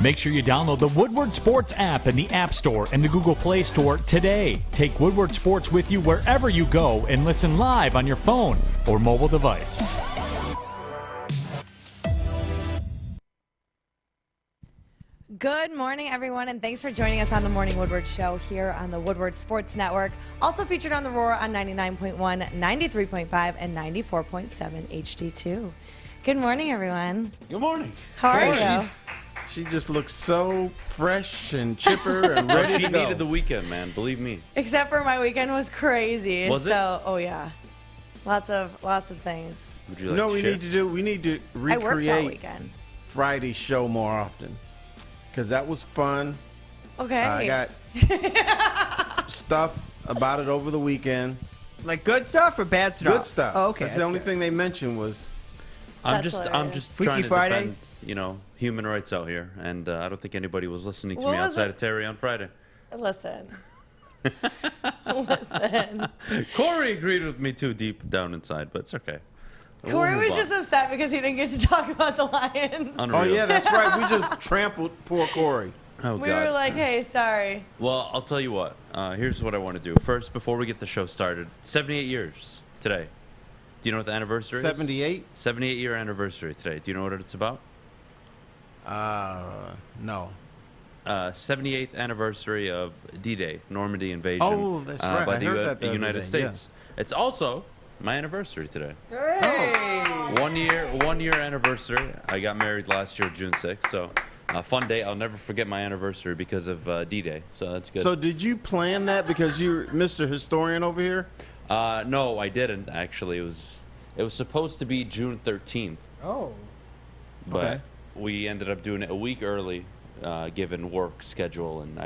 Make sure you download the Woodward Sports app in the App Store and the Google Play Store today. Take Woodward Sports with you wherever you go and listen live on your phone or mobile device. Good morning, everyone, and thanks for joining us on the Morning Woodward Show here on the Woodward Sports Network. Also featured on the Roar on 99.1, 93.5, and 94.7 HD2. Good morning, everyone. Good morning. How are you? She just looks so fresh and chipper and ready to go. She needed the weekend, man. Believe me. Except for my weekend was crazy. Was it? Oh yeah, lots of things. Would you like No, to we share? need to I worked all recreate weekend. Friday's show more often because that was fun. Okay. I got stuff about it over the weekend. Like good stuff or bad stuff? Good stuff. Oh, okay. That's the only thing they mentioned was. I'm That's just hilarious. trying Freaky to Friday? defend, human rights out here, and I don't think anybody was listening to What me was outside it? of Terry on Friday. Listen. Listen. Corey agreed with me too, deep down inside, but it's okay. Corey We'll was move just on. upset because he didn't get to talk about the Lions. Unreal. Oh yeah, that's right. We just trampled poor Corey. Oh, We God. were like, hey, sorry. Well, I'll tell you what. Here's what I want to do. First, before we get the show started, 78 years today. Do you know what the anniversary is? 78? 78-year anniversary today. Do you know what it's about? No. 78th anniversary of D-Day, Normandy invasion. Oh, that's right. By I heard that the other United day, States. yes. It's also my anniversary today. Hey. 1 year anniversary. I got married last year, June 6th. So, fun day. I'll never forget my anniversary because of D-Day. So that's good. So did you plan that because you're Mr. Historian over here? No, I didn't actually. It was supposed to be June 13th, Oh. but Okay. we ended up doing it a week early, given work schedule, and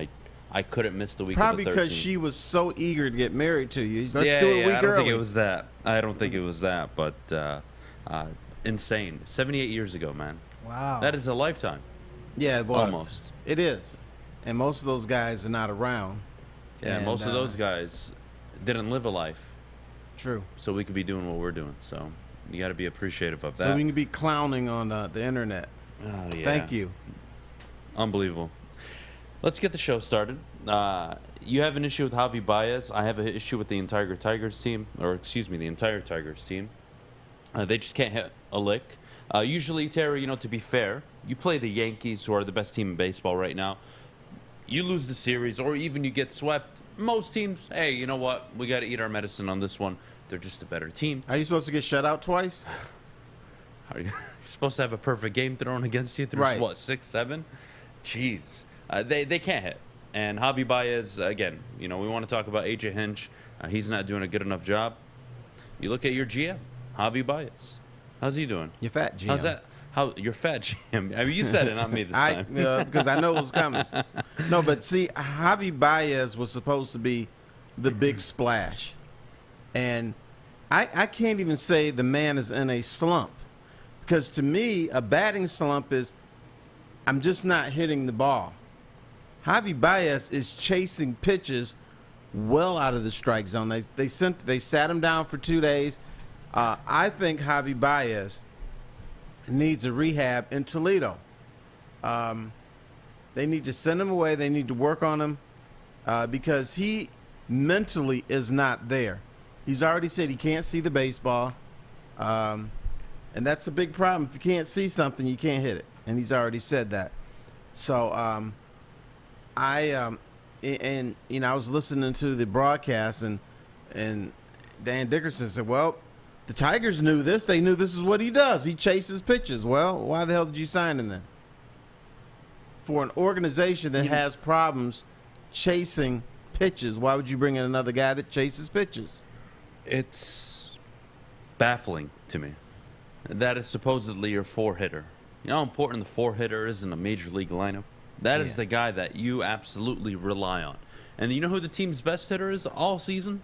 I couldn't miss the week. Probably of the 13th. because she was so eager to get married to you. Let's yeah, do it a week I don't early. think it was that. I don't think it was that, but insane. 78 years ago, man. Wow. That is a lifetime. Yeah, it was. Almost. It is. And most of those guys are not around. Yeah, And, most of those guys didn't live a life, True. so we could be doing what we're doing. So you got to be appreciative of that. So we can be clowning on the internet. Oh, yeah. Thank you. Unbelievable. Let's get the show started. You have an issue with Javi Baez. I have an issue with the entire Tigers team. They just can't hit a lick. Usually, Terry, to be fair, you play the Yankees, who are the best team in baseball right now. You lose the series, or even you get swept. Most teams, hey, you know what? We got to eat our medicine on this one. They're just a better team. Are you supposed to get shut out twice? Are you supposed to have a perfect game thrown against you through, Right. what, 6, 7? Jeez. They can't hit. And Javi Baez, again, we want to talk about AJ Hinch. He's not doing a good enough job. You look at your GM, Javi Baez. How's he doing? You fat GM. How's that? You're fat, GM. I mean, you said it, not me this time. Because I know it was coming. No, but see, Javi Baez was supposed to be the big splash. And I can't even say the man is in a slump. Because to me, a batting slump is I'm just not hitting the ball. Javi Baez is chasing pitches well out of the strike zone. They sat him down for 2 days. I think Javi Baez needs a rehab in Toledo. They need to send him away. They need to work on him because he mentally is not there. He's already said he can't see the baseball, and that's a big problem. If you can't see something, you can't hit it, and he's already said that. So I was listening to the broadcast, and Dan Dickerson said, well, the Tigers knew this. They knew this is what he does. He chases pitches. Well, why the hell did you sign him then? For an organization that has problems chasing pitches, why would you bring in another guy that chases pitches? It's baffling to me. That is supposedly your 4-hitter. You know how important the 4-hitter is in a major league lineup? That is the guy that you absolutely rely on. And you know who the team's best hitter is all season?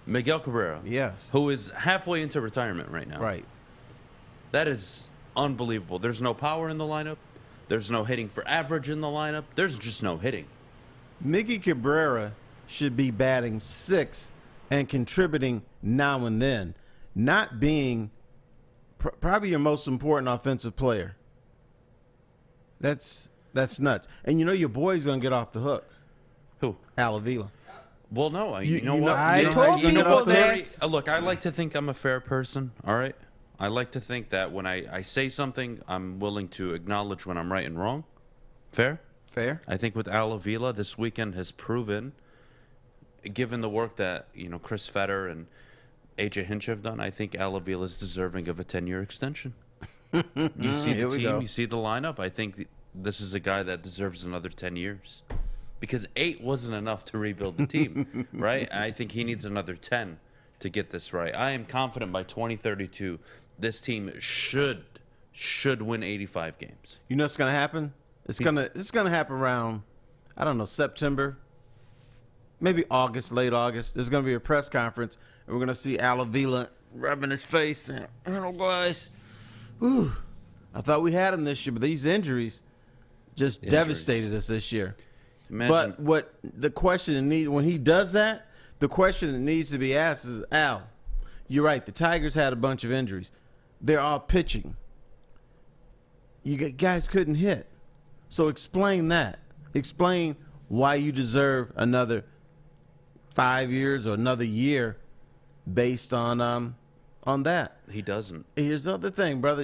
Miguel Cabrera. Yes. Who is halfway into retirement right now. Right. That is unbelievable. There's no power in the lineup. There's no hitting for average in the lineup. There's just no hitting. Miggy Cabrera should be batting 6th and contributing now and then, not being probably your most important offensive player. That's That's nuts. And you know your boy's gonna get off the hook. Who? Al Avila. Well, no. You You know know- what? I you know told how he's gonna you get off the hook? this. Look, I like to think I'm a fair person. All right. I like to think that when I say something, I'm willing to acknowledge when I'm right and wrong. Fair. Fair. I think with Al Avila, this weekend has proven, given the work that Chris Fetter and AJ Hinch have done, I think Al Avila is deserving of a 10-year extension. You see Here the we go. team, you see the lineup. I think this is a guy that deserves another 10 years, because 8 wasn't enough to rebuild the team, right? And I think he needs another 10 to get this right. I am confident by 2032, this team should win 85 games. You know what's gonna happen? It's gonna happen around, I don't know, September, maybe August, late August. There's gonna be a press conference, and we're gonna see Al Avila rubbing his face. And, oh, guys, whew, I thought we had him this year, but these injuries just devastated us this year. Imagine, But what the question that need when he does that, the question that needs to be asked is, Al, you're right. The Tigers had a bunch of injuries. They're all pitching. Guys couldn't hit. So explain that. Explain why you deserve another 5 years or another year based on that. he doesn't. Here's the other thing, brother.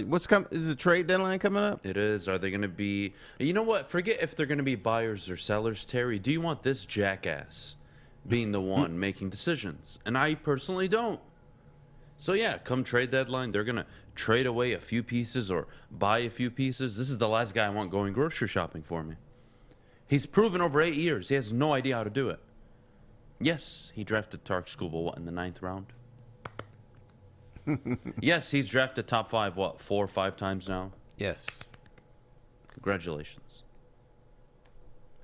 Is the trade deadline coming up? It is. Are they going to be... You know what? Forget if they're going to be buyers or sellers, Terry. Do you want this jackass being the one making decisions? And I personally don't. So, yeah, come trade deadline, they're going to trade away a few pieces or buy a few pieces. This is the last guy I want going grocery shopping for me. He's proven over 8 years he has no idea how to do it. Yes, he drafted Tarek Skubal, in the 9th round? Yes, he's drafted top 5, 4 or 5 times now? Yes. Congratulations.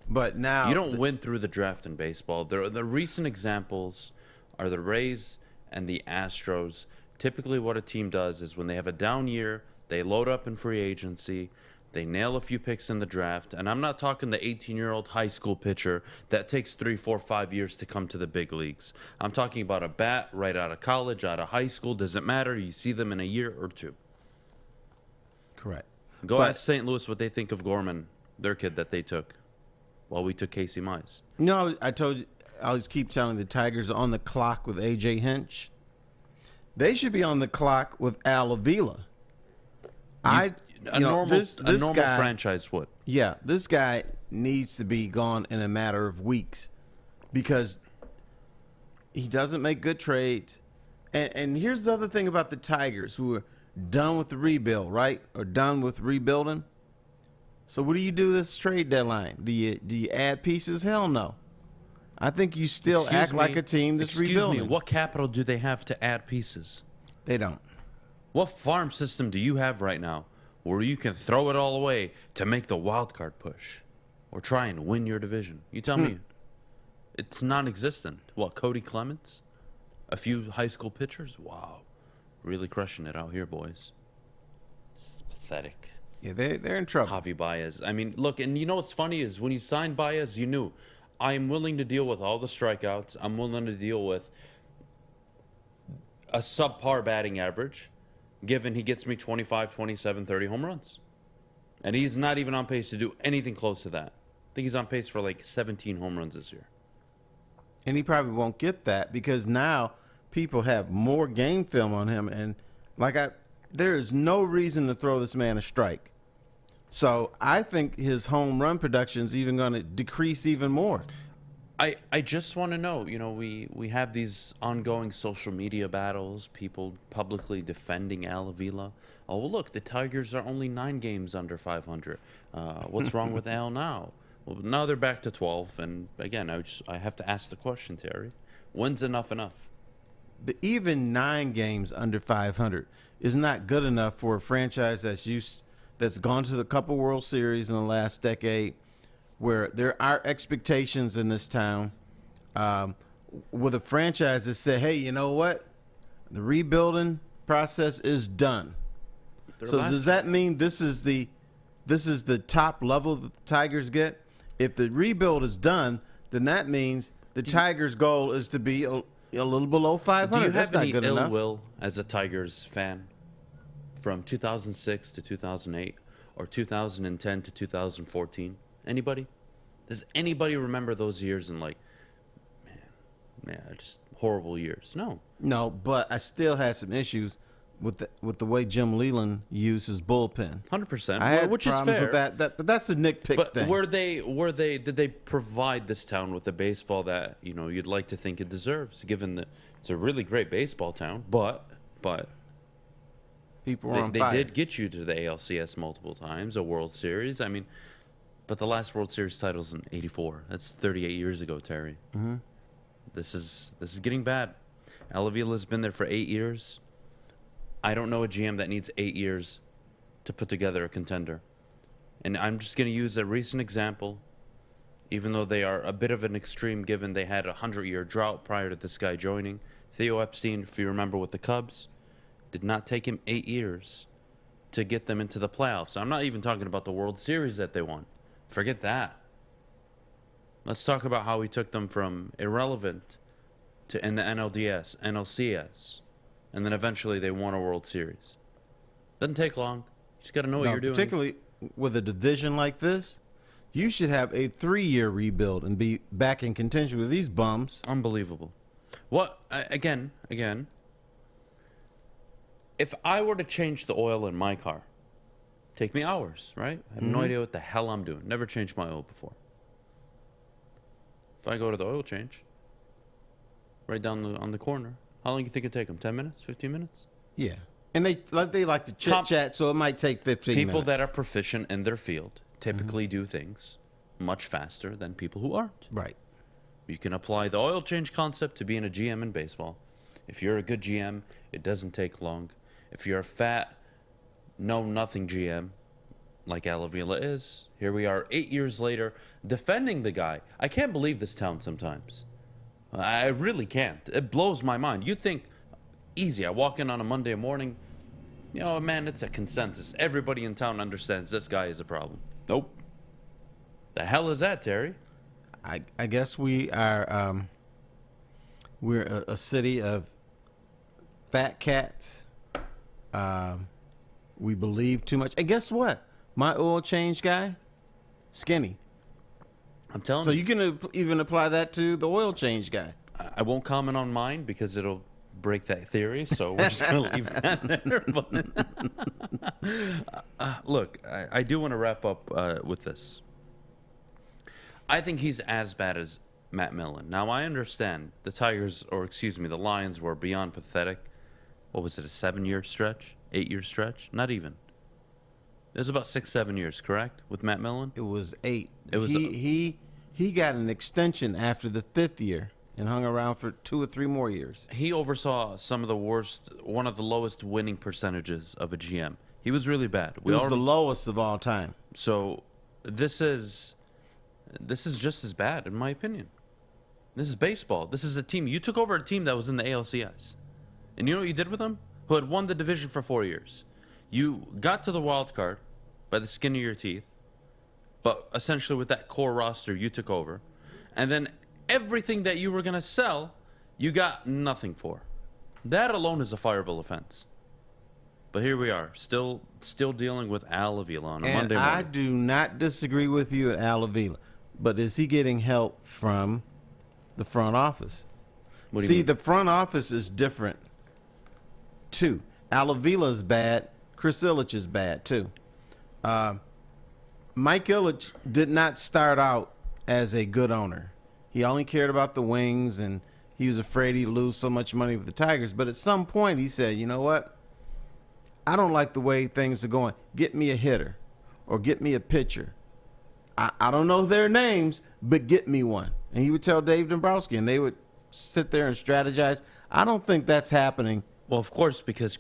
But now You don't win through the draft in baseball. The recent examples are the Rays and the Astros. Typically what a team does is when they have a down year, they load up in free agency, they nail a few picks in the draft, and I'm not talking the 18-year-old high school pitcher that takes 3, 4, 5 years to come to the big leagues. I'm talking about a bat right out of college, out of high school, doesn't matter. You see them in a year or 2. Correct. Go ask St. Louis what they think of Gorman, their kid that they took, while we took Casey Mize. No, I told you, I always keep telling the Tigers are on the clock with AJ Hinch. They should be on the clock with Al Avila. A normal guy, franchise would. Yeah, this guy needs to be gone in a matter of weeks because he doesn't make good trades. And here's the other thing about the Tigers, who are done with the rebuild, right? Or done with rebuilding. So what do you do this trade deadline? Do you add pieces? Hell no. I think you still act like a team that's rebuilding. Excuse me, what capital do they have to add pieces? They don't. What farm system do you have right now where you can throw it all away to make the wild card push or try and win your division? You tell me. It's non-existent. What, Cody Clements? A few high school pitchers? Wow. Really crushing it out here, boys. It's pathetic. Yeah, they're in trouble. Javi Baez. I mean, look, and you know what's funny is when you signed Baez, you knew, I am willing to deal with all the strikeouts. I'm willing to deal with a subpar batting average, given he gets me 25, 27, 30 home runs. And he's not even on pace to do anything close to that. I think he's on pace for like 17 home runs this year. And he probably won't get that because now people have more game film on him. And there is no reason to throw this man a strike. So I think his home run production is even going to decrease even more. I just want to know, we have these ongoing social media battles, people publicly defending Al Avila. Oh, well, look, the Tigers are only 9 games under 500. What's wrong with Al now? Well, now they're back to 12. And again, I have to ask the question, Terry. When's enough? But even 9 games under 500 is not good enough for a franchise that's gone to the couple World Series in the last decade, where there are expectations in this town, with a franchise that said, hey, you know what? The rebuilding process is done. Does that mean this is the top level that the Tigers get? If the rebuild is done, then that means the Tigers' goal is to be a little below 500. Do you That's have not any good ill enough. will as a Tigers fan from 2006 to 2008? or 2010 to 2014? Anybody? Does anybody remember those years and like, man, just horrible years? No. No, but I still had some issues with the way Jim Leland used his bullpen. 100%. I had which is problems fair. with that. But that's a nitpick But thing. did they provide this town with a baseball that, you'd like to think it deserves, given that it's a really great baseball town, but People were on they fire. did get you to the ALCS multiple times, a World Series. I mean, but the last World Series title's in '84. That's 38 years ago, Terry. Mm-hmm. This is getting bad. Al Avila's been there for 8 years. I don't know a GM that needs 8 years to put together a contender. And I'm just going to use a recent example, even though they are a bit of an extreme given they had a 100-year drought prior to this guy joining. Theo Epstein, if you remember with the Cubs, did not take him 8 years to get them into the playoffs. I'm not even talking about the World Series that they won. Forget that. Let's talk about how he took them from irrelevant to in the NLDS, NLCS, and then eventually they won a World Series. Doesn't take long. You just got to know what you're doing. Particularly with a division like this, you should have a 3-year rebuild and be back in contention with these bums. Unbelievable. What again? If I were to change the oil in my car, take me hours, right? I have no idea what the hell I'm doing. Never changed my oil before. If I go to the oil change, right down on the corner, how long do you think it'd take them? 10 minutes? 15 minutes? Yeah. And they like to chit-chat, so it might take 15 minutes. People that are proficient in their field typically do things much faster than people who aren't. Right. You can apply the oil change concept to being a GM in baseball. If you're a good GM, it doesn't take long. If you're a fat, know-nothing GM, like Al Avila is, here we are 8 years later defending the guy. I can't believe this town sometimes. I really can't. It blows my mind. You think, easy, I walk in on a Monday morning, man, it's a consensus. Everybody in town understands this guy is a problem. Nope. The hell is that, Terry? I guess we are we're a city of fat cats. We believe too much. And guess what? My oil change guy, skinny. I'm telling So you. you can even apply that to the oil change guy. I won't comment on mine because it'll break that theory, so we're just going to leave that there. But, look, I do want to wrap up with this. I think he's as bad as Matt Millen. Now, I understand the Lions were beyond pathetic. What was it, a 7-year stretch? 8-year stretch? Not even. It was about 6-7 years, correct, with Matt Millen? It was 8. It was he got an extension after the 5th year and hung around for 2 or 3 more years. He oversaw one of the lowest winning percentages of a GM. He was really bad. It was the lowest of all time. So this is just as bad, in my opinion. This is baseball. This is a team. You took over a team that was in the ALCS. And you know what you did with them? Who had won the division for 4 years. You got to the wild card by the skin of your teeth, but essentially with that core roster you took over. And then everything that you were going to sell, you got nothing for. That alone is a fireable offense. But here we are, still dealing with Al Avila on a Monday morning. I do not disagree with you at Al Avila, but is he getting help from the front office? What do you mean? The front office is different, too. Al Avila is bad. Chris Ilitch is bad, too. Mike Ilitch did not start out as a good owner. He only cared about the wings, and he was afraid he'd lose so much money with the Tigers. But at some point, he said, you know what? I don't like the way things are going. Get me a hitter or get me a pitcher. I don't know their names, but get me one. And he would tell Dave Dombrowski, and they would sit there and strategize. I don't think that's happening. Well, of course, because,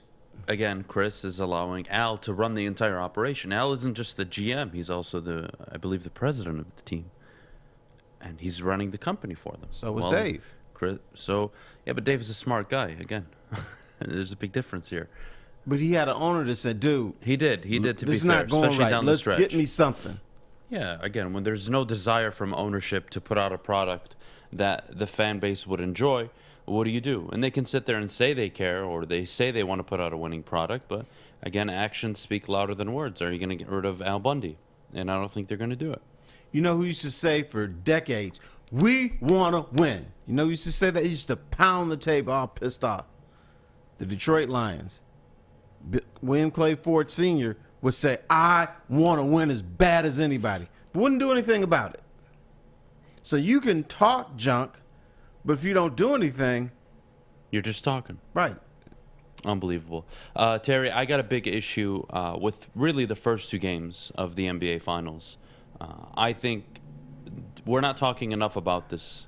again, Chris is allowing Al to run the entire operation. Al isn't just the GM. He's also I believe, the president of the team. And he's running the company for them. So was Dave. But Dave is a smart guy, again. There's a big difference here. But he had an owner that said, dude. He did, to be fair, this is not going especially right. down Let's the stretch. get me something. Yeah, again, when there's no desire from ownership to put out a product that the fan base would enjoy, what do? And they can sit there and say they care, or they say they want to put out a winning product, but Again, actions speak louder than words. Are you going to get rid of Al Bundy? And I don't think they're going to do it. You know who used to say for decades, we want to win. You know who used to say that? He used to pound the table all pissed off. The Detroit Lions. William Clay Ford Sr. would say, I want to win as bad as anybody. But wouldn't do anything about it. So you can talk junk, but if you don't do anything, you're just talking. Right. Unbelievable. Terry, I got a big issue with really the first 2 games of the NBA Finals. I think we're not talking enough about this,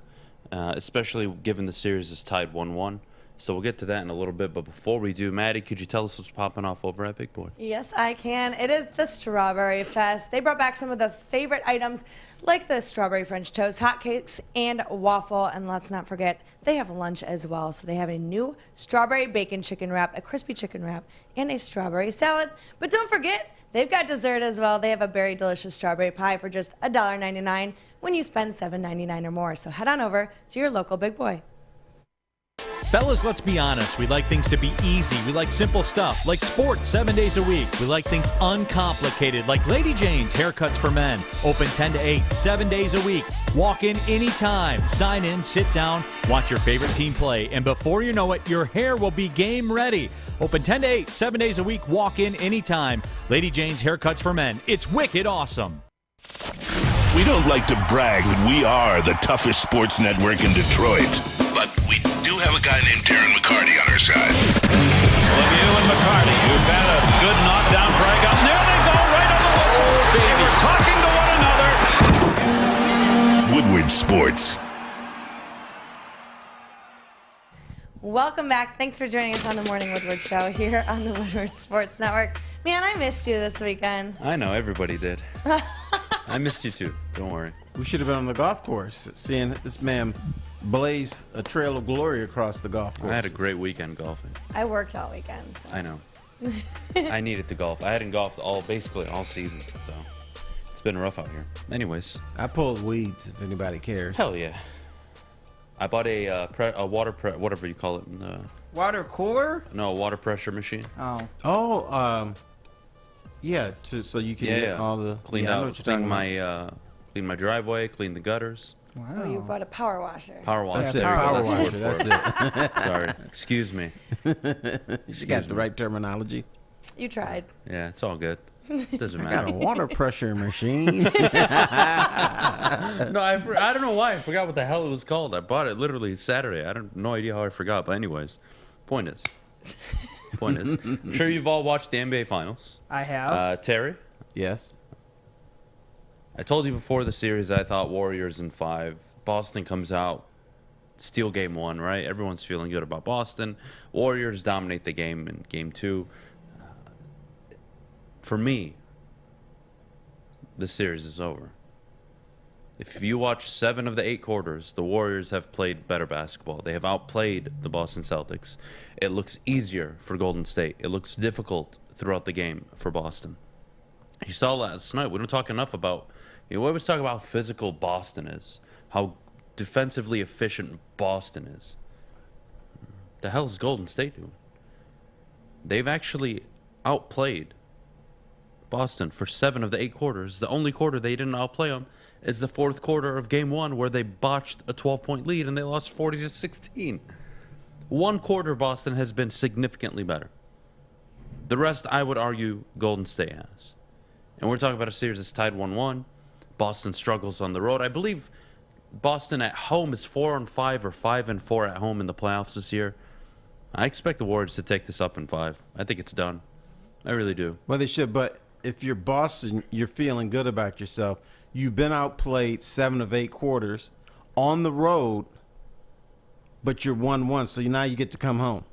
especially given the series is tied 1-1. So we'll get to that in a little bit. But before we do, Maddie, could you tell us what's popping off over at Big Boy? Yes, I can. It is the Strawberry Fest. They brought back some of the favorite items like the strawberry French toast, hotcakes, and waffle. And let's not forget, they have lunch as well. So they have a new strawberry bacon chicken wrap, a crispy chicken wrap, and a strawberry salad. But don't forget, they've got dessert as well. They have a very delicious strawberry pie for just $1.99 when you spend $7.99 or more. So head on over to your local Big Boy. Fellas, let's be honest. We like things to be easy. We like simple stuff, like sports 7 days a week. We like things uncomplicated, like Lady Jane's Haircuts for Men. Open 10 to 8, 7 days a week. Walk in anytime. Sign in, sit down, watch your favorite team play. And before you know it, your hair will be game ready. Open 10 to 8, 7 days a week. Walk in anytime. Lady Jane's Haircuts for Men. It's wicked awesome. We don't like to brag that we are the toughest sports network in Detroit. But we do have a guy named Darren McCarty on our side. Lemieux and McCarty, who've had a good knockdown drag up. There they go, right on the whistle. They were talking to one another. Woodward Sports. Welcome back. Thanks for joining us on the Morning Woodward Show here on the Woodward Sports Network. Man, I missed you this weekend. I know, everybody did. I missed you too. Don't worry. We should have been on the golf course seeing this man blaze a trail of glory across the golf course. I had a great weekend golfing. I worked all weekend. So. I know. I needed to golf. I hadn't golfed basically all season, so it's been rough out here. Anyways. I pulled weeds, if anybody cares. Hell yeah. I bought a whatever you call it. Water cooler? No, a water pressure machine. Yeah, so you can get all the clean my driveway, clean the gutters. Wow. Oh, you bought a power washer. Power washer. That's it. Power washer. That's it. Sorry. Excuse me. You got the right terminology. You tried. Yeah, it's all good. Doesn't I matter. got a water pressure machine. No, I don't know why. I forgot what the hell it was called. I bought it literally Saturday. I don't no idea how I forgot. But anyways, point is, I'm sure you've all watched the NBA Finals. I have. Terry? Yes. I told you before the series I thought Warriors in 5. Boston comes out, steal game 1, right? Everyone's feeling good about Boston. Warriors dominate the game in game 2. For me, the series is over. If you watch 7 of the 8 quarters, the Warriors have played better basketball. They have outplayed the Boston Celtics. It looks easier for Golden State. It looks difficult throughout the game for Boston. You saw last night, we don't talk enough about, we always talk about how physical Boston is, how defensively efficient Boston is. The hell is Golden State doing? They've actually outplayed Boston for 7 of the 8 quarters. The only quarter they didn't outplay them is the 4th quarter of game 1 where they botched a 12-point lead and they lost 40-16. One quarter Boston has been significantly better. The rest, I would argue, Golden State has. And we're talking about a series that's tied 1-1. Boston struggles on the road. I believe Boston at home is 4-5 or 5-4 at home in the playoffs this year. I expect the Warriors to take this up in 5. I think it's done. I really do. Well, they should, but if you're Boston, you're feeling good about yourself. You've been outplayed 7 of 8 quarters on the road, but you're 1-1, so now you get to come home.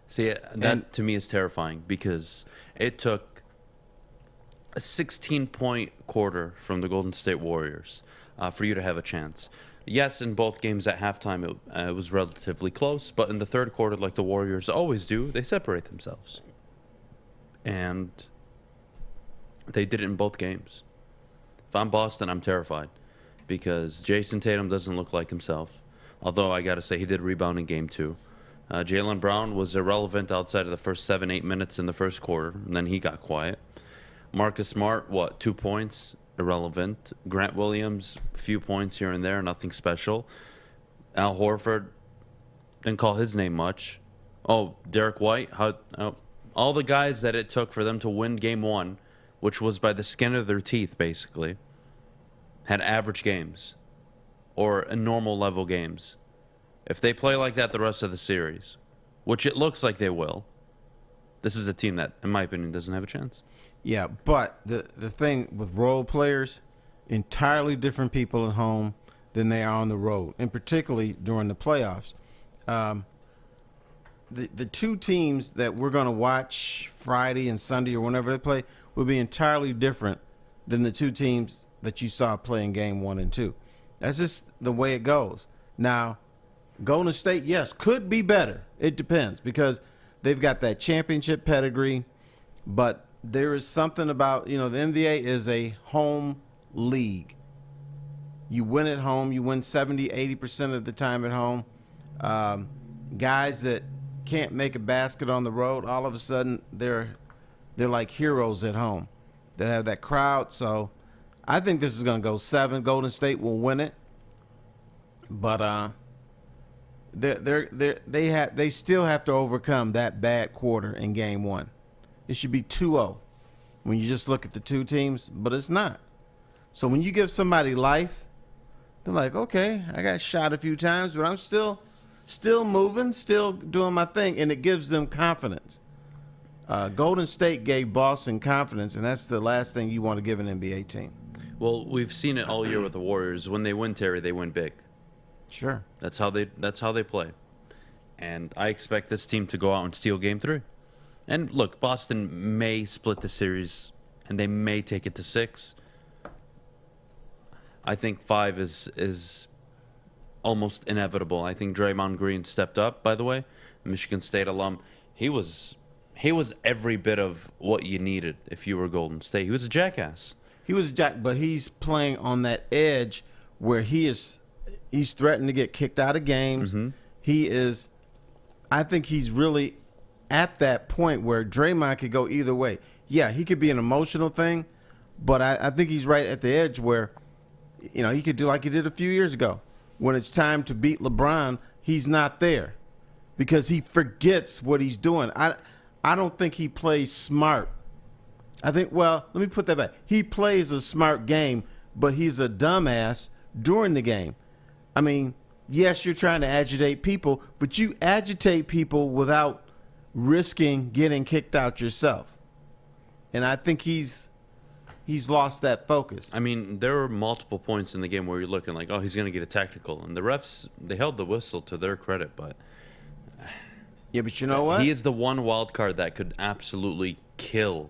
See, that to me is terrifying because it took a 16-point quarter from the Golden State Warriors for you to have a chance. Yes, in both games at halftime, it was relatively close, but in the third quarter, like the Warriors always do, they separate themselves. And they did it in both games. If I'm Boston, I'm terrified because Jason Tatum doesn't look like himself. Although I got to say he did rebound in game 2. Jaylen Brown was irrelevant outside of the first 7-8 minutes in the first quarter, and then he got quiet. Marcus Smart, 2 points, irrelevant. Grant Williams, a few points here and there, nothing special. Al Horford, didn't call his name much. Oh, Derek White, all the guys that it took for them to win game one, which was by the skin of their teeth, basically, had average games or a normal level games. If they play like that the rest of the series, which it looks like they will, this is a team that, in my opinion, doesn't have a chance. Yeah, but the thing with role players, entirely different people at home than they are on the road, and particularly during the playoffs. The two teams that we're going to watch Friday and Sunday or whenever they play will be entirely different than the two teams that you saw play in game 1 and 2. That's just the way it goes. Now, Golden State, yes, could be better. It depends because they've got that championship pedigree, but there is something about, the NBA is a home league. You win at home. You win 70, 80% of the time at home. Guys that can't make a basket on the road, all of a sudden they're like heroes at home. They have that crowd. So I think this is going to go 7. Golden State will win it. But they still have to overcome that bad quarter in game 1. It should be 2-0 when you just look at the two teams, but it's not. So when you give somebody life, they're like, okay, I got shot a few times, but I'm still moving, still doing my thing, and it gives them confidence. Golden State gave Boston confidence, and that's the last thing you want to give an NBA team. Well, we've seen it all year with the Warriors. When they win, Terry, they win big. Sure. That's how they play. And I expect this team to go out and steal game 3. And look, Boston may split the series, and they may take it to 6. I think 5 is almost inevitable. I think Draymond Green stepped up, by the way. Michigan State alum. He was every bit of what you needed if you were Golden State. He was a jackass. But he's playing on that edge where he's threatened to get kicked out of games. Mm-hmm. I think he's really at that point where Draymond could go either way. Yeah, he could be an emotional thing, but I think he's right at the edge where, he could do like he did a few years ago. When it's time to beat LeBron, he's not there because he forgets what he's doing. I don't think he plays smart. Let me put that back. He plays a smart game, but he's a dumbass during the game. I mean, yes, you're trying to agitate people, but you agitate people without risking getting kicked out yourself. And I think he's lost that focus. I mean, there were multiple points in the game where you're looking like, oh, he's going to get a technical. And the refs, they held the whistle to their credit, but... Yeah, but you know what? He is the one wild card that could absolutely kill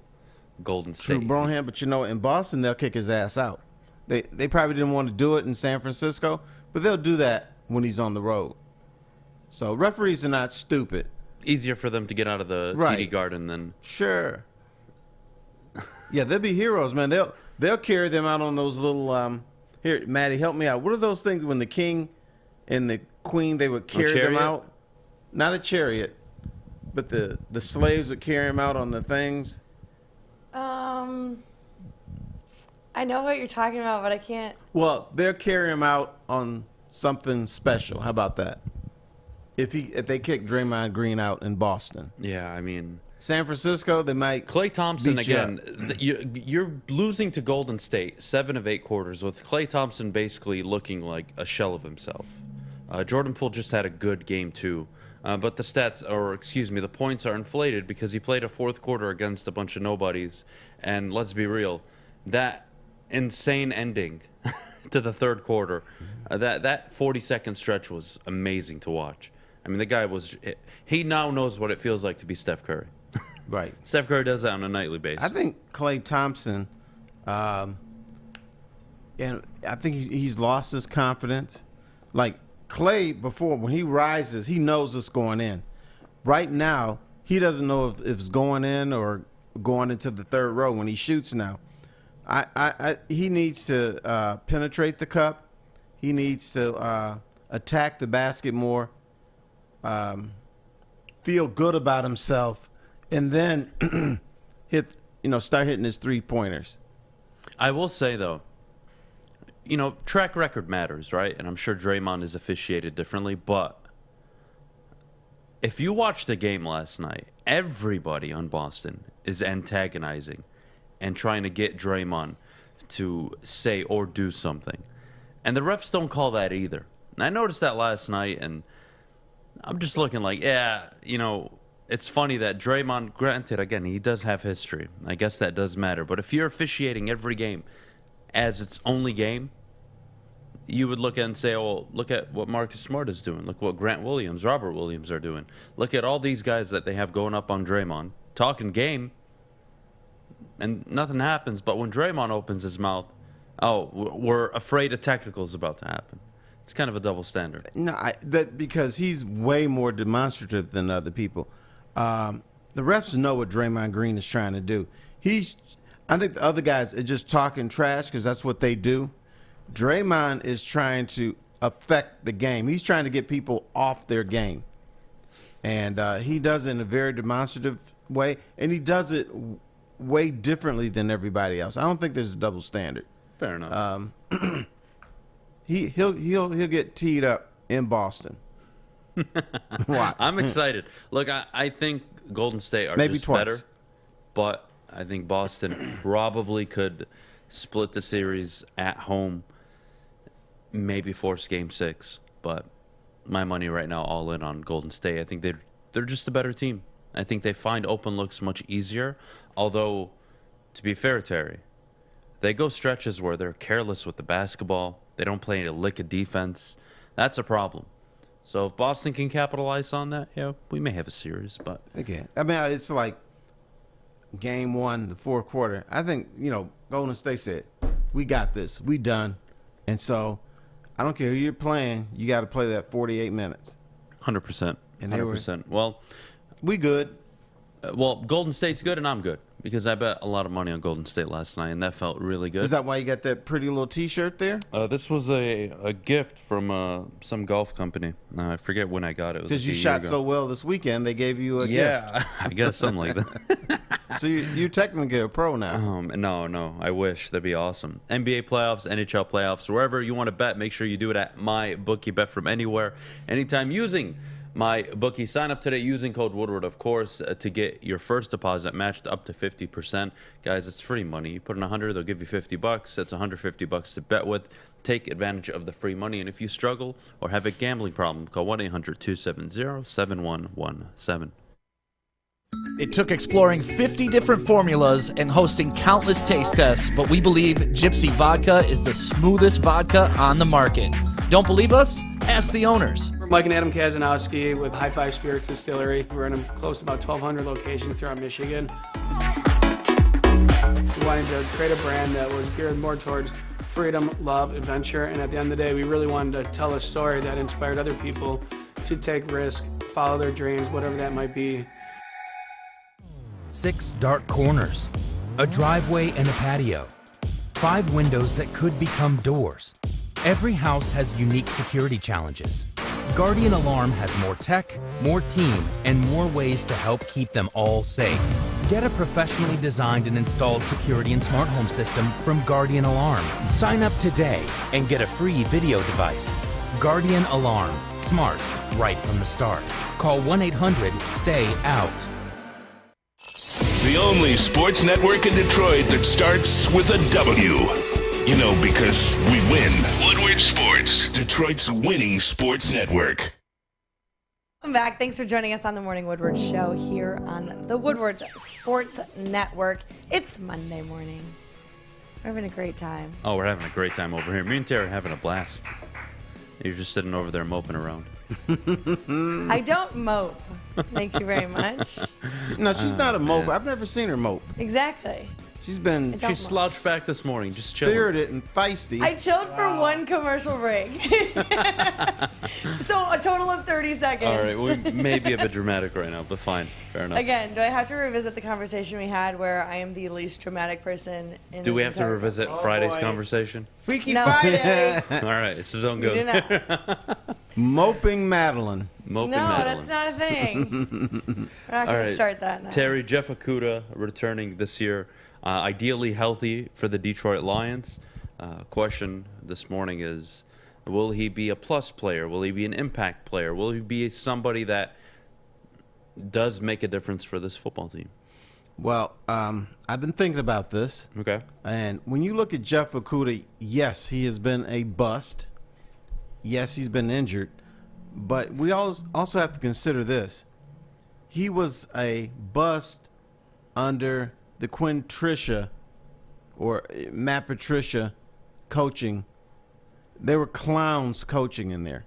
Golden State. True, Broham, but in Boston, they'll kick his ass out. They probably didn't want to do it in San Francisco, but they'll do that when he's on the road. So referees are not stupid. Easier for them to get out of the TD Garden than... Sure. Yeah, they'll be heroes, man. They'll carry them out on those little here, Maddie, help me out. What are those things when the king and the queen, they would carry them out? Not a chariot, but the slaves would carry them out on the things. I know what you're talking about, but I can't. Well, they'll carry him out on something special. How about that? If they kick Draymond Green out in Boston. Yeah, I mean... San Francisco, they might. Klay Thompson, again, you're losing to Golden State 7 of 8 quarters with Klay Thompson basically looking like a shell of himself. Jordan Poole just had a good game, too. But the points are inflated because he played a fourth quarter against a bunch of nobodies. And let's be real, that insane ending to the third quarter, that 40-second stretch was amazing to watch. I mean, the guy he now knows what it feels like to be Steph Curry. Right. Steph Curry does that on a nightly basis. I think Klay Thompson, and I think he's lost his confidence. Like Klay, before, when he rises, he knows it's going in. Right now, he doesn't know if it's going in or going into the third row when he shoots now. He needs to penetrate the cup. He needs to attack the basket more. feel good about himself, and then start hitting his 3-pointers. I will say, though, track record matters, right? And I'm sure Draymond is officiated differently, but if you watched the game last night, everybody on Boston is antagonizing and trying to get Draymond to say or do something. And the refs don't call that either. And I noticed that last night, and I'm just looking like, it's funny that Draymond, granted, again, he does have history. I guess that does matter. But if you're officiating every game as its only game, you would look at and say, oh, look at what Marcus Smart is doing. Look what Grant Williams, Robert Williams are doing. Look at all these guys that they have going up on Draymond, talking game, and nothing happens. But when Draymond opens his mouth, oh, we're afraid a technical is about to happen. It's kind of a double standard. No, because he's way more demonstrative than other people. The refs know what Draymond Green is trying to do. I think the other guys are just talking trash because that's what they do. Draymond is trying to affect the game. He's trying to get people off their game. And he does it in a very demonstrative way, and he does it way differently than everybody else. I don't think there's a double standard. Fair enough. He'll get teed up in Boston. Watch. I'm excited. Look, I think Golden State are maybe just twice. better, but I think Boston probably could split the series at home, maybe force Game 6. But my money right now all in on Golden State. I think they're just a better team. I think they find open looks much easier. Although, to be fair, Terry, they go stretches where they're careless with the basketball. They don't play a lick of defense. That's a problem. So if Boston can capitalize on that, we may have a series. But again, I mean, it's like Game 1, the fourth quarter. I think Golden State said, "We got this. We done." And so, I don't care who you're playing. You got to play that 48 minutes. 100%. 100%. Well, we good. Well, Golden State's good, and I'm good because I bet a lot of money on Golden State last night, and that felt really good. Is that why you got that pretty little T-shirt there? This was a gift from some golf company. I forget when I got it. Because you shot so well this weekend, they gave you a gift. Yeah, I guess something like that. So you're technically a pro now. No. I wish. That'd be awesome. NBA playoffs, NHL playoffs, wherever you want to bet, make sure you do it at MyBookie. Bet from anywhere, anytime using MyBookie. Sign up today using code Woodward, of course, to get your first deposit matched up to 50%. Guys, it's free money. You put in $100, they'll give you $50. That's $150 to bet with. Take advantage of the free money. And if you struggle or have a gambling problem, call 1-800-270-7117. It took exploring 50 different formulas and hosting countless taste tests, but we believe Gypsy Vodka is the smoothest vodka on the market. Don't believe us? Ask the owners. We're Mike and Adam Kazanowski with High Five Spirits Distillery. We're in close to about 1,200 locations throughout Michigan. We wanted to create a brand that was geared more towards freedom, love, adventure, and at the end of the day, we really wanted to tell a story that inspired other people to take risks, follow their dreams, whatever that might be. 6 dark corners, a driveway and a patio, 5 windows that could become doors. Every house has unique security challenges. Guardian Alarm has more tech, more team, and more ways to help keep them all safe. Get a professionally designed and installed security and smart home system from Guardian Alarm. Sign up today and get a free video device. Guardian Alarm. Smart, right from the start. Call 1-800-STAY-OUT. The only sports network in Detroit that starts with a W. Because we win. Woodward Sports, Detroit's winning sports network. Welcome back. Thanks for joining us on the Morning Woodward Show here on the Woodward Sports Network. It's Monday morning. We're having a great time. Oh, we're having a great time over here. Me and Terry are having a blast. You're just sitting over there moping around. I don't mope. Thank you very much. No, she's not a mope. I've never seen her mope. Exactly. She's been... She slouched back this morning, just chilling. Spirited and feisty. I chilled for one commercial break. So a total of 30 seconds. All right, we may be a bit dramatic right now, but fine. Fair enough. Again, do I have to revisit the conversation we had where I am the least dramatic person in Do we this have to entire revisit Friday's conversation? Freaky No. Friday. All right, so don't go We do there. not. Moping Madeline. Moping No, Madeline. that's not a thing. We're not going to start that now. Terry, Jeff Okudah returning this year, ideally healthy for the Detroit Lions. Question this morning is, will he be a plus player? Will he be an impact player? Will he be somebody that does make a difference for this football team? Well, I've been thinking about this. Okay. And when you look at Jeff Okudah, yes, he has been a bust. Yes, he's been injured. But we also have to consider this. He was a bust under the Quinn-Tricia or Matt Patricia coaching. There were clowns coaching in there.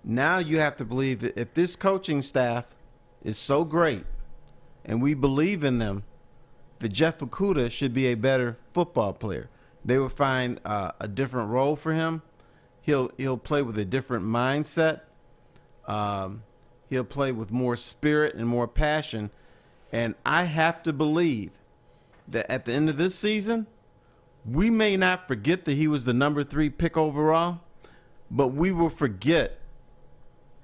Now you have to believe that if this coaching staff is so great and we believe in them, that Jeff Okudah should be a better football player. They will find a different role for him. He'll play with a different mindset. He'll play with more spirit and more passion. And I have to believe that at the end of this season, we may not forget that he was the number 3 pick overall, but we will forget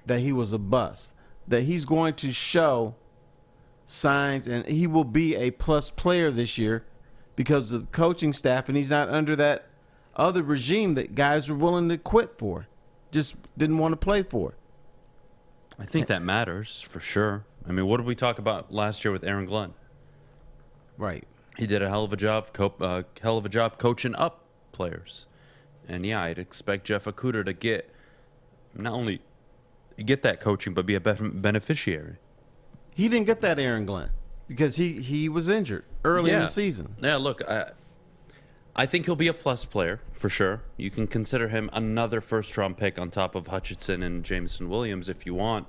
that he was a bust, that he's going to show signs, and he will be a plus player this year because of the coaching staff, and he's not under that other regime that guys were willing to quit for, just didn't want to play for. I think that matters for sure. I mean, what did we talk about last year with Aaron Glenn? Right. He did a hell of a job coaching up players. And yeah, I'd expect Jeff Okudah to get not only get that coaching, but be a beneficiary. He didn't get that Aaron Glenn because he was injured early in the season. Yeah, look, I think he'll be a plus player for sure. You can consider him another first-round pick on top of Hutchinson and Jameson Williams if you want.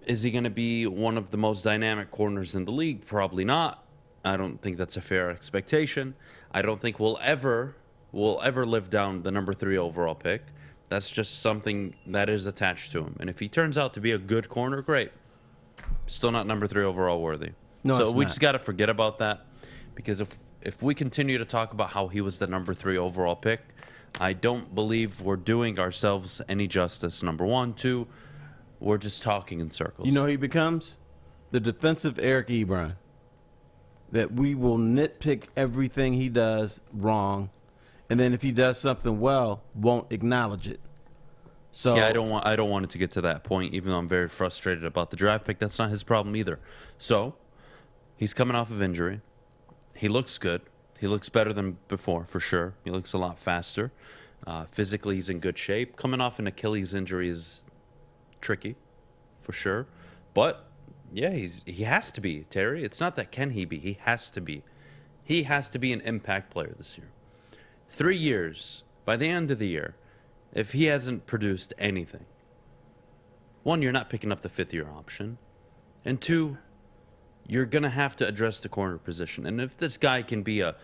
Is he going to be one of the most dynamic corners in the league? Probably not. I don't think that's a fair expectation. I don't think we'll ever live down the number 3 overall pick. That's just something that is attached to him. And if he turns out to be a good corner, great. Still not number 3 overall worthy. No, so we not. just got to forget about that, because if we continue to talk about how he was the number 3 overall pick, I don't believe we're doing ourselves any justice. Number 1, 2, we're just talking in circles. You know who he becomes? The defensive Eric Ebron. That we will nitpick everything he does wrong, and then if he does something well, won't acknowledge it. So yeah, I don't want it to get to that point, even though I'm very frustrated about the draft pick. That's not his problem either. So he's coming off of injury. He looks good. He looks better than before, for sure. He looks a lot faster. Physically, he's in good shape. Coming off an Achilles injury is tricky, for sure. But yeah, he has to be, Terry. It's not that can he be. He has to be. He has to be an impact player this year. 3 years, by the end of the year, if he hasn't produced anything, 1, you're not picking up the 5th-year option. And 2, you're going to have to address the corner position. And if this guy can be a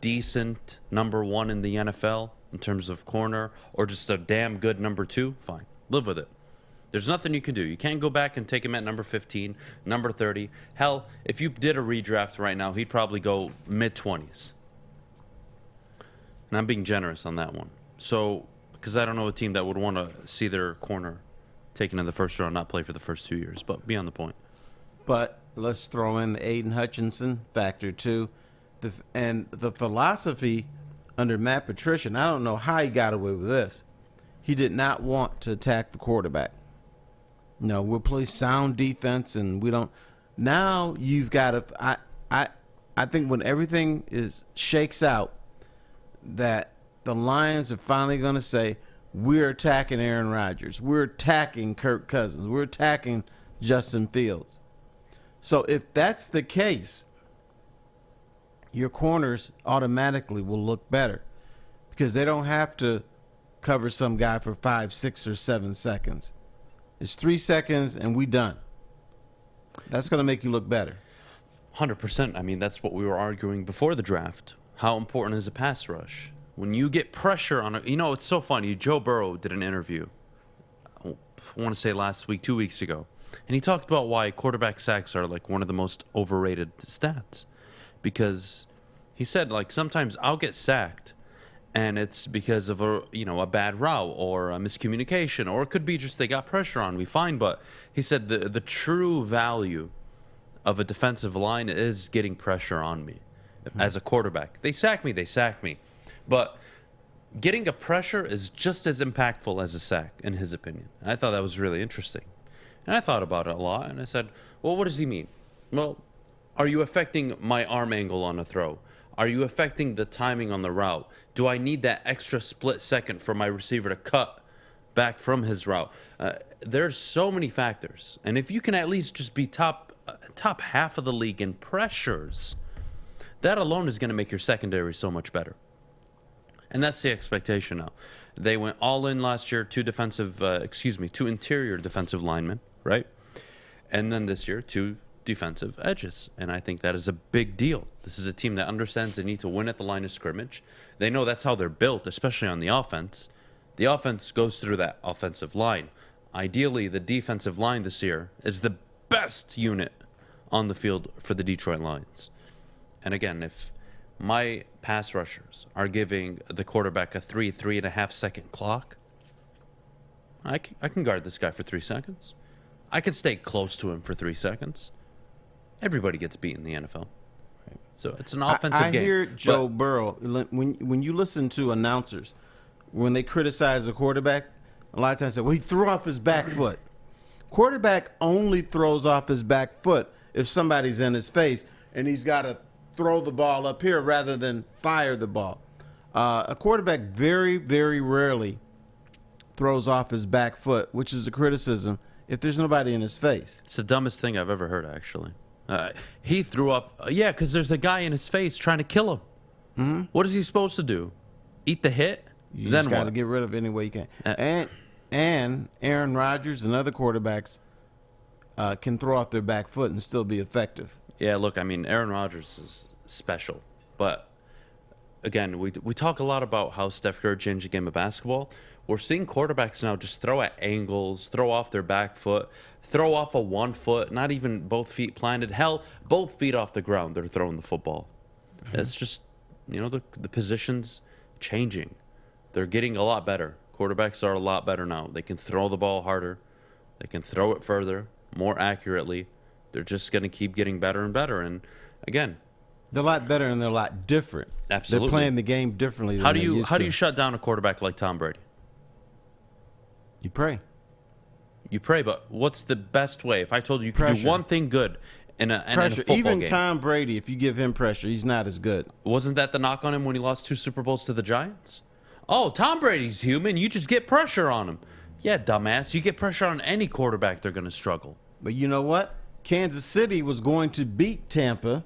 decent number 1 in the NFL in terms of corner, or just a damn good number 2, fine. Live with it. There's nothing you can do. You can't go back and take him at number 15, number 30. Hell, if you did a redraft right now, he'd probably go mid-20s. And I'm being generous on that one. So, because I don't know a team that would want to see their corner taken in the first round, not play for the first 2 years. But beyond the point. But let's throw in the Aiden Hutchinson factor too. And the philosophy under Matt Patricia, and I don't know how he got away with this, he did not want to attack the quarterback. No, we'll play sound defense, and we don't. Now you've got to. I think when everything shakes out, that the Lions are finally going to say, we're attacking Aaron Rodgers, we're attacking Kirk Cousins, we're attacking Justin Fields. So if that's the case, your corners automatically will look better because they don't have to cover some guy for 5, 6, or 7 seconds. It's 3 seconds and we done. That's going to make you look better. 100%. I mean, that's what we were arguing before the draft. How important is a pass rush? When you get pressure on it's so funny. Joe Burrow did an interview, I want to say last week, 2 weeks ago. And he talked about why quarterback sacks are like one of the most overrated stats. Because he said, like, sometimes I'll get sacked and it's because of a bad route or a miscommunication, or it could be just they got pressure on me. Fine, but he said the true value of a defensive line is getting pressure on me as a quarterback. They sack me, but getting a pressure is just as impactful as a sack, in his opinion. I thought that was really interesting, and I thought about it a lot, and I said, well, what does he mean? Well, are you affecting my arm angle on a throw? Are you affecting the timing on the route? Do I need that extra split second for my receiver to cut back from his route? There's so many factors. And if you can at least just be top half of the league in pressures, that alone is going to make your secondary so much better. And that's the expectation now. They went all in last year, two interior defensive linemen, right? And then this year, two defensive edges, and I think that is a big deal. This is a team that understands they need to win at the line of scrimmage. They know that's how they're built, especially on the offense. The offense goes through that offensive line. Ideally, the defensive line this year is the best unit on the field for the Detroit Lions. And again, if my pass rushers are giving the quarterback a 3.5 second clock, I can guard this guy for 3 seconds. I can stay close to him for 3 seconds. Everybody gets beat in the NFL. Right. So it's an offensive game. I hear Joe Burrow, when you listen to announcers, when they criticize a quarterback, a lot of times say, well, he threw off his back foot. Quarterback only throws off his back foot if somebody's in his face and he's got to throw the ball up here rather than fire the ball. A quarterback very, very rarely throws off his back foot, which is a criticism, if there's nobody in his face. It's the dumbest thing I've ever heard, actually. He threw up, because there's a guy in his face trying to kill him. Mm-hmm. What is he supposed to do? Eat the hit? You then just got to get rid of it any way you can. And Aaron Rodgers and other quarterbacks can throw off their back foot and still be effective. Yeah, look, I mean, Aaron Rodgers is special. But, again, we talk a lot about how Steph Curry changed the game of basketball. We're seeing quarterbacks now just throw at angles, throw off their back foot, throw off a 1 foot, not even both feet planted. Hell, both feet off the ground, they're throwing the football. Mm-hmm. It's just, the position's changing. They're getting a lot better. Quarterbacks are a lot better now. They can throw the ball harder. They can throw it further, more accurately. They're just going to keep getting better and better. And, again, they're a lot better and they're a lot different. Absolutely. They're playing the game differently than how do you shut down a quarterback like Tom Brady? You pray. You pray, but what's the best way? If I told you you could do one thing good in a football Even game. Tom Brady, if you give him pressure, he's not as good. Wasn't that the knock on him when he lost 2 Super Bowls to the Giants? Oh, Tom Brady's human. You just get pressure on him. Yeah, dumbass. You get pressure on any quarterback, they're going to struggle. But you know what? Kansas City was going to beat Tampa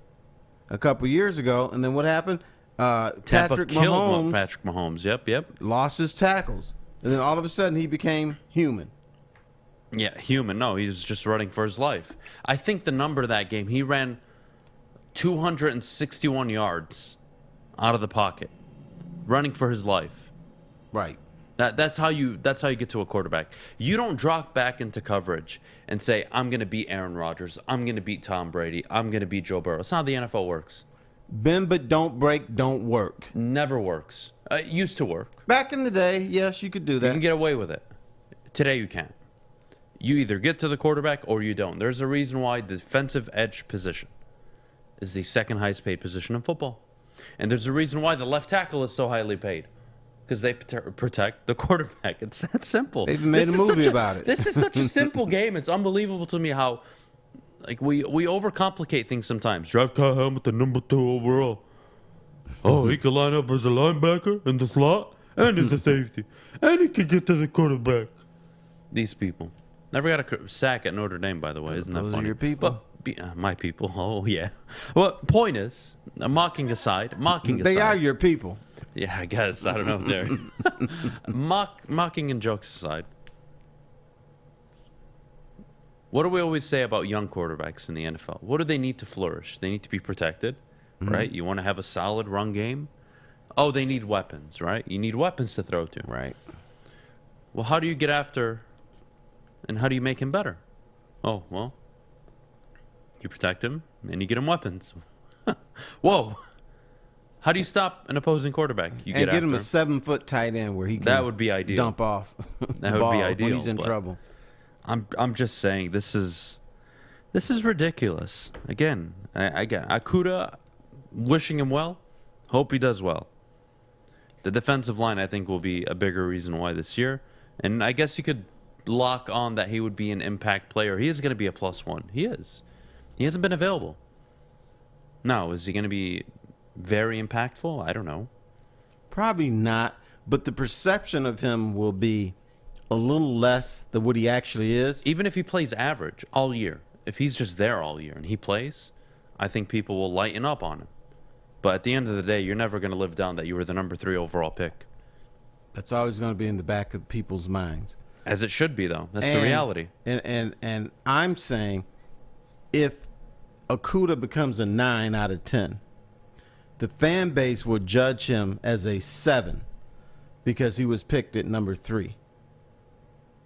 a couple years ago, and then what happened? Tampa killed Patrick Mahomes. Yep. Lost his tackles. And then all of a sudden, he became human. Yeah, human. No, he was just running for his life. I think the number of that game, he ran 261 yards out of the pocket, running for his life. Right. That's how you get to a quarterback. You don't drop back into coverage and say, I'm going to beat Aaron Rodgers. I'm going to beat Tom Brady. I'm going to beat Joe Burrow. That's not how the NFL works. Bend but don't break, don't work. Never works. It used to work. Back in the day, yes, you could do that. You can get away with it. Today you can't. You either get to the quarterback or you don't. There's a reason why the defensive edge position is the second highest paid position in football. And there's a reason why the left tackle is so highly paid. Because they protect the quarterback. It's that simple. They even made a movie about it. This is such a simple game. It's unbelievable to me how we overcomplicate things sometimes. Draft Kyle Hamilton, the number 2 overall. Oh, he can line up as a linebacker in the slot and as a safety. And he can get to the quarterback. These people. Never got a sack at Notre Dame, by the way. Isn't that funny? Those are your people. But, my people. Oh, yeah. Well, point is, mocking aside. They are your people. Yeah, I guess. I don't know if they're... Mocking and jokes aside. What do we always say about young quarterbacks in the NFL? What do they need to flourish? They need to be protected, right? You want to have a solid run game? Oh, they need weapons, right? You need weapons to throw to. Right. Well, how do you get after and how do you make him better? Oh, well, you protect him and you get him weapons. Whoa. How do you stop an opposing quarterback? You and get get after him a 7-foot tight end where he can that would be ideal. dump off That the would ball be ideal when he's in but trouble. I'm just saying this is ridiculous. Again, Okudah, wishing him well. Hope he does well. The defensive line, I think, will be a bigger reason why this year. And I guess you could lock on that he would be an impact player. He is going to be a +1. He is. He hasn't been available. Now, is he going to be very impactful? I don't know. Probably not, but the perception of him will be a little less than what he actually is. Even if he plays average all year, if he's just there all year and he plays, I think people will lighten up on him. But at the end of the day, you're never going to live down that you were the number 3 overall pick. That's always going to be in the back of people's minds. As it should be, though. That's the reality. And I'm saying if Okudah becomes a 9 out of 10, the fan base will judge him as a 7 because he was picked at number 3.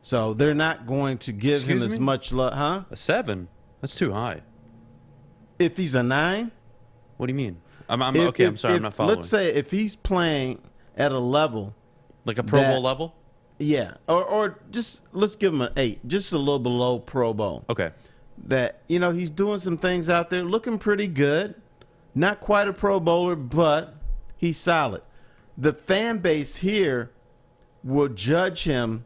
So they're not going to give him as much love. Huh? A 7? That's too high. If he's a 9? What do you mean? I'm sorry, I'm not following. Let's say if he's playing at a level. Like a Pro Bowl level? Yeah. Or just let's give him an 8. Just a little below Pro Bowl. Okay. That, he's doing some things out there looking pretty good. Not quite a Pro Bowler, but he's solid. The fan base here will judge him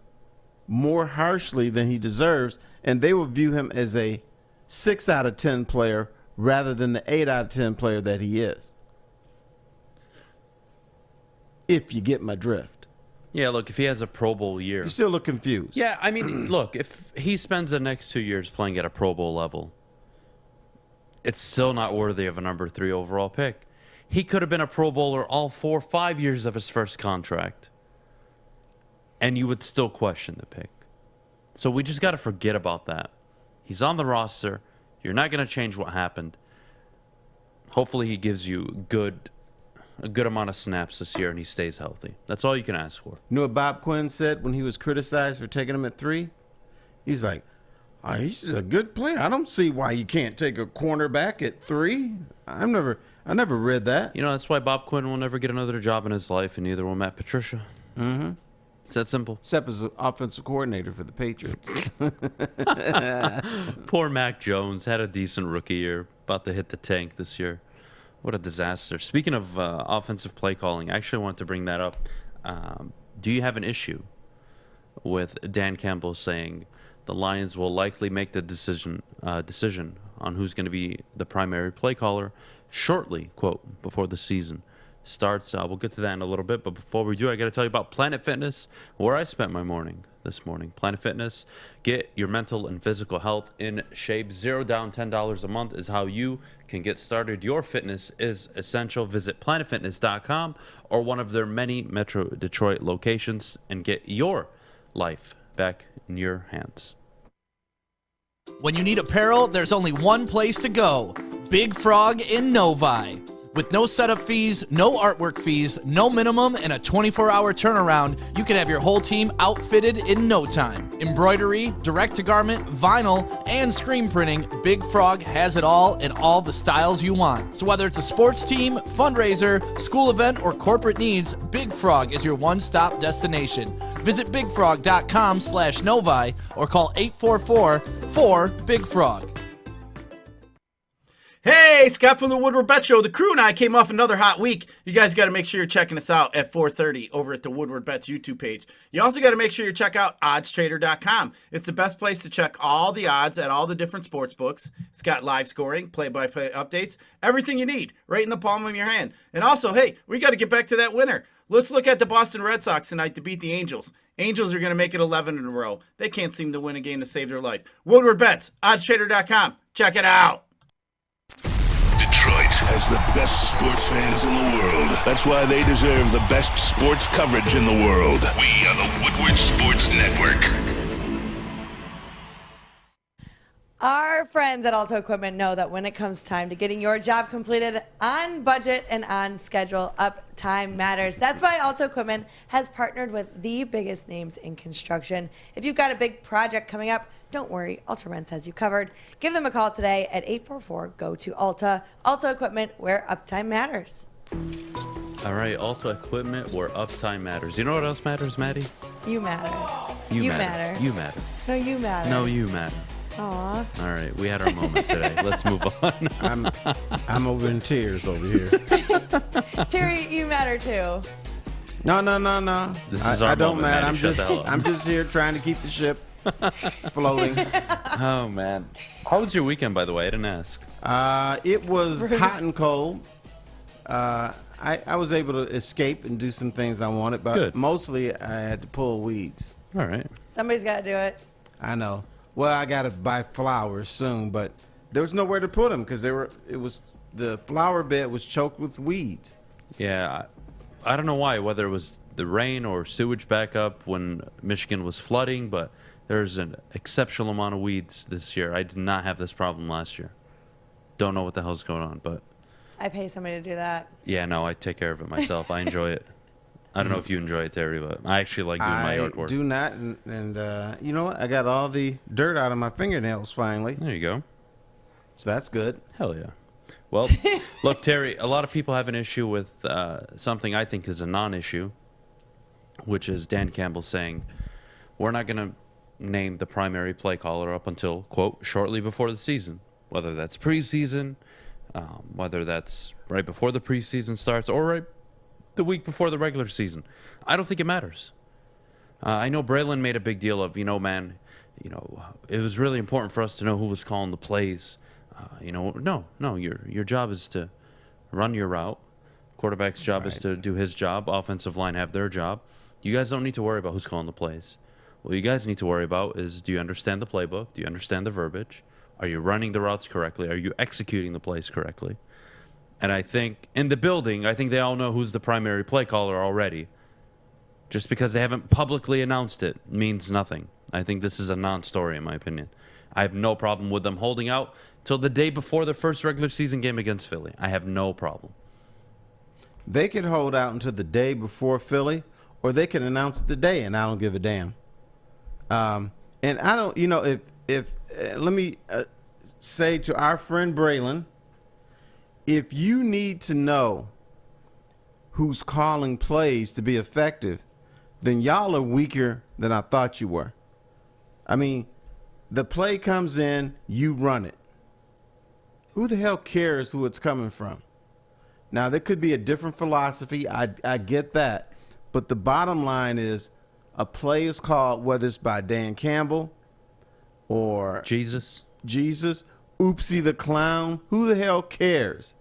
more harshly than he deserves, and they will view him as a 6 out of 10 player rather than the 8 out of 10 player that he is. If you get my drift. Yeah, look, if he has a Pro Bowl year. You still look confused. Yeah, I mean, look, if he spends the next 2 years playing at a Pro Bowl level, it's still not worthy of a number 3 overall pick. He could have been a Pro Bowler all 4 or 5 years of his first contract, and you would still question the pick. So we just got to forget about that. He's on the roster. You're not going to change what happened. Hopefully he gives you a good amount of snaps this year and he stays healthy. That's all you can ask for. You know what Bob Quinn said when he was criticized for taking him at 3? He's like, he's a good player. I don't see why you can't take a cornerback at 3. I never read that. That's why Bob Quinn will never get another job in his life, and neither will Matt Patricia. Mm-hmm. It's that simple. Except as an offensive coordinator for the Patriots. Poor Mac Jones had a decent rookie year, about to hit the tank this year. What a disaster. Speaking of offensive play calling, I actually want to bring that up. Do you have an issue with Dan Campbell saying the Lions will likely make the decision on who's going to be the primary play caller shortly, quote, before the season starts? We'll get to that in a little bit, but before we do, I got to tell you about Planet Fitness, where I spent my morning this morning. Planet Fitness, get your mental and physical health in shape. 0 down, $10 a month is how you can get started. Your fitness is essential. Visit planetfitness.com or one of their many Metro Detroit locations and get your life back in your hands. When you need apparel, there's only one place to go. Big Frog in Novi. With no setup fees, no artwork fees, no minimum, and a 24-hour turnaround, you can have your whole team outfitted in no time. Embroidery, direct-to-garment, vinyl, and screen printing, Big Frog has it all in all the styles you want. So whether it's a sports team, fundraiser, school event, or corporate needs, Big Frog is your one-stop destination. Visit bigfrog.com/Novi or call 844-4-BIG-FROG. Hey, Scott from the Woodward Bet Show. The crew and I came off another hot week. You guys got to make sure you're checking us out at 4:30 over at the Woodward Bets YouTube page. You also got to make sure you check out oddstrader.com. It's the best place to check all the odds at all the different sports books. It's got live scoring, play-by-play updates, everything you need right in the palm of your hand. And also, hey, we got to get back to that winner. Let's look at the Boston Red Sox tonight to beat the Angels. Angels are going to make it 11 in a row. They can't seem to win a game to save their life. Woodward Bets, oddstrader.com. Check it out. Detroit has the best sports fans in the world. That's why they deserve the best sports coverage in the world. We are the Woodward Sports Network. Our friends at Alto Equipment know that when it comes time to getting your job completed on budget and on schedule, uptime matters. That's why Alto Equipment has partnered with the biggest names in construction. If you've got a big project coming up, don't worry, Alta Rents has you covered. Give them a call today at 844-GO-TO-ALTA. Alto Equipment, where uptime matters. All right, also equipment where uptime matters. You know what else matters, Maddie? You matter. You matter. You matter. No, you matter. No, you matter. Aw. All right, we had our moment today. Let's move on. I'm over in tears over here. Terry, you matter too. No. This is our I don't moment, matter. Maddie. Shut the hell up. I'm just here trying to keep the ship floating. Oh, man. How was your weekend, by the way? I didn't ask. It was hot and cold. I was able to escape and do some things I wanted, but Good. mostly I had to pull weeds. All right. Somebody's got to do it. I know. Well, I got to buy flowers soon, but there was nowhere to put them because the flower bed was choked with weeds. Yeah, I don't know why, whether it was the rain or sewage backup when Michigan was flooding, but there's an exceptional amount of weeds this year. I did not have this problem last year. Don't know what the hell's going on, but I pay somebody to do that. yeah, no, I take care of it myself. I enjoy it. I don't know if you enjoy it, Terry, but I actually like doing my yard work. I do not, and you know what? I got all the dirt out of my fingernails finally. There you go. So that's good. Hell yeah. Well, look, Terry, a lot of people have an issue with something I think is a non-issue, which is Dan Campbell saying, we're not going to name the primary play caller up until, quote, shortly before the season, whether that's preseason, whether that's right before the preseason starts, or right the week before the regular season. I don't think it matters. I know Braylon made a big deal of, man, it was really important for us to know who was calling the plays. No, your job is to run your route. Quarterback's job is to do his job. Offensive line have their job. You guys don't need to worry about who's calling the plays. What you guys need to worry about is, do you understand the playbook? Do you understand the verbiage? Are you running the routes correctly? Are you executing the plays correctly? And I think in the building, I think they all know who's the primary play caller already. Just because they haven't publicly announced it means nothing. I think this is a non-story, in my opinion. I have no problem with them holding out till the day before the first regular season game against Philly. I have no problem. They could hold out until the day before Philly, or they can announce it the day, and I don't give a damn. And I don't, if let me say to our friend Braylon, if you need to know who's calling plays to be effective, then y'all are weaker than I thought you were. I mean, the play comes in, you run it. Who the hell cares who it's coming from? Now, there could be a different philosophy. I get that. But the bottom line is a play is called, whether it's by Dan Campbell or Jesus, Oopsie the Clown. Who the hell cares?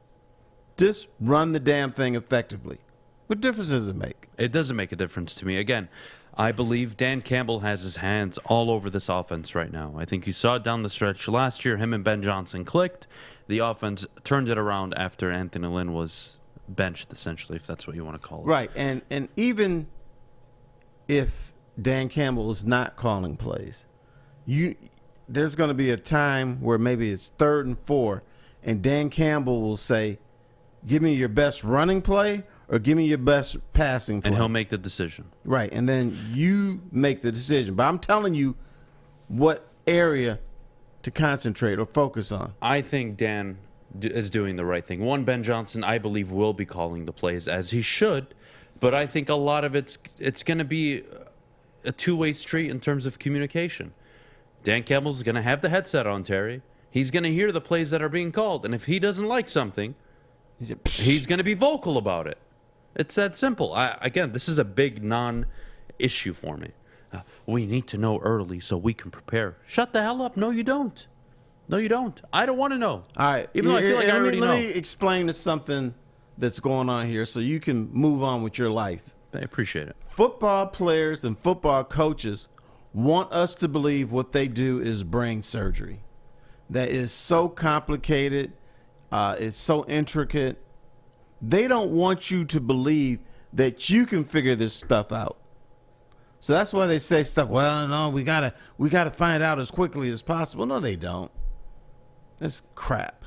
Just run the damn thing effectively. What difference does it make? It doesn't make a difference to me. Again, I believe Dan Campbell has his hands all over this offense right now. I think you saw it down the stretch last year. Him and Ben Johnson clicked. The offense turned it around after Anthony Lynn was benched, essentially, if that's what you want to call it. Right, and even if Dan Campbell is not calling plays, there's going to be a time where maybe it's 3rd and 4, and Dan Campbell will say, give me your best running play or give me your best passing play. And he'll make the decision. Right, and then you make the decision. But I'm telling you what area to concentrate or focus on. I think Dan is doing the right thing. One, Ben Johnson, I believe, will be calling the plays as he should, but I think a lot of it's going to be a two-way street in terms of communication. Dan Campbell's going to have the headset on, Terry. He's going to hear the plays that are being called, and if he doesn't like something, he's going to be vocal about it. It's that simple. Again, this is a big non-issue for me. We need to know early so we can prepare. Shut the hell up. No, you don't. No, you don't. I don't want to know. All right. Even though I feel like I already know. Let me explain to something that's going on here so you can move on with your life. I appreciate it. Football players and football coaches want us to believe what they do is brain surgery. That is so complicated. It's so intricate. They don't want you to believe that you can figure this stuff out. So that's why they say stuff, well, no, we gotta find out as quickly as possible. No, they don't. That's crap.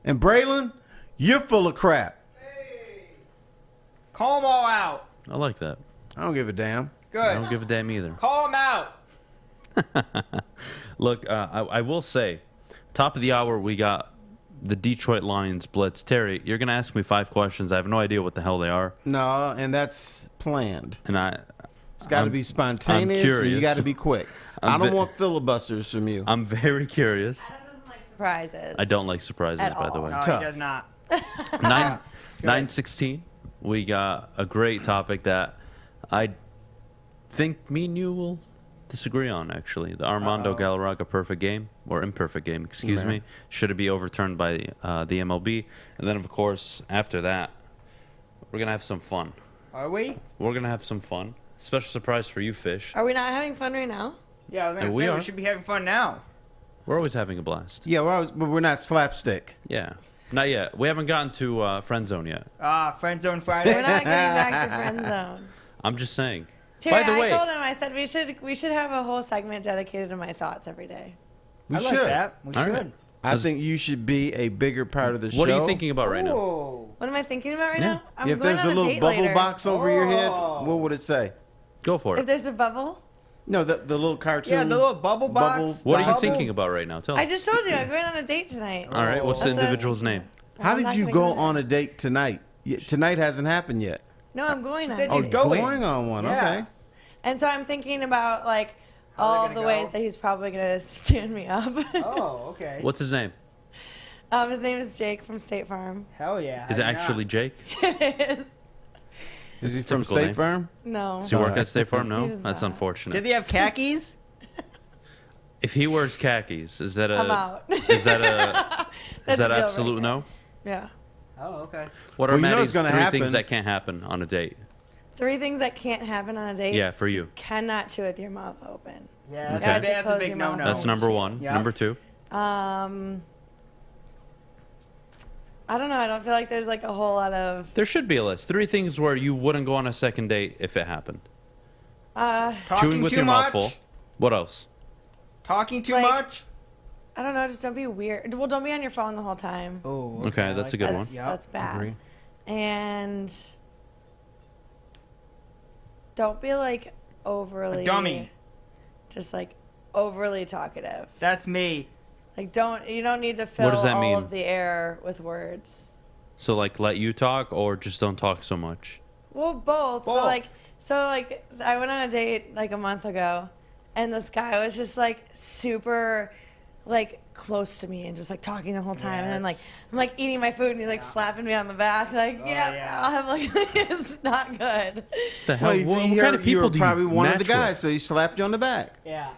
And Braylon, you're full of crap. Hey. Call them all out. I like that. I don't give a damn. Good. I don't give a damn either. Call them out. Look, I will say, top of the hour, we got the Detroit Lions Blitz. Terry, you're going to ask me 5 questions. I have no idea what the hell they are. No, and that's planned. And it's got to be spontaneous. I'm curious. And you got to be quick. I don't want filibusters from you. I'm very curious. Adam doesn't like surprises. I don't like surprises, At by the all. way. No, Tough. he does not. 9:16. We got a great topic that I think me and you will disagree on, actually. The Armando Galarraga perfect game, or imperfect game, excuse me. Should it be overturned by the MLB? And then, of course, after that, we're going to have some fun. Are we? We're going to have some fun. Special surprise for you, Fish. Are we not having fun right now? Yeah, I was gonna And say we we are. should be having fun now. We're always having a blast. Yeah, but we're not slapstick. Yeah. Not yet. We haven't gotten to Friend Zone yet. Friend Zone Friday. We're not getting back to friend zone. I'm just saying. Terry, By the way, I told him, I said we should have a whole segment dedicated to my thoughts every day. We I should. like that. We All should. right. I think you should be a bigger part of the show. What are you thinking about right now? Whoa. What am I thinking about right now? I'm If going there's on a little date bubble later. box over your head, Oh. what would it say? Go for If it. there's a bubble, No, the little cartoon. Yeah, the little bubble box. What are you Bubbles? thinking about right now? Tell us. I just told you I'm going on a date tonight. All right. What's the That's what I was individual's thinking. name? How I'm did not you gonna go there. on a date tonight? Tonight hasn't happened yet. No, I'm going on. said a he's date. going. on one. Yeah. Okay. And so I'm thinking about like How they're all gonna the go? ways that he's probably gonna stand me up. Oh, okay. What's his name? His name is Jake from State Farm. Hell yeah. Is How it do you actually not? Jake? It is. Is he It's a from typical State name. Farm? No. Does he work Alright. at State Farm? No, He does that's not. unfortunate. Did he have khakis? If he wears khakis, is that a? I'm out. Is that a? That's is that a deal absolute breaker. no? Yeah. Oh, okay. What are Well, you know Maddie's it's gonna 3 happen. things that can't happen on a date? 3 things that can't happen on a date. Yeah, for you. Cannot chew with your mouth open. Yeah, Okay. that's, You a, have to that's a close big your mouth. no-no. That's number 1. Yeah. Number 2. I don't know. I don't feel like there's like a whole lot of. There should be a list. 3 things where you wouldn't go on a second date if it happened. Uh, Talking Chewing with too your much? mouth full. What else? Talking too Like- much? I don't know. Just don't be weird. Well, don't be on your phone the whole time. Oh, Okay, that's a good one. That's bad. Agree. And don't be like overly A dummy. Just like overly talkative. That's me. Like you don't need to fill does that all mean? of the air with words. So like let you talk or just don't talk so much? Well, both. But Both. like I went on a date like a month ago, and this guy was just like super like close to me and just like talking the whole time, and then like I'm like eating my food and he's like slapping me on the back like yeah. I'll have like it's not good. The hell? Well, you what think kind of you people were do you probably one of the match with? guys, so he slapped you on the back. Yeah.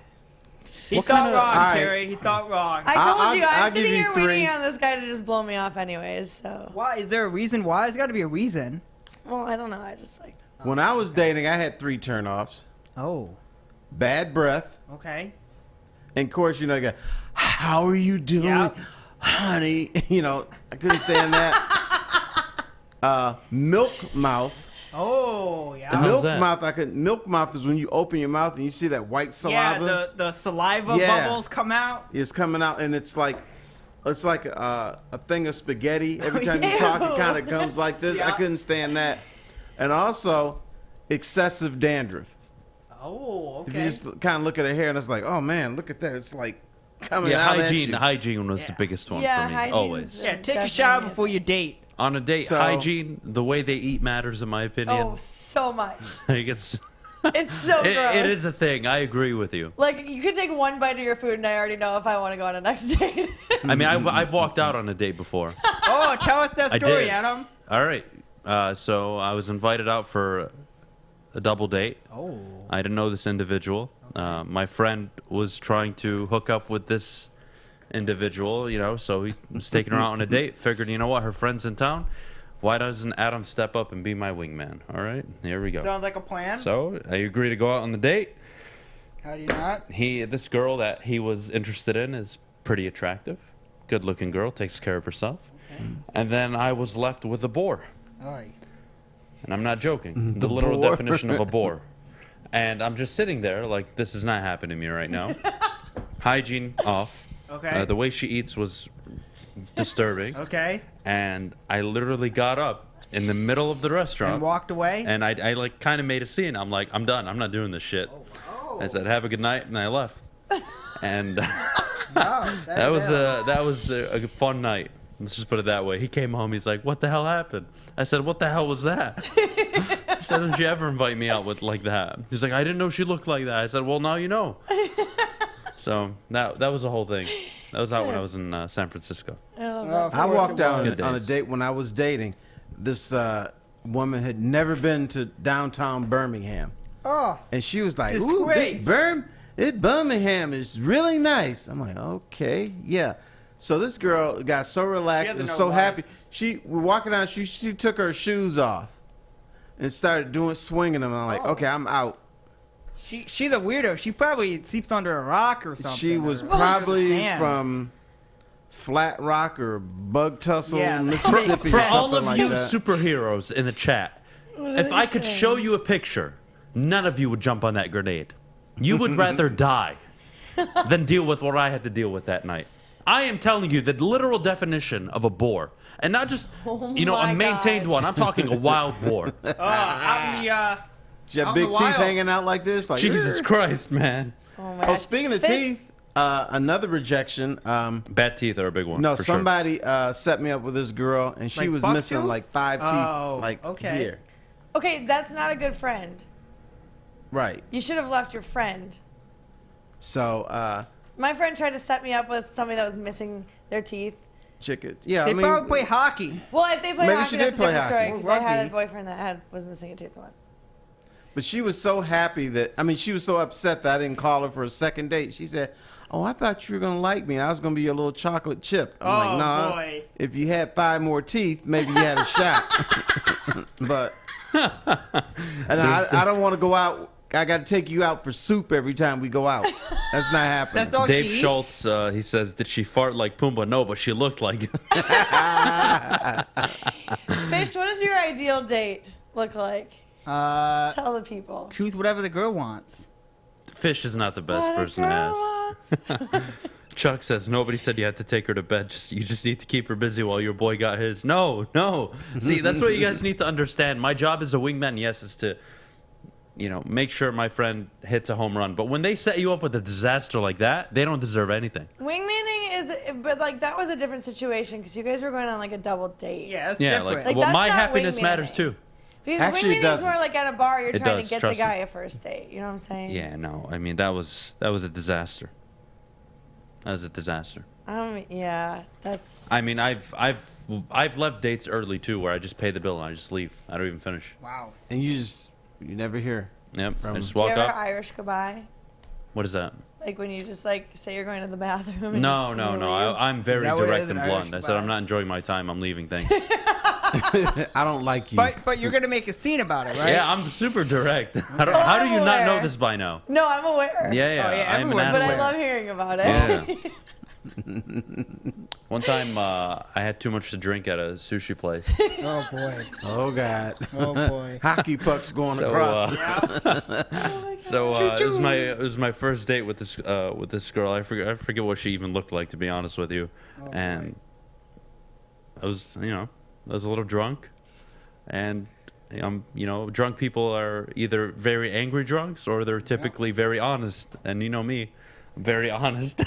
He What thought kind of- wrong, All right. Terry. He thought wrong. I told I'll- you I'll I'm give sitting you here 3. waiting on this guy to just blow me off anyways. So Why? Is there a reason why? There's got to be a reason. well, I don't know. I just like When I was dating, I had 3 turnoffs. Oh. Bad breath. Okay. And of course, you know, you go, how are you doing, Yep. honey? You know, I couldn't stand that. Milk mouth. Oh, yeah. The hell's that? Milk mouth is when you open your mouth and you see that white saliva. Yeah, the saliva Yeah. bubbles come out. It's coming out, and it's like a thing of spaghetti. Every time you talk, it kind of comes like this. I Yeah. couldn't stand that. And also, excessive dandruff. Oh, If you okay. just kind of look at her hair, and it's like, oh man, look at that. It's like coming Yeah, out hygiene. at you. Hygiene was the Yeah. biggest one Yeah, for me. hygiene's Always. a- Yeah, take a Definitely. shower before you date. On a date, So- hygiene, the way they eat matters, in my opinion. oh so much. Like it's It's so gross. it is a thing. I agree with you. Like you could take one bite of your food and I already know if I want to go on a next date. I mean, I've walked out on a date before. Oh, tell us that I story, did. Adam. All right. So I was invited out for a double date. Oh. I didn't know this individual. My friend was trying to hook up with this individual, you know, so he was taking her out on a date. Figured, you know what, her friend's in town. Why doesn't Adam step up and be my wingman? All right, here we go. Sounds like a plan. So I agree to go out on the date. How do you not? This girl that he was interested in is pretty attractive, good-looking girl, takes care of herself. Okay. And then I was left with a bore. Aye. And I'm not joking. The literal bore. definition of a bore. And I'm just sitting there like, this is not happening to me right now. Hygiene off. Okay. The way she eats was disturbing. Okay. And I literally got up in the middle of the restaurant. And walked away? And I like kind of made a scene. I'm like, I'm done. I'm not doing this shit. I said, have a good night. And I left. And that was a fun night. Let's just put it that way. He came home. He's like, "What the hell happened?" I said, "What the hell was that?" He said, "Don't you ever invite me out with like that?" He's like, "I didn't know she looked like that." I said, "Well, now you know." So that was the whole thing. That was out when I was in San Francisco. I walked out on a date when I was dating. This woman had never been to downtown Birmingham. Oh. And she was like, Disgrace. "Ooh, this Birmingham is really nice." I'm like, "Okay, yeah." So this girl got so relaxed and so happy. We're walking down. She took her shoes off and started swinging them. I'm like, "Okay, I'm out." She's a weirdo. She probably sleeps under a rock or something. She was probably from Flat Rock or Bug Tussle, Mississippi. For or all something of like you that. superheroes in the chat, if I could show you a picture, none of you would jump on that grenade. You would rather die than deal with what I had to deal with that night. I am telling you the literal definition of a boar. And not just, a maintained one. I'm talking a wild boar. She had big teeth hanging out like this. Like, Jesus Christ, man. Oh, speaking of teeth, another rejection. Bad teeth are a big one. No, for somebody set me up with this girl, and she was missing like 5 teeth, here. Okay, that's not a good friend. Right. You should have left your friend. So, my friend tried to set me up with somebody that was missing their teeth. Chickens. Yeah, They probably play hockey. Well, if they play Maybe hockey, she that's did a play different story. hockey. Because I had a boyfriend that was missing a tooth once. But she was so happy she was so upset that I didn't call her for a second date. She said, "Oh, I thought you were going to like me. I was going to be your little chocolate chip." I'm like, "Nah, boy. If you had 5 more teeth, maybe you had a shot." But, and I don't want to go out. I got to take you out for soup every time we go out. That's not happening. That's all Dave she Schultz, he says, "Did she fart like Pumbaa?" No, but she looked like it. Fish, what does your ideal date look like? Tell the people. Choose whatever the girl wants. Fish is not the best person to ask. Chuck says, "Nobody said you had to take her to bed. You just need to keep her busy while your boy got his." No. See, that's what you guys need to understand. My job as a wingman, yes, is to, make sure my friend hits a home run. But when they set you up with a disaster like that, they don't deserve anything. Wingmaning but that was a different situation because you guys were going on like a double date. Yeah, that's Yeah, different. well, that's my not happiness wingmaning. matters too. Because Actually, it wingmaning is doesn't. more like at a bar, you're It trying does, to get the trust me. guy a first date. You know what I'm saying? Yeah, no. I mean, that was a disaster. That was a disaster. Yeah, that's. I mean, I've left dates early too, where I just pay the bill and I just leave. I don't even finish. Wow. And you never hear. Yep. I just Do you walk ever up. Irish goodbye? What is that? Like when you just say you're going to the bathroom. And No. you leave? I'm very Is that what it direct is, and an Irish blunt. I said, goodbye? "I'm not enjoying my time. I'm leaving. Thanks." I don't like you. But you're gonna make a scene about it, right? Yeah, I'm super direct. How do you not know this by now? No, I'm aware. Yeah. Oh, yeah, I'm an everyone's But I asshole. love hearing about it. Yeah. One time, I had too much to drink at a sushi place. Oh boy. Oh God. Oh boy. Hockey pucks going So, across. It was my first date with this girl. I forget what she even looked like, to be honest with you. And I was a little drunk, and drunk people are either very angry drunks or they're typically very honest. And you know me, I'm very honest.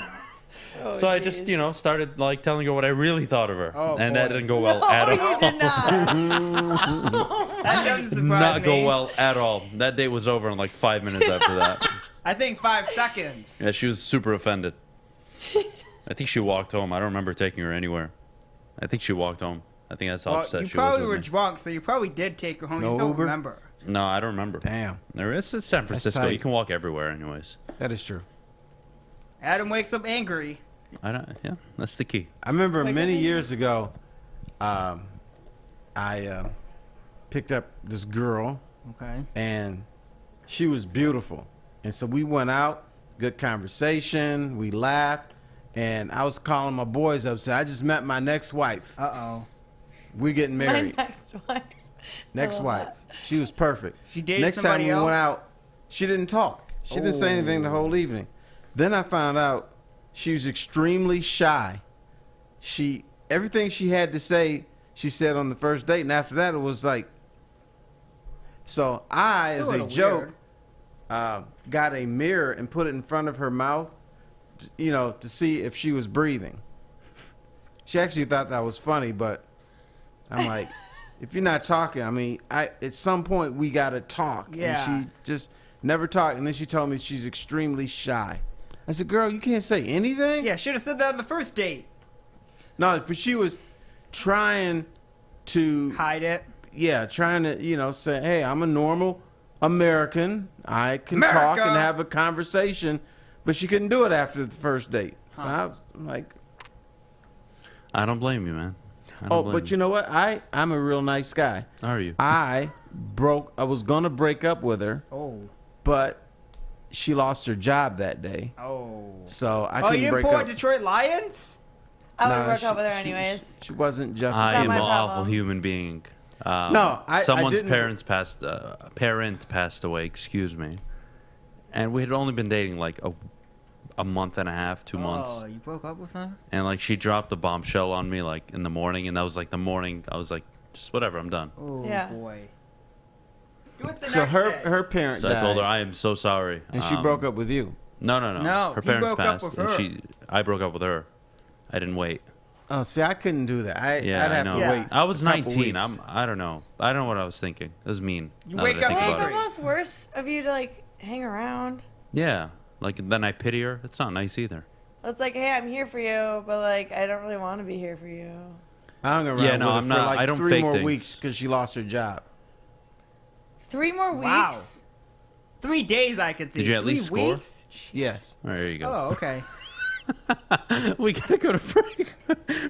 So I just, started telling her what I really thought of her, and that didn't go well at all. You did not. That doesn't surprise Not me. go well at all. That date was over in 5 minutes after that. I think 5 seconds. Yeah, she was super offended. I think she walked home. I don't remember taking her anywhere. I think she walked home. I think that's how upset You she was probably were with me. drunk, so you probably did take her home. You No just don't Uber? remember. No, I don't remember. Damn. It's San Francisco. tight. You can walk everywhere, anyways. That is true. Adam wakes up angry. Yeah, that's the key. I remember many years ago, I picked up this girl, Okay. and she was beautiful. And so we went out, good conversation, we laughed, and I was calling my boys up, saying, "I just met my next wife. Uh-oh. We're getting My married." next wife. Next love wife. that. She was perfect. She dated Next time somebody we else? went out, she didn't talk. She didn't say anything the whole evening. Then I found out she was extremely shy. Everything she had to say, she said on the first date, and after that it was like. So I, as a joke, got a mirror and put it in front of her mouth, to see if she was breathing. She actually thought that was funny, but I'm like, if you're not talking, I mean, at some point we got to talk. Yeah. And she just never talked. And then she told me she's extremely shy. I said, girl, you can't say anything? Yeah, should have said that on the first date. No, but she was trying to hide it. Yeah, trying to, say, hey, I'm a normal American. I can talk and have a conversation. But she couldn't do it after the first date. So I'm like, I don't blame you, man. But you know what? I'm a real nice guy. Are you? I was gonna break up with her. Oh. But she lost her job that day. Oh. So I you couldn't didn't break pull up. out Detroit Lions? I would broke up with her anyways. She wasn't Jeff. I am my an awful problem. human being. Someone's parent passed away. Excuse me, and we had only been dating like a month and a half, 2 months. Oh, you broke up with her? And like she dropped a bombshell on me like in the morning, and that was like the morning. I was like, just whatever, I'm done. Oh boy. Do it the So next day. her parents So died. I told her I am so sorry. And she broke up with you. No. No, Her he parents broke up passed, with and her. I broke up with her. I didn't wait. Oh, see, I couldn't do that. I'd I have know. to wait. I was a couple 19. weeks. I don't know. I don't know what I was thinking. It was mean. You now wake that I up think Well, it's about it. almost worse of you to like hang around. Yeah. Like then I pity her. It's not nice either. It's like, hey, I'm here for you, but like, I don't really want to be here for you. I hung around Yeah, with no, her I'm for not- like I don't 3 fake more things. weeks because she lost her job. 3 more Wow. weeks? 3 days I could see. Did you at 3 least score? weeks? Yes. There you go. Oh, okay. We gotta go to break.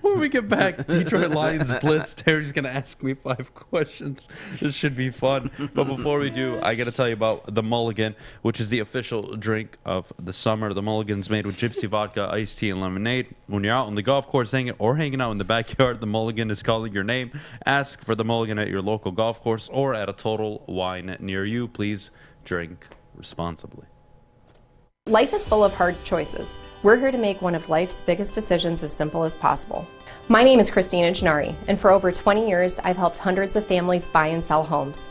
When we get back, Detroit Lions Blitz. Terry's gonna ask me 5 questions. This should be fun. But before we do, I gotta tell you about the Mulligan, which is the official drink of the summer. The Mulligan's made with gypsy vodka, iced tea, and lemonade. When you're out on the golf course hanging out in the backyard, the Mulligan is calling your name. Ask for the Mulligan at your local golf course or at a Total Wine near you. Please drink responsibly. Life is full of hard choices. We're here to make one of life's biggest decisions as simple as possible. My name is Christina Gennari, and for over 20 years, I've helped hundreds of families buy and sell homes.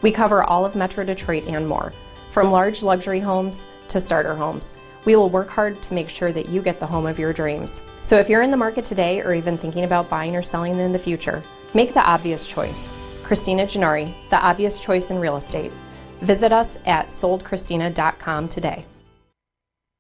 We cover all of Metro Detroit and more, from large luxury homes to starter homes. We will work hard to make sure that you get the home of your dreams. So if you're in the market today or even thinking about buying or selling in the future, make the obvious choice. Christina Gennari, the obvious choice in real estate. Visit us at soldchristina.com today.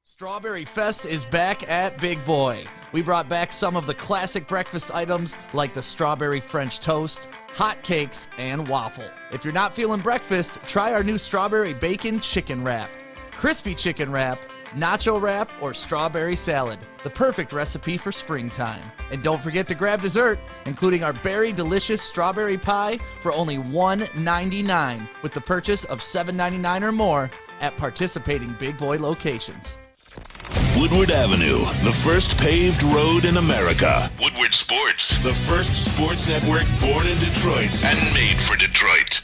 Strawberry Fest is back at Big Boy. We brought back some of the classic breakfast items like the strawberry French toast, hot cakes, and waffle. If you're not feeling breakfast, try our new strawberry bacon chicken wrap. Crispy chicken wrap, nacho wrap, or strawberry salad. The perfect recipe for springtime. And don't forget to grab dessert, including our berry delicious strawberry pie for only $1.99 with the purchase of $7.99 or more at participating Big Boy locations. Woodward Avenue, the first paved road in America. Woodward Sports, the first sports network born in Detroit and made for Detroit.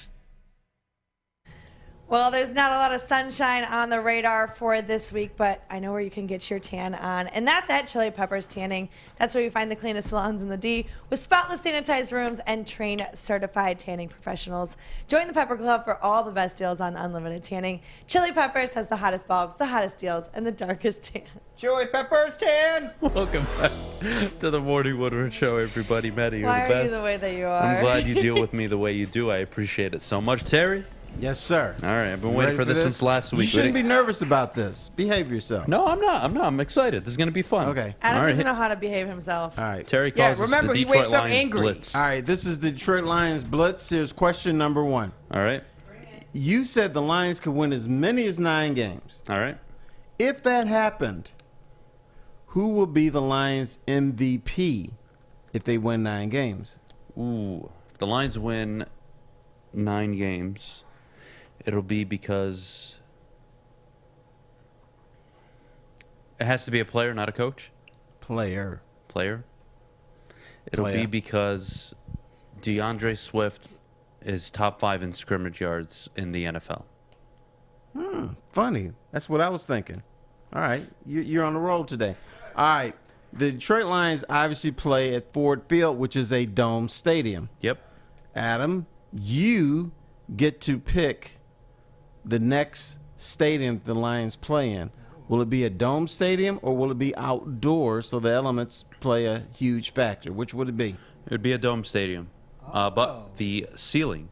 Well, there's not a lot of sunshine on the radar for this week, but I know where you can get your tan on, and that's at Chili Peppers Tanning. That's where you find the cleanest salons in the D with spotless sanitized rooms and trained certified tanning professionals. Join the Pepper Club for all the best deals on unlimited tanning. Chili Peppers has the hottest bulbs, the hottest deals, and the darkest tan. Chili Peppers tan. Welcome back to the Morning Woodward Show, everybody. Maddie, you're Why the are best. you the way that you are? I'm glad you deal with me the way you do. I appreciate it so much. Terry? Yes, sir. All right, I've been You waiting ready for this since last week. You shouldn't be nervous about this. Behave yourself. No, I'm not. I'm excited. This is going to be fun. Okay. Adam All right. doesn't know how to behave himself. All right. Terry Yeah, calls remember, this he the Detroit wakes up Lions angry. Blitz. All right. This is the Detroit Lions Blitz. Here's question number 1. All right. You said the Lions could win as many as 9 games. All right. If that happened, who will be the Lions MVP if they win 9 games? Ooh. If the Lions win 9 games, it'll be because it has to be a player, not a coach. Player. It'll Player. be because DeAndre Swift is top 5 in scrimmage yards in the NFL. Funny. That's what I was thinking. All right. You're on the roll today. All right. The Detroit Lions obviously play at Ford Field, which is a dome stadium. Yep. Adam, you get to pick the next stadium the Lions play in. Will it be a dome stadium or will it be outdoors so the elements play a huge factor? Which would it be? It would be a dome stadium. But the ceiling,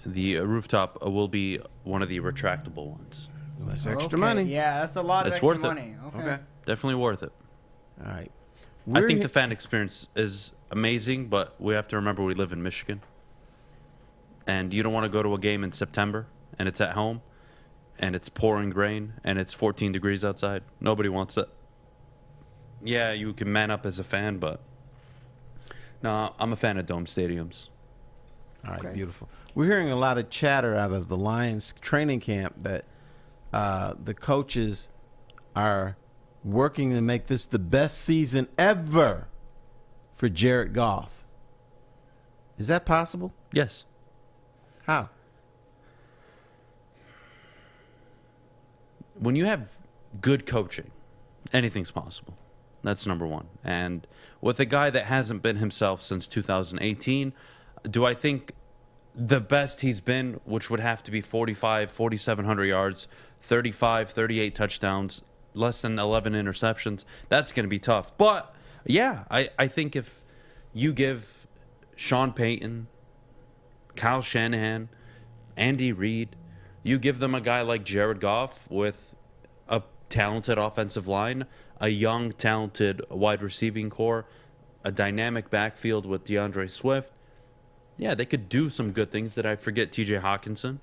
the rooftop, will be one of the retractable ones. Well, that's extra money. Yeah, that's a lot of It's extra worth money. it. Okay. Definitely worth it. All right. I think the fan experience is amazing, but we have to remember we live in Michigan. And you don't want to go to a game in September, and it's at home, and it's pouring rain, and it's 14 degrees outside. Nobody wants it. Yeah, you can man up as a fan, but no, I'm a fan of dome stadiums. All right, beautiful. We're hearing a lot of chatter out of the Lions training camp that the coaches are working to make this the best season ever for Jared Goff. Is that possible? Yes. How? When you have good coaching, anything's possible. That's number one. And with a guy that hasn't been himself since 2018, do I think the best he's been, which would have to be 4,700 yards, 35, 38 touchdowns, less than 11 interceptions, that's going to be tough. But, yeah, I think if you give Sean Payton, Kyle Shanahan, Andy Reid, you give them a guy like Jared Goff with a talented offensive line, a young, talented wide receiving core, a dynamic backfield with DeAndre Swift. Yeah, they could do some good things. Did I forget TJ Hawkinson?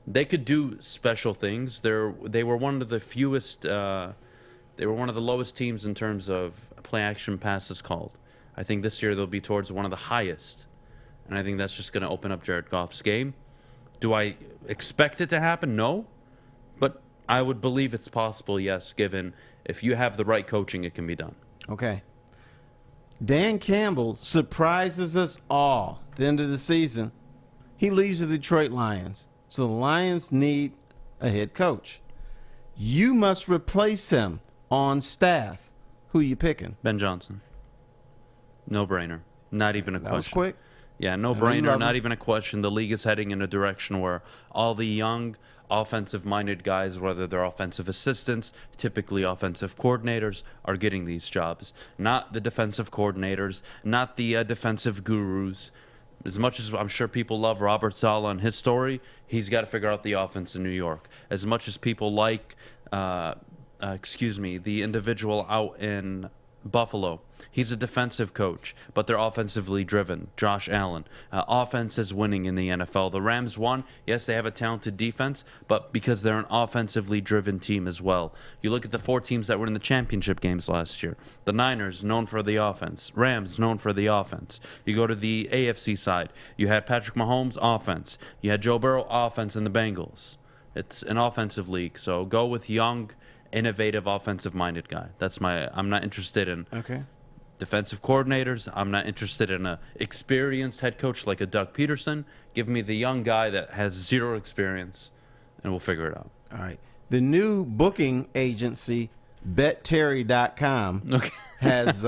They could do special things. They were one of the fewest. They were one of the lowest teams in terms of play action passes called. I think this year they'll be towards one of the highest, and I think that's just going to open up Jared Goff's game. Do I expect it to happen? No, but I would believe it's possible. Yes, given if you have the right coaching, it can be done. Okay. Dan Campbell surprises us all at the end of the season. He leaves the Detroit Lions. So the Lions need a head coach. You must replace him on staff. Who you picking? Ben Johnson. No brainer. Not even a question. That was quick. Yeah, no brainer. Not even a question. The league is heading in a direction where all the young offensive-minded guys, whether they're offensive assistants, typically offensive coordinators, are getting these jobs. Not the defensive coordinators, not the defensive gurus. As much as I'm sure people love Robert Saleh and his story, he's got to figure out the offense in New York. As much as people like, the individual out in Buffalo, he's a defensive coach, but they're offensively driven. Josh Allen. Offense is winning in the NFL. The Rams won. Yes, they have a talented defense, but because they're an offensively driven team as well. You look at the 4 teams that were in the championship games last year. The Niners, known for the offense. Rams, known for the offense. You go to the AFC side. You had Patrick Mahomes, offense. You had Joe Burrow, offense in the Bengals. It's an offensive league, so go with young, innovative, offensive-minded guy. I'm not interested in defensive coordinators. I'm not interested in a experienced head coach like a Doug Peterson. Give me the young guy that has 0 experience, and we'll figure it out. All right. The new booking agency, BetTerry.com, has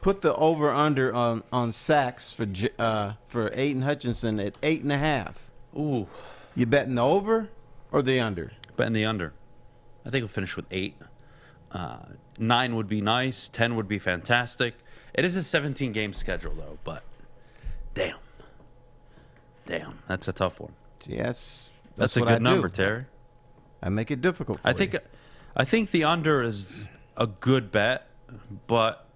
put the over/under on sacks for Aiden Hutchinson at 8.5. Ooh. You betting the over or the under? Betting the under. I think we'll finish with 8. 9 would be nice. 10 would be fantastic. It is a 17-game schedule, though, but damn, that's a tough one. Yes, that's a good number, Terry. I make it difficult for you. I think the under is a good bet, but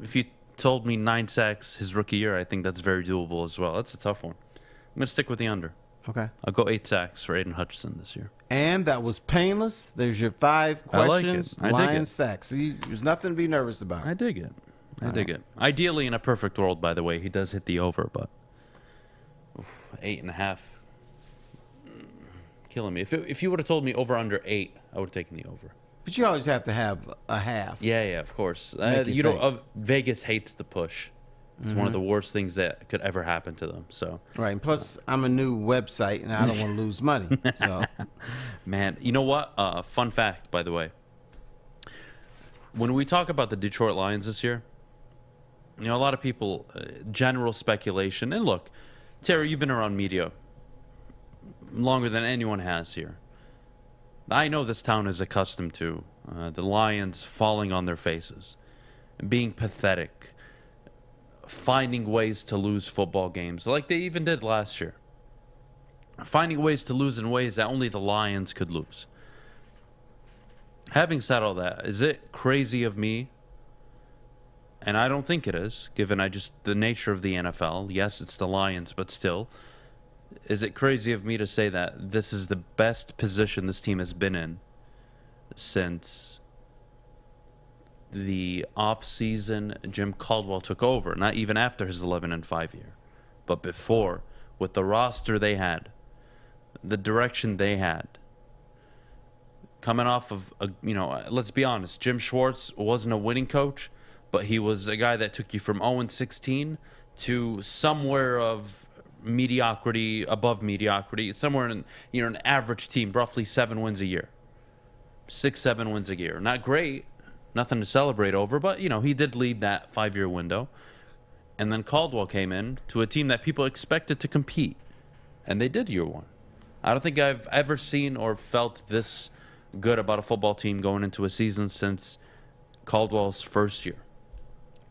if you told me 9 sacks his rookie year, I think that's very doable as well. That's a tough one. I'm going to stick with the under. Okay. I'll go 8 sacks for Aiden Hutchinson this year. And that was painless. There's your 5 questions. I like it. Lion sacks. There's nothing to be nervous about. I dig it. I dig it. Ideally, in a perfect world, by the way, he does hit the over, but 8.5, killing me. If you would have told me over under 8, I would have taken the over. But you always have to have a half. Yeah, of course. Vegas hates the push. It's one of the worst things that could ever happen to them. So right, and plus I'm a new website and I don't want to lose money. So, man, you know what? Fun fact, by the way. When we talk about the Detroit Lions this year, a lot of people, general speculation. And look, Terry, you've been around media longer than anyone has here. I know this town is accustomed to the Lions falling on their faces, being pathetic, finding ways to lose football games like they even did last year. Finding ways to lose in ways that only the Lions could lose. Having said all that, is it crazy of me? And I don't think it is, given the nature of the NFL. Yes, it's the Lions, but still. Is it crazy of me to say that this is the best position this team has been in since the off-season Jim Caldwell took over? Not even after his 11-5 year, but before, with the roster they had, the direction they had. Coming off of, let's be honest, Jim Schwartz wasn't a winning coach, but he was a guy that took you from 0-16 to somewhere of mediocrity, above mediocrity, somewhere in an average team, roughly 7 wins a year. 6-7 wins a year. Not great, nothing to celebrate over, but he did lead that 5-year window. And then Caldwell came in to a team that people expected to compete, and they did year one. I don't think I've ever seen or felt this good about a football team going into a season since Caldwell's first year.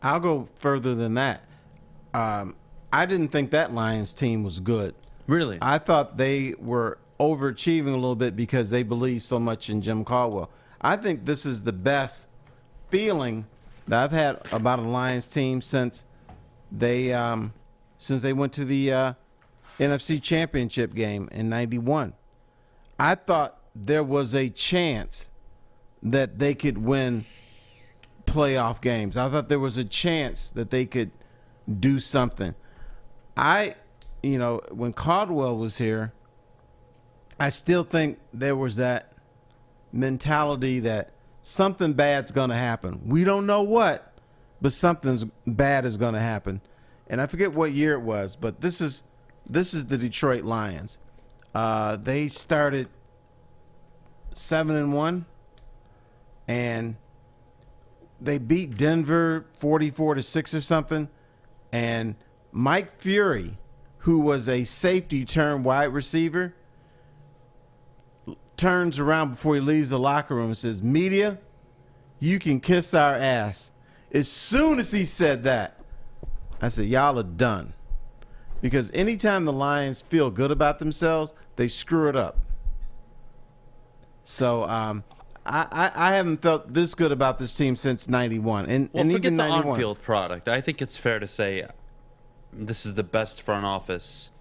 I'll go further than that. I didn't think that Lions team was good. Really? I thought they were overachieving a little bit because they believed so much in Jim Caldwell. I think this is the best feeling that I've had about a Lions team since they went to the NFC Championship game in '91. I thought there was a chance that they could win playoff games. I thought there was a chance that they could do something. When Caldwell was here, I still think there was that mentality that something bad's going to happen. We don't know what, but something bad is going to happen. And I forget what year it was, but this is the Detroit Lions. They started 7-1, and they beat Denver 44-6 or something. And Mike Fury, who was a safety turned wide receiver, turns around before he leaves the locker room and says, "Media, you can kiss our ass." As soon as he said that, I said, y'all are done. Because anytime the Lions feel good about themselves, they screw it up. So I haven't felt this good about this team since '91. And forget even the 91. on-field product. I think it's fair to say this is the best front office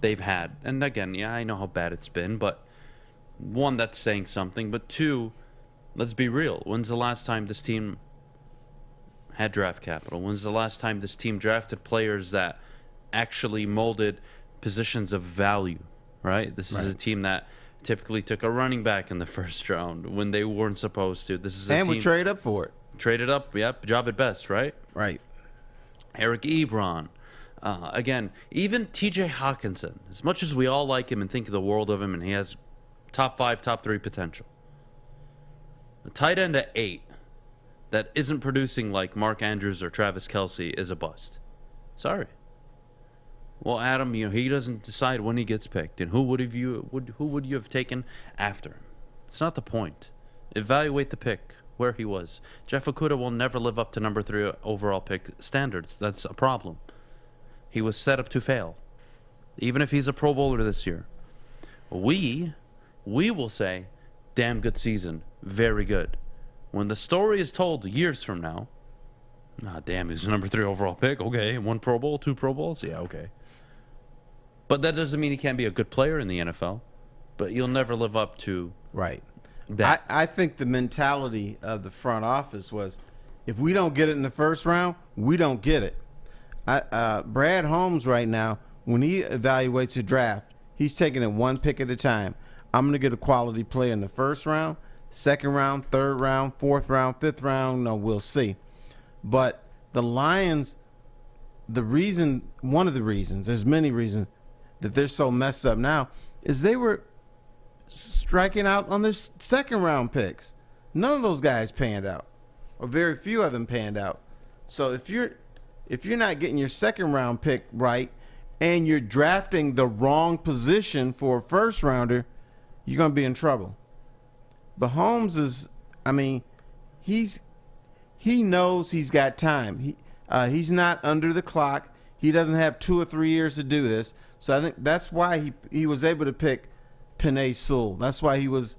they've had. And again, yeah, I know how bad it's been, but one, that's saying something. But two, let's be real. When's the last time this team had draft capital? When's the last time this team drafted players that actually molded positions of value, right? This is a team that typically took a running back in the first round when they weren't supposed to. This is a team we trade up for it. Traded up, yep. Javid Best, right? Right. Eric Ebron. Again, even TJ Hawkinson, as much as we all like him and think the world of him, and he has top 5, top 3 potential. A tight end at 8 that isn't producing like Mark Andrews or Travis Kelce is a bust. Sorry. Well, Adam, he doesn't decide when he gets picked, and who would you have taken after him? It's not the point. Evaluate the pick where he was. Jeff Okudah will never live up to number 3 overall pick standards. That's a problem. He was set up to fail, even if he's a Pro Bowler this year. We will say, damn good season, very good. When the story is told years from now, damn, he's a number 3 overall pick. Okay, 1 Pro Bowl, 2 Pro Bowls, yeah, okay. But that doesn't mean he can't be a good player in the NFL. But you'll never live up to that. I think the mentality of the front office was, if we don't get it in the first round, we don't get it. Brad Holmes right now, when he evaluates a draft, he's taking it 1 pick at a time. I'm going to get a quality player in the first round, second round, third round, fourth round, fifth round. No, we'll see. But the Lions, one of the reasons, there's many reasons that they're so messed up now, is they were striking out on their second round picks. None of those guys panned out, or very few of them panned out. So if you're not getting your second round pick right, and you're drafting the wrong position for a first rounder, you're going to be in trouble. But Holmes is, I mean, he knows he's got time. He's not under the clock. He doesn't have 2 or 3 years to do this. So I think that's why he was able to pick Penei Sewell. That's why he was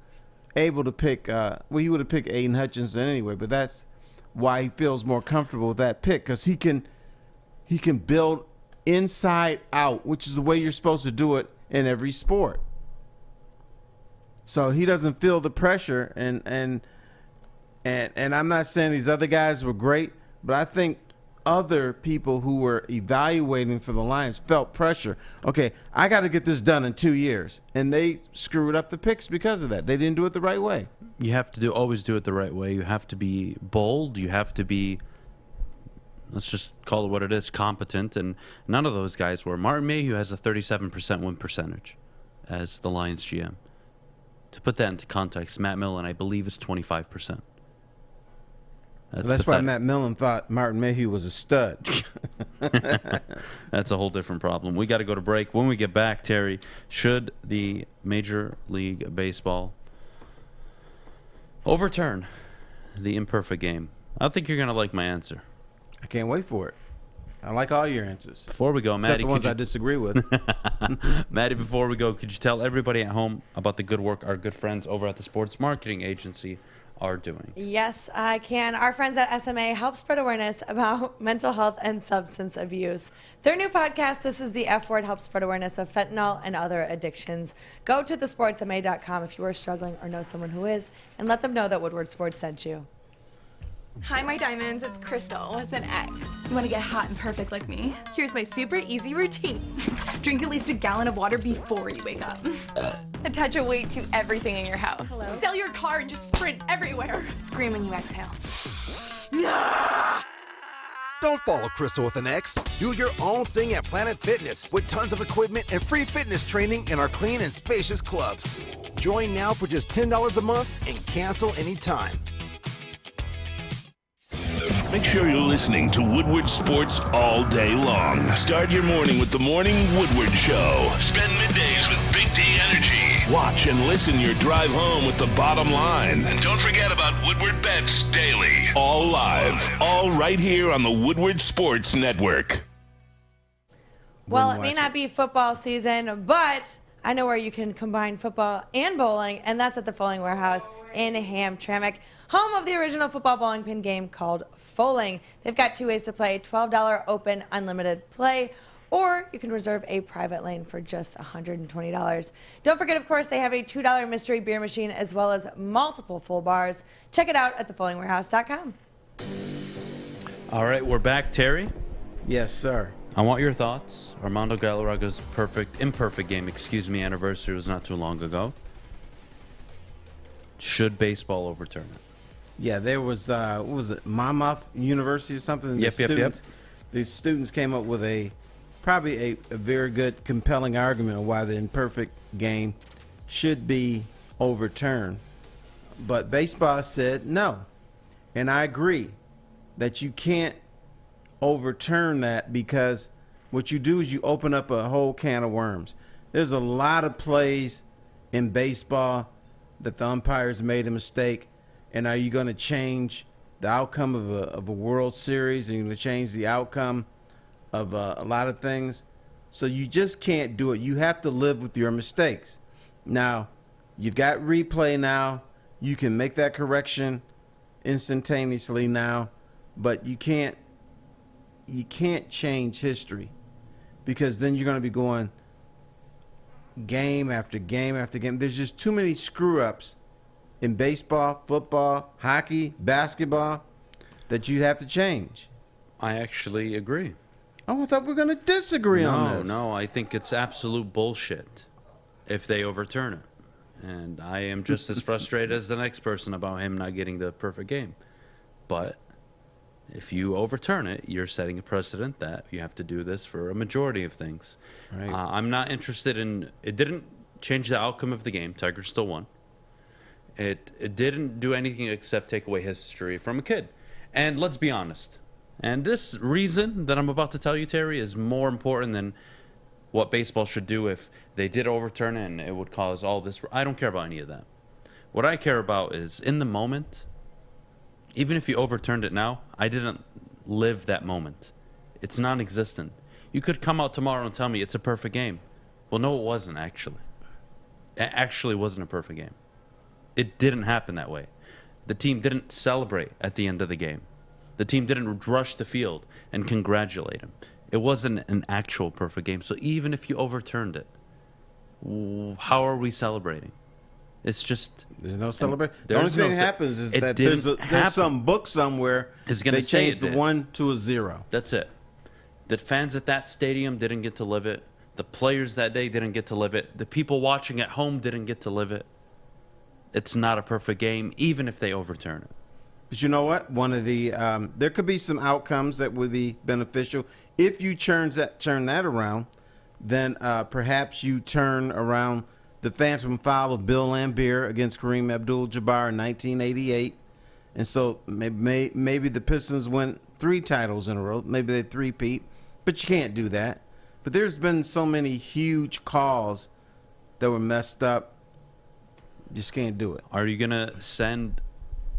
able to pick, he would have picked Aiden Hutchinson anyway, but that's why he feels more comfortable with that pick, because he can build inside out, which is the way you're supposed to do it in every sport. So he doesn't feel the pressure, and I'm not saying these other guys were great, but I think other people who were evaluating for the Lions felt pressure. Okay, I got to get this done in 2 years, and they screwed up the picks because of that. They didn't do it the right way. You have to always do it the right way. You have to be bold. You have to be, let's just call it what it is, competent. And none of those guys were. Martin Mayhew has a 37% win percentage as the Lions GM. To put that into context, Matt Millen, I believe, is 25%. That's why Matt Millen thought Martin Mayhew was a stud. That's a whole different problem. We got to go to break. When we get back, Terry, should the Major League Baseball overturn the imperfect game? I think you're going to like my answer. I can't wait for it. I like all your answers. Before we go, Maddie, except the ones I disagree with. Maddie, before we go, could you tell everybody at home about the good work our good friends over at the Sports Marketing Agency are doing? Yes, I can. Our friends at SMA help spread awareness about mental health and substance abuse. Their new podcast, This is the F Word, helps spread awareness of fentanyl and other addictions. Go to thesportsma.com if you are struggling or know someone who is, and let them know that Woodward Sports sent you. Hi, my diamonds. It's Crystal with an X. You want to get hot and perfect like me? Here's my super easy routine. Drink at least a gallon of water before you wake up. Attach a weight to everything in your house. Hello? Sell your car and just sprint everywhere. Scream when you exhale. Don't follow Crystal with an X. Do your own thing at Planet Fitness with tons of equipment and free fitness training in our clean and spacious clubs. Join now for just $10 a month and cancel anytime. Make sure you're listening to Woodward Sports all day long. Start your morning with the Morning Woodward Show. Spend middays with Big D Energy. Watch and listen your drive home with the Bottom Line. And don't forget about Woodward Bets Daily. All live, all right here on the Woodward Sports Network. Well, it may not be football season, but I know where you can combine football and bowling, and that's at the Bowling Warehouse in Hamtramck, home of the original football bowling pin game called Bowling. They've got 2 ways to play: $12 open unlimited play, or you can reserve a private lane for just $120. Don't forget, of course, they have a $2 mystery beer machine as well as multiple full bars. Check it out at thebowlingwarehouse.com. All right, we're back. Terry? Yes, sir. I want your thoughts. Armando Galarraga's imperfect game, anniversary was not too long ago. Should baseball overturn it? Yeah, there was, what was it, Monmouth University or something? Yep. The students came up with probably a very good, compelling argument of why the imperfect game should be overturned. But baseball said no. And I agree that you can't overturn that, because what you do is you open up a whole can of worms. There's a lot of plays in baseball that the umpires made a mistake. And are you going to change the outcome of a World Series? Are you going to change the outcome of a lot of things? So you just can't do it. You have to live with your mistakes. Now, you've got replay now. You can make that correction instantaneously now, but you can't change history, because then you're going to be going game after game after game. There's just too many screw-ups in baseball, football, hockey, basketball that you'd have to change. I actually agree. Oh, I thought we were going to disagree on this. No, I think it's absolute bullshit if they overturn it. And I am just as frustrated as the next person about him not getting the perfect game. But if you overturn it, you're setting a precedent that you have to do this for a majority of things. Right. I'm not interested in – it didn't change the outcome of the game. Tigers still won. It didn't do anything except take away history from a kid. And let's be honest. And this reason that I'm about to tell you, Terry, is more important than what baseball should do if they did overturn it and it would cause all this. I don't care about any of that. What I care about is in the moment, even if you overturned it now, I didn't live that moment. It's non-existent. You could come out tomorrow and tell me it's a perfect game. Well, no, it wasn't actually. It actually wasn't a perfect game. It didn't happen that way. The team didn't celebrate at the end of the game. The team didn't rush the field and congratulate him. It wasn't an actual perfect game. So even if you overturned it, how are we celebrating? It's just there's no celebration. The only thing that happens is that there's some book somewhere they changed the 1 to a 0. That's it. The fans at that stadium didn't get to live it. The players that day didn't get to live it. The people watching at home didn't get to live it. It's not a perfect game, even if they overturn it. But you know what? One of the there could be some outcomes that would be beneficial if you turn that around. Then perhaps you turn around the phantom foul of Bill Laimbeer against Kareem Abdul-Jabbar in 1988, and so maybe the Pistons win 3 titles in a row. Maybe they three-peat, but you can't do that. But there's been so many huge calls that were messed up. Just can't do it. Are you gonna send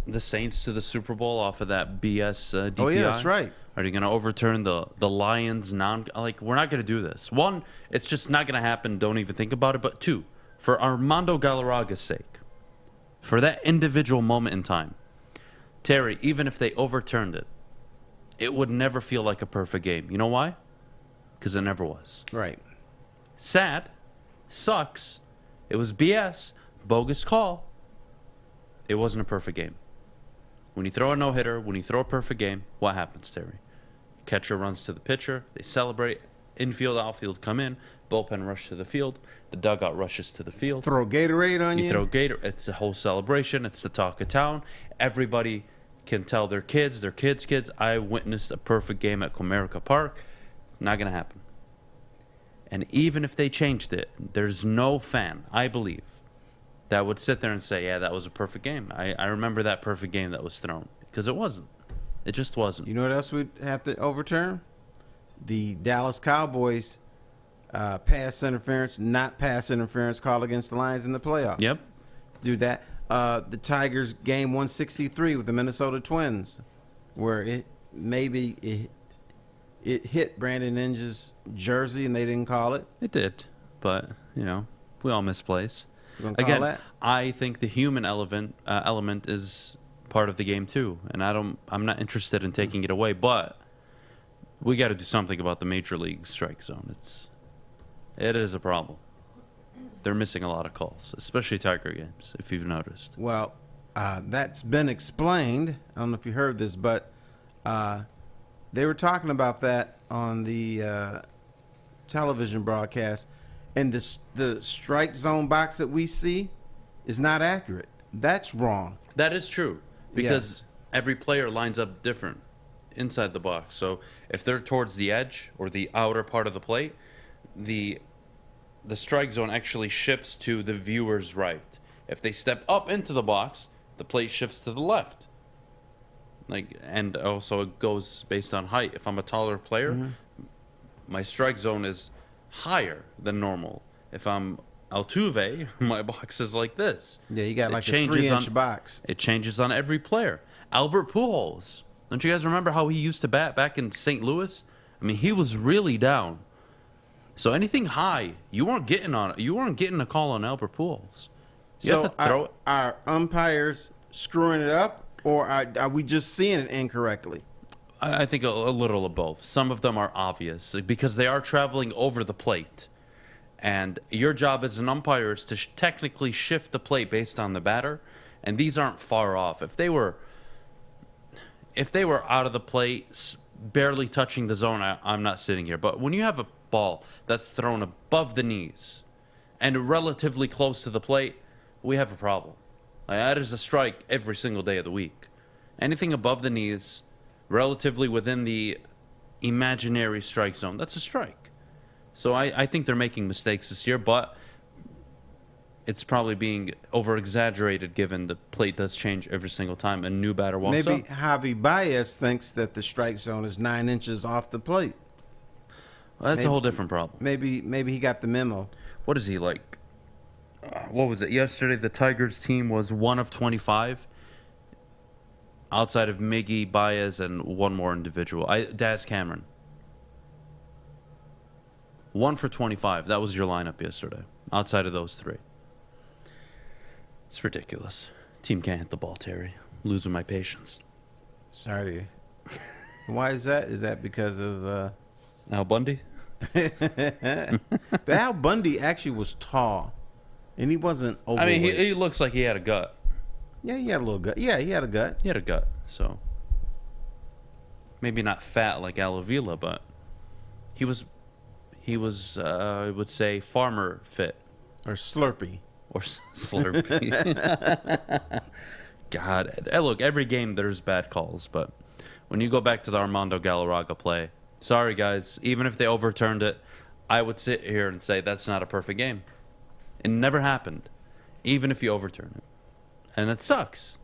the Saints to the Super Bowl off of that BS DPI? Oh yeah, that's right. Are you gonna overturn the Lions we're not gonna do this. 1, it's just not gonna happen. Don't even think about it. But 2, for Armando Galarraga's sake, for that individual moment in time, Terry, even if they overturned it, it would never feel like a perfect game. You know why? Because it never was. Right. Sad. Sucks. It was BS. Bogus call. It wasn't a perfect game. When you throw a no-hitter, when you throw a perfect game, what happens, Terry? Catcher runs to the pitcher. They celebrate. Infield, outfield come in. Bullpen rush to the field. The dugout rushes to the field. Throw Gatorade on you. You throw Gatorade. It's a whole celebration. It's the talk of town. Everybody can tell their kids, I witnessed a perfect game at Comerica Park. Not going to happen. And even if they changed it, there's no fan, I believe, that would sit there and say, yeah, that was a perfect game. I remember that perfect game that was thrown. Because it wasn't. It just wasn't. You know what else we'd have to overturn? The Dallas Cowboys pass interference call against the Lions in the playoffs. Yep. Do that. The Tigers game 163 with the Minnesota Twins, where it hit Brandon Inge's jersey and they didn't call it. It did, but we all misplace. Again, I think the human element is part of the game too, and I'm not interested in taking it away. But we got to do something about the major league strike zone. It is a problem. They're missing a lot of calls, especially Tiger games, if you've noticed. Well, that's been explained. I don't know if you heard this, but they were talking about that on the television broadcast, and the strike zone box that we see is not accurate. That's wrong. That is true, because every player lines up different inside the box. So if they're towards the edge or the outer part of the plate, the strike zone actually shifts to the viewer's right. If they step up into the box, the plate shifts to the left. And also it goes based on height. If I'm a taller player, my strike zone is higher than normal. If I'm Altuve, my box is like this. Yeah, you got like a 3-inch box. It changes on every player. Albert Pujols. Don't you guys remember how he used to bat back in St. Louis? I mean, he was really down. So anything high, you weren't getting a call on Albert Pujols. You have to throw it. Are umpires screwing it up, or are we just seeing it incorrectly? I think a little of both. Some of them are obvious because they are traveling over the plate. And your job as an umpire is to technically shift the plate based on the batter. And these aren't far off. If they were out of the plate, barely touching the zone, I'm not sitting here. But when you have a ball that's thrown above the knees and relatively close to the plate, we have a problem. That is a strike every single day of the week. Anything above the knees, relatively within the imaginary strike zone, that's a strike. So I think they're making mistakes this year, but it's probably being over-exaggerated given the plate does change every single time a new batter walks up. Maybe Javi Baez thinks that the strike zone is 9 inches off the plate. Well, that's a whole different problem. Maybe he got the memo. What is he, like what was it? Yesterday, the Tigers team was 1 of 25. Outside of Miggy, Baez, and one more individual. Daz Cameron. 1 for 25. That was your lineup yesterday. Outside of those three. It's ridiculous. Team can't hit the ball, Terry. Losing my patience. Sorry. Why is that? Is that because of Al Bundy? But Al Bundy actually was tall, and he wasn't overweight. I mean, he looks like he had a gut. Yeah, he had a little gut. Yeah, he had a gut. He had a gut, so maybe not fat like Al Avila, but he was I would say farmer fit or slurpy or slurpy. God, look, every game there's bad calls, but when you go back to the Armando Galarraga play, sorry guys, even if they overturned it, I would sit here and say that's not a perfect game. It never happened, even if you overturn it. And it sucks.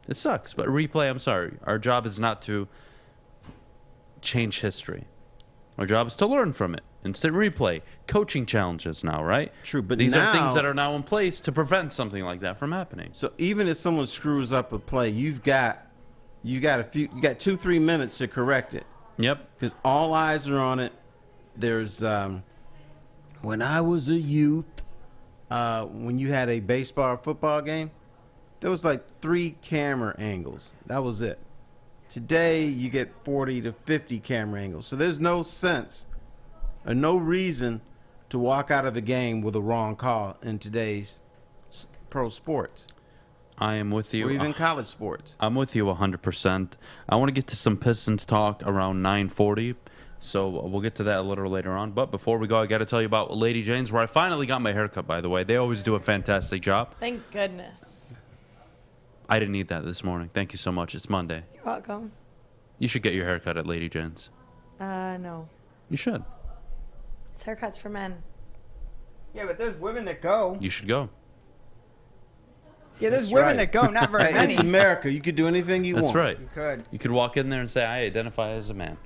It sucks. But replay, I'm sorry. Our job is not to change history. Our job is to learn from it. Instant replay. Coaching challenges now, right? True, but these now, are things that are now in place to prevent something like that from happening. So even if someone screws up a play, you got 2-3 minutes to correct it. Yep. Because all eyes are on it. There's when I was a youth, when you had a baseball or football game, there was like 3 camera angles. That was it. Today, you get 40 to 50 camera angles. So there's no sense or no reason to walk out of a game with a wrong call in today's pro sports. I am with you. Or even college sports. I'm with you 100%. I want to get to some Pistons talk around 9:40. So we'll get to that a little later on. But before we go, I got to tell you about Lady Jane's, where I finally got my haircut, by the way. They always do a fantastic job. Thank goodness. I didn't need that this morning. Thank you so much. It's Monday. You're welcome. You should get your haircut at Lady Jane's. No. You should. It's haircuts for men. Yeah, but there's women that go. You should go. Yeah, there's That's women right. that go, not very Hey, many. it's America. You could do anything you want. That's right. You could. You could walk in there and say, I identify as a man.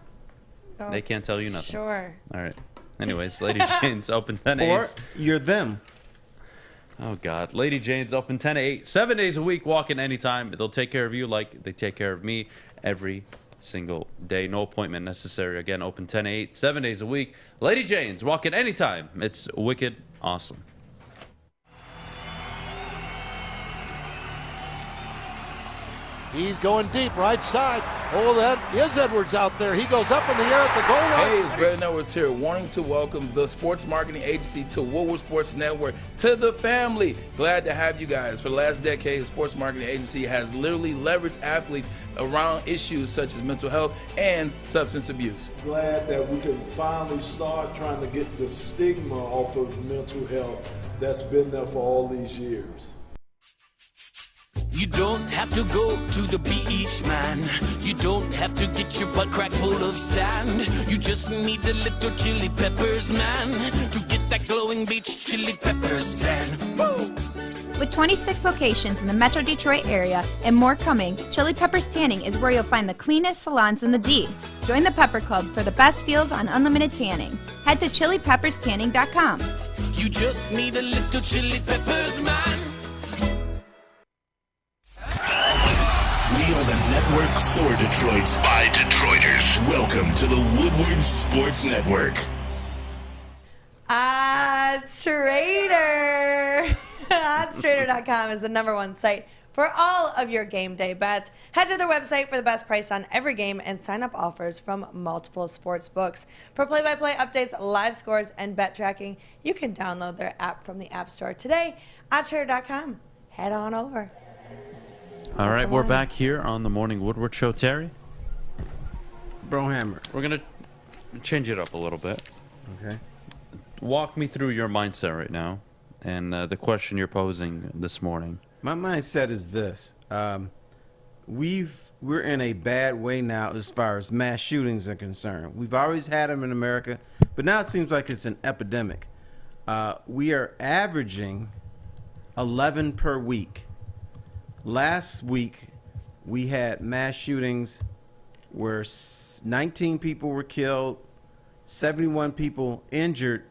Oh, They can't tell you nothing. Sure. All right. Anyways, Lady Jane's open 10 to 8. Or you're them. Oh, God. Lady Jane's open 10 to 8. 7 days a week, walk in anytime. They'll take care of you like they take care of me every single day. No appointment necessary. Again, open 10 to 8, 7 days a week. Lady Jane's, walk in anytime. It's wicked awesome. He's going deep, right side. Oh, that is Edwards out there. He goes up in the air at the goal line. Hey, it's Brandon Edwards here, wanting to welcome the sports marketing agency to Woodward Sports Network, to the family. Glad to have you guys. For the last decade, the sports marketing agency has literally leveraged athletes around issues such as mental health and substance abuse. Glad that we can finally start trying to get the stigma off of mental health that's been there for all these years. You don't have to go to the beach, man. You don't have to get your butt crack full of sand. You just need a little chili peppers, man, to get that glowing beach chili peppers tan. Woo! With 26 locations in the Metro Detroit area and more coming, Chili Peppers Tanning is where you'll find the cleanest salons in the D. Join the Pepper Club for the best deals on unlimited tanning. Head to chilipepperstanning.com. You just need a little chili peppers, man. We are the network for Detroit by Detroiters. Welcome to the Woodward Sports Network. OddsTrader. OddsTrader.com is the #1 site for all of your game day bets. Head to their website for the best price on every game and sign up offers from multiple sports books. For play-by-play updates, live scores, and bet tracking, you can download their app from the App Store today. OddsTrader.com. Head on over. All right, we're back here on the Morning Woodward Show, Terry. Brohammer. We're going to change it up a little bit. Okay. Walk me through your mindset right now and the question you're posing this morning. My mindset is this. We're in a bad way now as far as mass shootings are concerned. We've always had them in America, but now it seems like it's an epidemic. We are averaging 11 per week. Last week, we had mass shootings where 19 people were killed, 71 people injured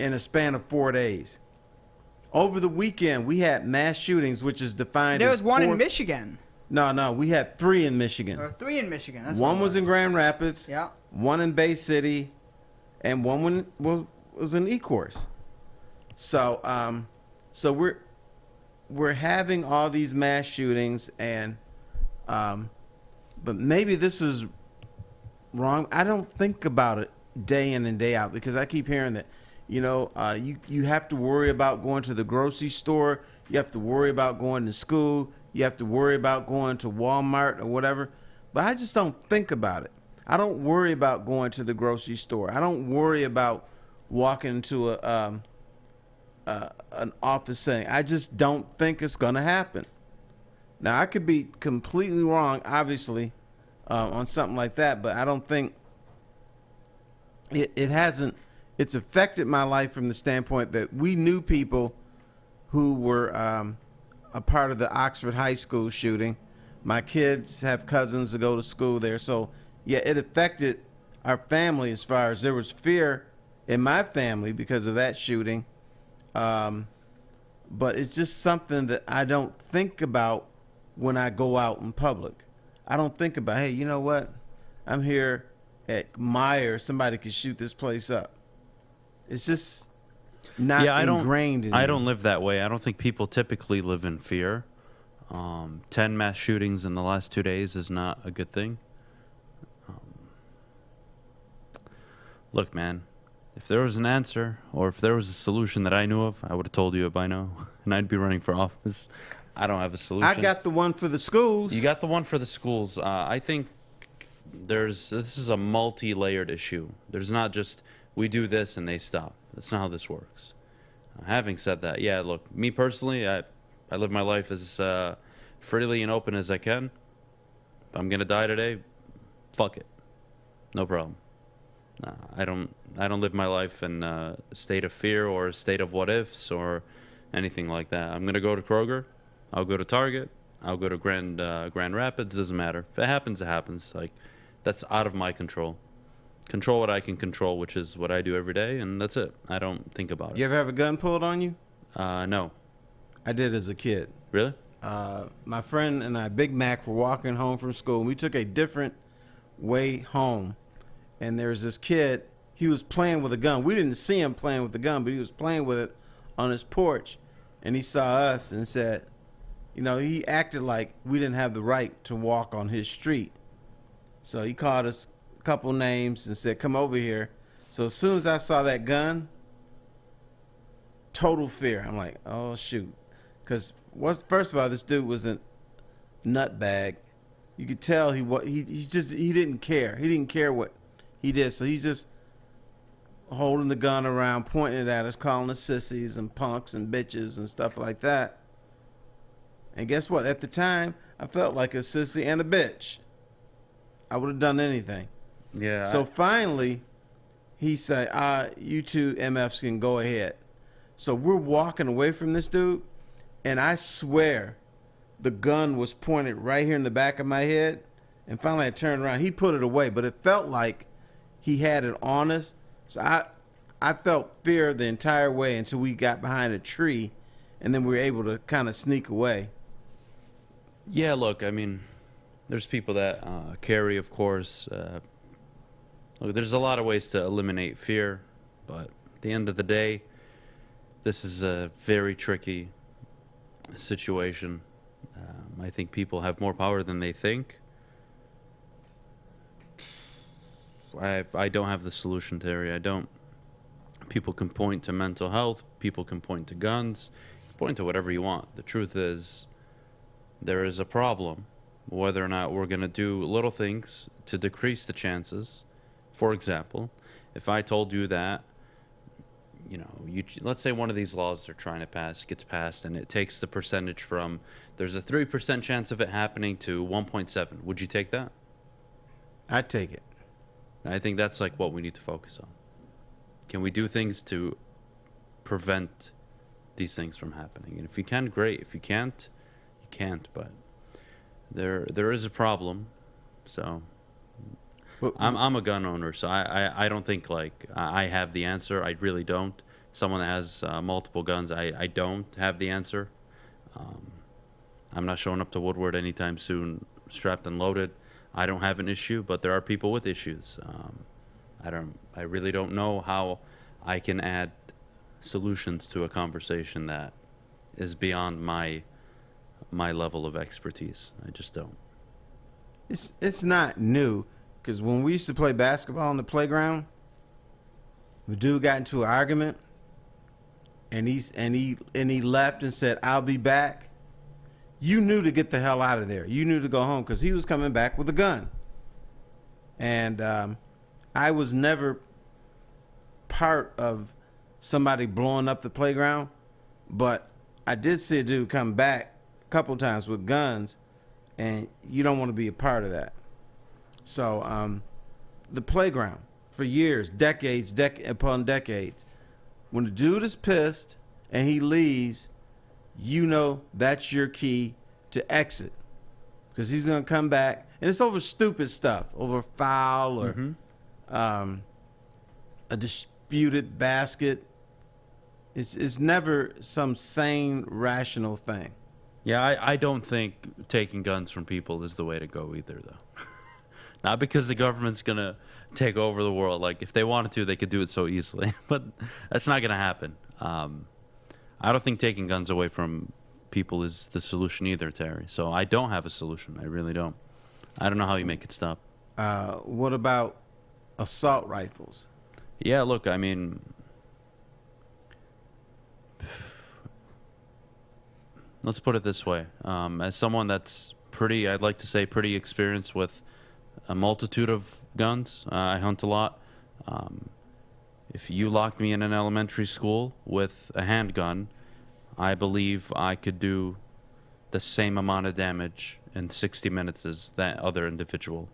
in a span of 4 days. over the weekend we had mass shootings, which is defined There as was one in 4 Michigan. No, we had 3 in Michigan. Or 3 in Michigan. That's One what it was in Grand Rapids, Yeah. 1 in Bay City, and one was in Ecorse. So, so we're having all these mass shootings, and but maybe this is wrong. I don't think about it day in and day out because I keep hearing that, you have to worry about going to the grocery store, you have to worry about going to school, you have to worry about going to Walmart or whatever. But I just don't think about it. I don't worry about going to the grocery store. I don't worry about walking into an office setting. I just don't think it's going to happen. Now, I could be completely wrong, obviously, on something like that, but I don't think it hasn't. It's affected my life from the standpoint that we knew people who were a part of the Oxford High School shooting. My kids have cousins that go to school there. So, yeah, it affected our family as far as there was fear in my family because of that shooting. But it's just something that I don't think about when I go out in public. I don't think about, hey, you know what? I'm here at Meyer. Somebody could shoot this place up. It's just not ingrained in me. I don't live that way. I don't think people typically live in fear. 10 mass shootings in the last 2 days is not a good thing. Look, man, if there was an answer or if there was a solution that I knew of, I would have told you it by now, and I'd be running for office. I don't have a solution. I got the one for the schools. You got the one for the schools. I think this is a multi-layered issue. There's not just we do this and they stop. That's not how this works. Having said that, yeah, look, me personally, I live my life as freely and open as I can. If I'm gonna die today, fuck it, no problem. I don't live my life in a state of fear or a state of what ifs or anything like that. I'm gonna go to Kroger, I'll go to Target, I'll go to Grand Rapids. Doesn't matter. If it happens, it happens. Like, that's out of my control. Control what I can control, which is what I do every day, and that's it. I don't think about it. You ever have a gun pulled on you? No. I did as a kid. Really? My friend and I, Big Mac, were walking home from school, and we took a different way home. And there was this kid, he was playing with a gun. We didn't see him playing with the gun, but he was playing with it on his porch. And he saw us and said, he acted like we didn't have the right to walk on his street. So he called us a couple names and said, come over here. So as soon as I saw that gun, total fear. I'm like, oh, shoot. Because first of all, this dude was a nutbag. You could tell he didn't care. He didn't care what he did. So he's just holding the gun around, pointing it at us, calling us sissies and punks and bitches and stuff like that. And guess what? At the time, I felt like a sissy and a bitch. I would have done anything. Yeah. So finally, he said, you two MFs can go ahead. So we're walking away from this dude, and I swear the gun was pointed right here in the back of my head. And finally, I turned around. He put it away, but it felt like he had it on us. So I felt fear the entire way until we got behind a tree, and then we were able to kind of sneak away. Yeah, look, I mean, there's people that carry, of course. Look, there's a lot of ways to eliminate fear, but at the end of the day, this is a very tricky situation. I think people have more power than they think. I don't have the solution, Terry. I don't. People can point to mental health. People can point to guns. Point to whatever you want. The truth is, there is a problem. Whether or not we're going to do little things to decrease the chances. For example, if I told you that, let's say one of these laws they're trying to pass gets passed, and it takes the percentage from there's a 3% chance of it happening to 1.7. Would you take that? I'd take it. I think that's like what we need to focus on. Can we do things to prevent these things from happening? And if you can, great. If you can't, you can't. But there is a problem. So I'm a gun owner, so I don't think like I have the answer. I really don't. someone that has multiple guns. I don't have the answer. I'm not showing up to Woodward anytime soon strapped and loaded. I don't have an issue, but there are people with issues. I really don't know how I can add solutions to a conversation that is beyond my level of expertise. I just don't. It's not new, because when we used to play basketball on the playground, the dude got into an argument, and he left and said, "I'll be back." You knew to get the hell out of there. You knew to go home, because he was coming back with a gun. And I was never part of somebody blowing up the playground, but I did see a dude come back a couple times with guns, and you don't want to be a part of that. So the playground, for years, decades upon decades, when the dude is pissed and he leaves, you know that's your key to exit, because he's going to come back, and it's over stupid stuff, over foul or a disputed basket. It's never some sane, rational thing. Yeah, I don't think taking guns from people is the way to go either, though. Not because the government's going to take over the world. Like, if they wanted to, they could do it so easily. But that's not going to happen. I don't think taking guns away from people is the solution either, Terry. So I don't have a solution. I really don't. I don't know how you make it stop. What about assault rifles? Yeah, look, I mean, let's put it this way. As someone that's I'd like to say pretty experienced with a multitude of guns, I hunt a lot. If you locked me in an elementary school with a handgun, I believe I could do the same amount of damage in 60 minutes as that other individual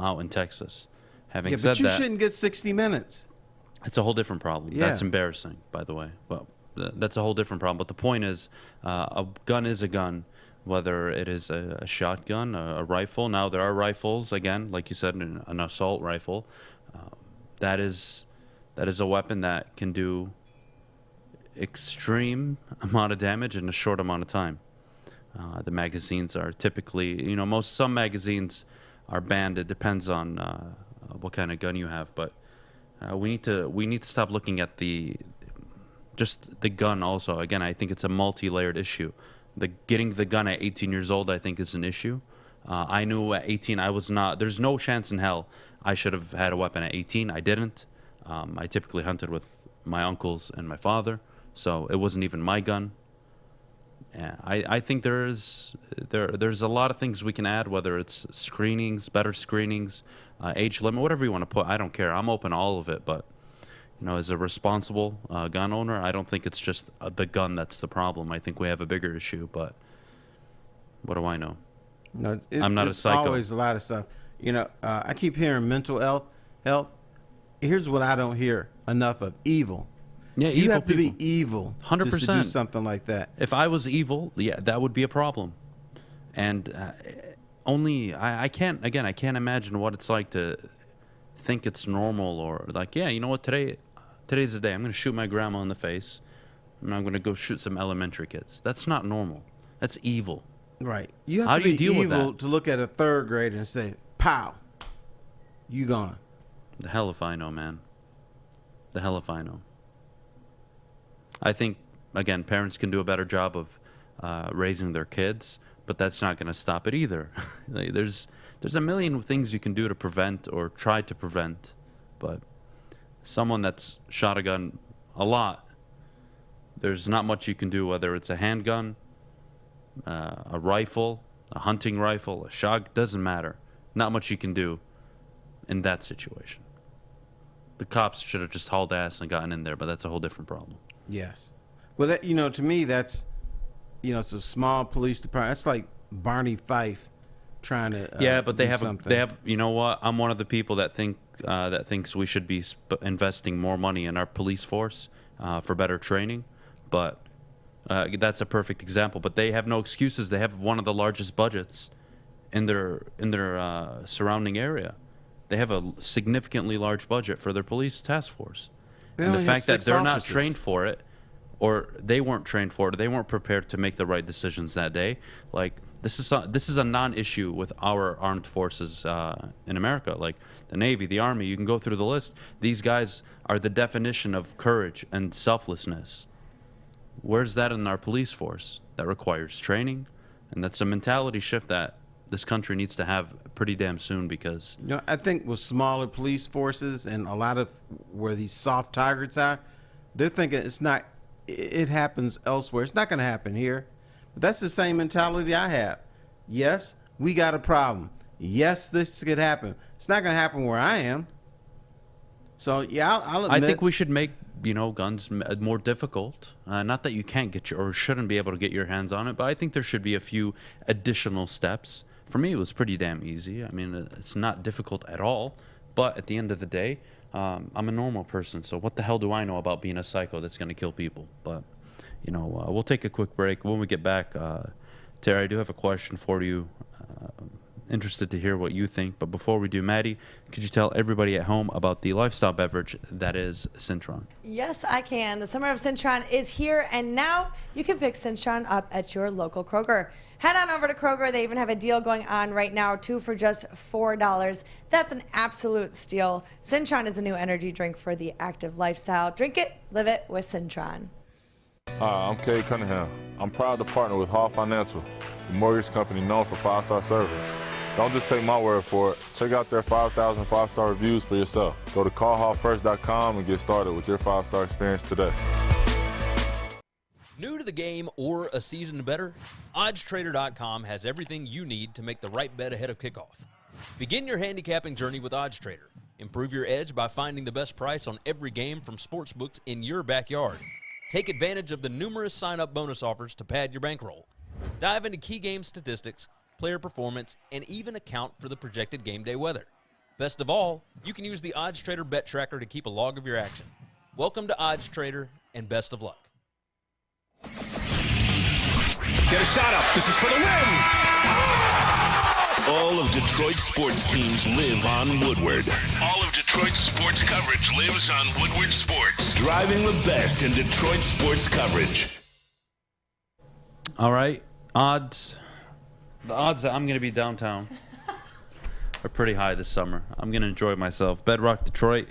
out in Texas. Having said but you that, shouldn't get 60 minutes. It's a whole different problem. Yeah. That's embarrassing, by the way. But that's a whole different problem. But the point is, a gun is a gun, whether it is a shotgun, a rifle. Now, there are rifles, again, like you said, an assault rifle. That is a weapon that can do extreme amount of damage in a short amount of time. The magazines are typically, some magazines are banned. It depends on what kind of gun you have, but we need to stop looking at just the gun. Also, again, I think it's a multi-layered issue. Getting the gun at 18 years old, I think, is an issue. I knew at 18 I was not. There's no chance in hell I should have had a weapon at 18. I didn't. I typically hunted with my uncles and my father, so it wasn't even my gun. Yeah, I think there's a lot of things we can add, whether it's screenings, better screenings, age limit, whatever you want to put. I don't care. I'm open to all of it. But as a responsible gun owner, I don't think it's just the gun that's the problem. I think we have a bigger issue. But what do I know? No, I'm not a psycho. It's always a lot of stuff. I keep hearing mental health. Here's what I don't hear enough of: evil. Yeah, you evil have to people. be evil 100%. just to do something like that. If I was evil, yeah, that would be a problem. And I can't imagine what it's like to think it's normal, or like, yeah, you know what, today's the day. I'm going to shoot my grandma in the face, and I'm going to go shoot some elementary kids. That's not normal. That's evil. Right. You have How to do you be deal with evil that? to look at a third grader and say, "Pow, you gone." The hell if I know, man. The hell if I know. I think, again, parents can do a better job of raising their kids, but that's not going to stop it either. There's a million things you can do to prevent or try to prevent, but someone that's shot a gun a lot, there's not much you can do, whether it's a handgun, a rifle, a hunting rifle, a shotgun, doesn't matter. Not much you can do in that situation. The cops should have just hauled ass and gotten in there, but that's a whole different problem. Yes. Well, that, to me, that's, it's a small police department. That's like Barney Fife trying to yeah, but they have something. they have. You know what? I'm one of the people that thinks we should be investing more money in our police force for better training. But that's a perfect example. But they have no excuses. They have one of the largest budgets in their surrounding area. They have a significantly large budget for their police task force. And the only fact have that 6 they're not officers. trained for it, or they weren't trained for it, or they weren't prepared to make the right decisions that day. Like, this is a non-issue with our armed forces in America. Like the Navy, the Army, you can go through the list. These guys are the definition of courage and selflessness. Where's that in our police force? That requires training, and that's a mentality shift that this country needs to have pretty damn soon, because I think with smaller police forces and a lot of where these soft targets are, they're thinking it happens elsewhere. It's not going to happen here. But that's the same mentality I have. Yes, we got a problem. Yes, this could happen. It's not going to happen where I am. So, yeah, I'll admit. I think we should make, guns more difficult. Not that you can't get or shouldn't be able to get your hands on it, but I think there should be a few additional steps. For me, it was pretty damn easy. I mean, it's not difficult at all. But at the end of the day, I'm a normal person, so what the hell do I know about being a psycho that's going to kill people? But, we'll take a quick break. When we get back, Terry, I do have a question for you. Interested to hear what you think. But before we do, Maddie, could you tell everybody at home about the lifestyle beverage that is Cintron? Yes, I can. The summer of Cintron is here, and now you can pick Cintron up at your local Kroger. Head on over to Kroger. They even have a deal going on right now, 2 for just $4. That's an absolute steal. Cintron is a new energy drink for the active lifestyle. Drink it, live it with Cintron. Hi, I'm Kay Cunningham. I'm proud to partner with Hall Financial, the mortgage company known for 5-star service. Don't just take my word for it. Check out their 5,000 5-star reviews for yourself. Go to callhallfirst.com and get started with your 5-star experience today. New to the game or a season better? OddsTrader.com has everything you need to make the right bet ahead of kickoff. Begin your handicapping journey with OddsTrader. Improve your edge by finding the best price on every game from sportsbooks in your backyard. Take advantage of the numerous sign-up bonus offers to pad your bankroll. Dive into key game statistics, player performance, and even account for the projected game day weather. Best of all, you can use the OddsTrader bet tracker to keep a log of your action. Welcome to OddsTrader, and best of luck. Get a shot up. This is for the win. All of Detroit's sports teams live on Woodward. All of Detroit's sports coverage lives on Woodward Sports. Driving the best in Detroit sports coverage. All right, odds. The odds that I'm going to be downtown are pretty high this summer. I'm going to enjoy myself. Bedrock Detroit,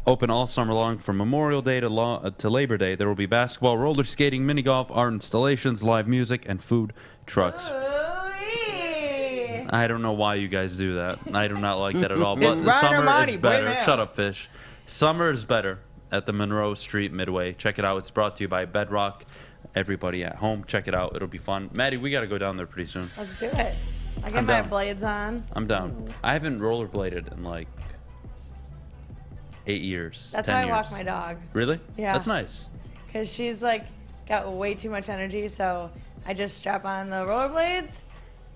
open all summer long from Memorial Day to Labor Day. There will be basketball, roller skating, mini golf, art installations, live music, and food trucks. I don't know why you guys do that. I do not like that at all. But the summer is better. Shut up, fish. Summer is better at the Monroe Street Midway. Check it out. It's brought to you by Bedrock. Everybody at home, check it out. It'll be fun. Maddie, we got to go down there pretty soon. Let's do it. I got my blades on. I'm down. I haven't rollerbladed in like 8 years. That's 10 why I years. walk my dog. Really? Yeah. That's nice. Because she's like got way too much energy, so I just strap on the rollerblades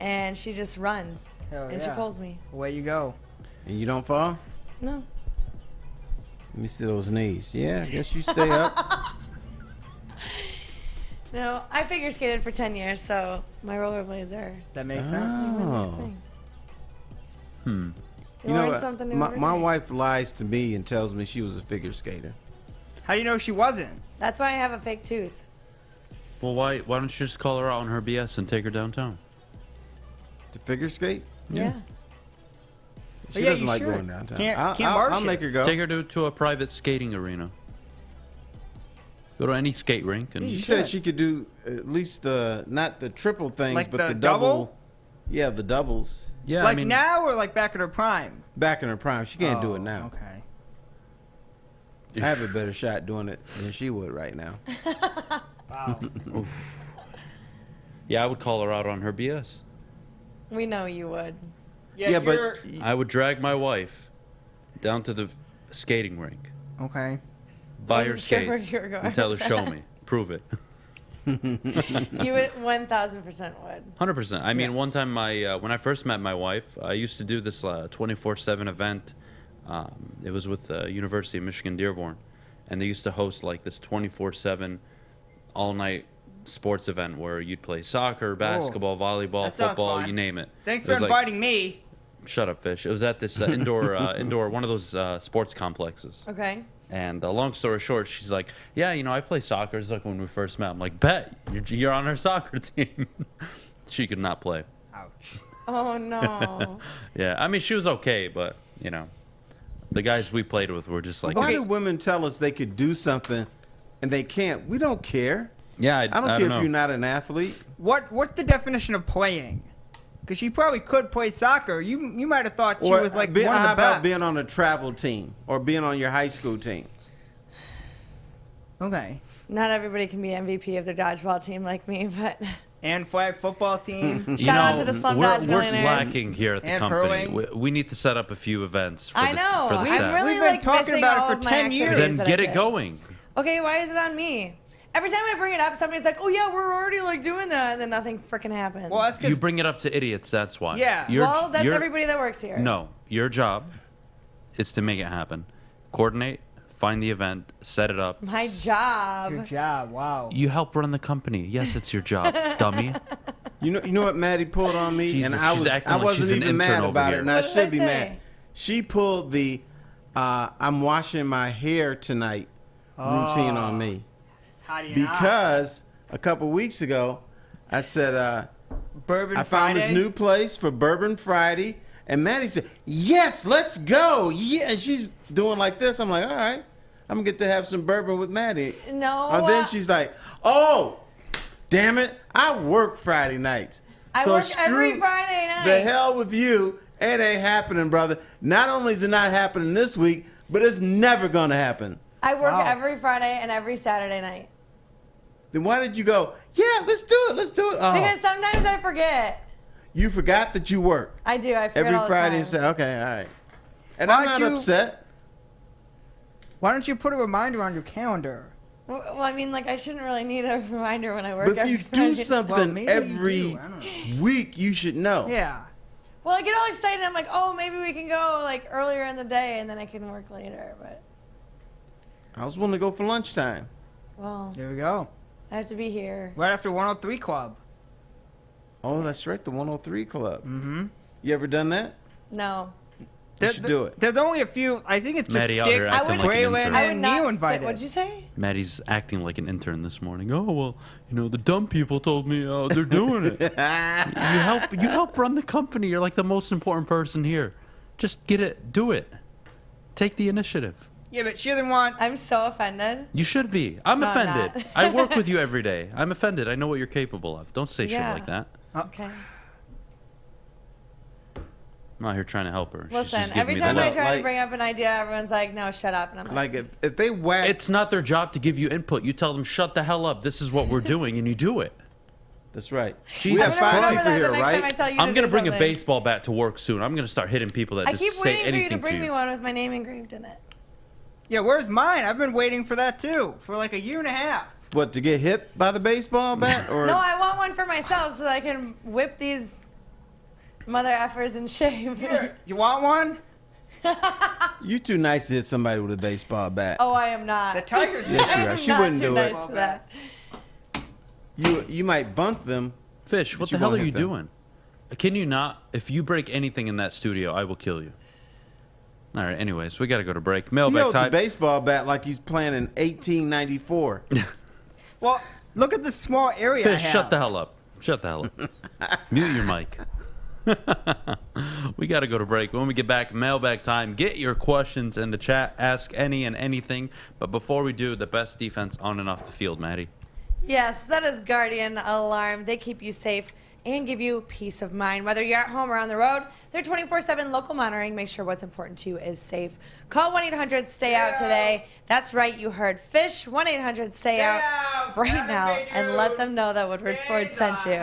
and she just runs. Hell and she yeah. pulls me. Away you go. And you don't fall? No. Let me see those knees. Yeah, I guess you stay up. No, I figure skated for 10 years, so my rollerblades are. That makes sense. You You know learn what? something new My, every my day. wife lies to me and tells me she was a figure skater. How do you know she wasn't? That's why I have a fake tooth. Well, why don't you just call her out on her BS and take her downtown? To figure skate? Yeah. She doesn't like going downtown. I'll make her go. Take her to a private skating arena. Go to any skate rink. And She said she could do at least not the triple things, Like but the the double? Yeah, the doubles. Yeah, like now or like back in her prime? Back in her prime. She can't do it now. Okay. I have a better shot doing it than she would right now. Wow. Yeah, I would call her out on her BS. We know you would. Yeah, but I would drag my wife down to the skating rink. Okay. Buy her wasn't sure where skates you were going and tell her, with show that. me. Prove it. You would 1,000% would. 100%. I mean, one time when I first met my wife, I used to do this 24/7 event. It was with the University of Michigan Dearborn, and they used to host like this 24/7 all-night sports event where you'd play soccer, basketball, volleyball, That sounds football, fun. you name it. Thanks It for was like- inviting me. Shut up, fish. It was at this indoor one of those sports complexes. Okay. And long story short, she's like, yeah, I play soccer. It's like when we first met. I'm like, bet, you're on her soccer team. She could not play. Ouch. Oh, no. Yeah, I mean, she was okay, but, the guys we played with were just like... Why do women tell us they could do something and they can't? We don't care. Yeah, I don't don't care know. if you're not an athlete. What's the definition of playing? Because she probably could play soccer. You might have thought she was like one of the how about best. being on a travel team or being on your high school team? Okay. Not everybody can be MVP of their dodgeball team like me, but... And flag football team. Shout out to the Slump Dodge We're Millionaires. slacking here at the And company. hurling. We need to set up a few events for I know. for the staff. I'm really We've been like talking missing about it all for of my 10 years. activities Then that get I it did. going. Okay, why is it on me? Every time I bring it up, somebody's like, "Oh yeah, we're already like doing that," and then nothing freaking happens. Well, that's You bring it up to idiots, that's why. Yeah. well, that's everybody that works here. No, your job is to make it happen. Coordinate, find the event, set it up. My job. Your job. Wow. You help run the company. Yes, it's your job, dummy. You know what Maddie pulled on me, Jesus, and I she's acting like wasn't she's an even mad intern over about here. it, and I What did should I be say? mad. She pulled the "I'm washing my hair tonight" routine on me How do you because a couple weeks ago I said Bourbon I found this Friday? new place for Bourbon Friday, and Maddie said, "Yes, let's go." Yeah, and she's doing like this. I'm like, all right, I'm gonna get to have some bourbon with Maddie. No. And then she's like, "Oh, damn it! I work Friday nights. I work every Friday night." The hell with you. It ain't happening, brother. Not only is it not happening this week, but it's never gonna happen. I work every Friday and every Saturday night. Then why did you go? Yeah, let's do it. Let's do it. Oh, Because sometimes I forget. you forgot that you work I do. I forget every all Friday. the And time. say, okay, all right. And Why I'm not don't you- upset. Why don't you put a reminder on your calendar? Well, I mean, like I shouldn't really need a reminder when I work. But if every you Friday. do something maybe you every do. I don't know. week, you should know. Yeah. Well, I get all excited. I'm like, oh, maybe we can go like earlier in the day, and then I can work later. But I was willing to go for lunchtime. well, There we go. I have to be here. Right after 103 Club. Oh, that's right, the 103 Club. Mm-hmm. You ever done that? No. You should do it. There's only a few. I think it's just Maddie out Stick, here acting like an Braylon, intern. I would and not. Neil invited. What'd you say? Maddie's acting like an intern this morning. Oh well, the dumb people told me they're doing it. You help run the company. You're like the most important person here. Just get it, do it. Take the initiative. Yeah, but she doesn't want. I'm so offended. You should be. I'm No, I'm offended. not. I work with you every day. I'm offended. I know what you're capable of. Don't say Yeah. shit like that. Okay. I'm not here trying to help her. She's Listen, just giving every me time the I look. try to bring up an idea, everyone's like, "No, shut up." And I'm like, Like if they whack, It's not their job to give you input. You tell them, shut the hell up. This is what we're doing, and you do it. that's right. Jesus we have 5 remember people that here, the next time I right? tell you I'm to going to do bring a something. baseball bat to work soon. I'm going to start hitting people that I just keep say waiting for you anything to bring to me you. one with my name engraved in it. Yeah, where's mine? I've been waiting for that too for like a year and a half. What, to get hit by the baseball bat? Or No, I want one for myself so that I can whip these mother effers in shape. Here, you want one? you too nice to hit somebody with a baseball bat. Oh, I am not. The Tigers. Yes, you I are. am She not wouldn't too do nice it. for that. You might bunt them. Fish, what But the you hell are won't you hit them. doing? Can you not? If you break anything in that studio, I will kill you. All right, anyways, we got to go to break. He Mailbag holds a time. baseball bat like he's playing in 1894. Well, look at the small area I Fish, have. shut the hell up. Shut the hell up. Mute your mic. We got to go to break. When we get back, mailbag time. Get your questions in the chat. Ask any and anything. But before we do, the best defense on and off the field, Maddie. Yes, that is Guardian Alarm. They keep you safe and give you peace of mind. Whether you're at home or on the road, their 24/7 local monitoring makes sure what's important to you is safe. Call 1-800-STAY-OUT today. That's right, you heard Fish. 1-800-STAY-OUT right now and let them know that Woodward Sports sent you.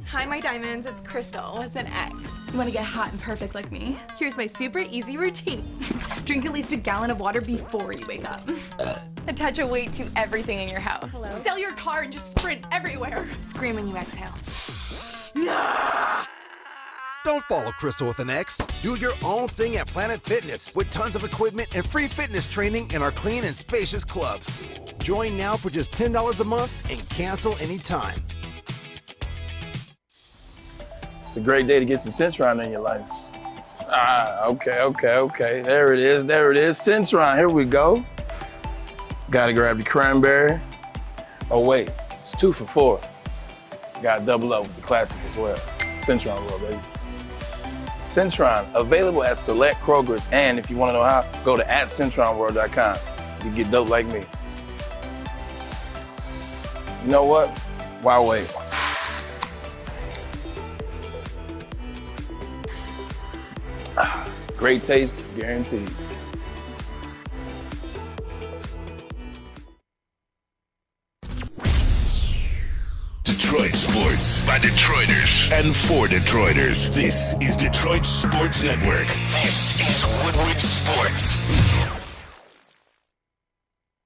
Hi, my diamonds. It's Crystal with an X. You want to get hot and perfect like me? Here's my super easy routine. Drink at least a gallon of water before you wake up. Attach a weight to everything in your house. Sell your car and just sprint everywhere. Scream when you exhale. Don't follow Crystal with an X. Do your own thing at Planet Fitness with tons of equipment and free fitness training in our clean and spacious clubs. Join now for just $10 a month and cancel anytime. It's a great day to get some sunshine in your life. Okay. There it is. Centron, here we go. Gotta grab your cranberry. Oh, wait, it's 2 for $4. Gotta double up with the classic as well. Centron World, baby. Centron, available at select Krogers, and if you wanna know how, go to @CentronWorld.com. You get dope like me. You know what? Why wait? Great taste, guaranteed. Detroit sports by Detroiters and for Detroiters. This is Detroit Sports Network. This is Woodward Sports.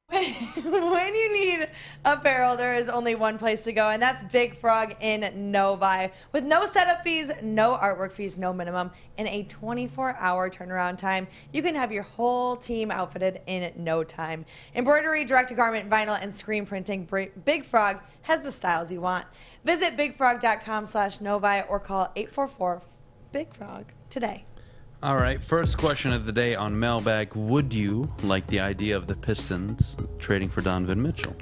When you need apparel, there is only one place to go, and that's Big Frog in Novi. With no setup fees, no artwork fees, no minimum, and a 24-hour turnaround time, you can have your whole team outfitted in no time. Embroidery, direct-to-garment, vinyl, and screen printing, Big Frog has the styles you want. Visit bigfrog.com/Novi or call 844-BIG-FROG today. All right, first question of the day on Mailbag. Would you like the idea of the Pistons trading for Donovan Mitchell?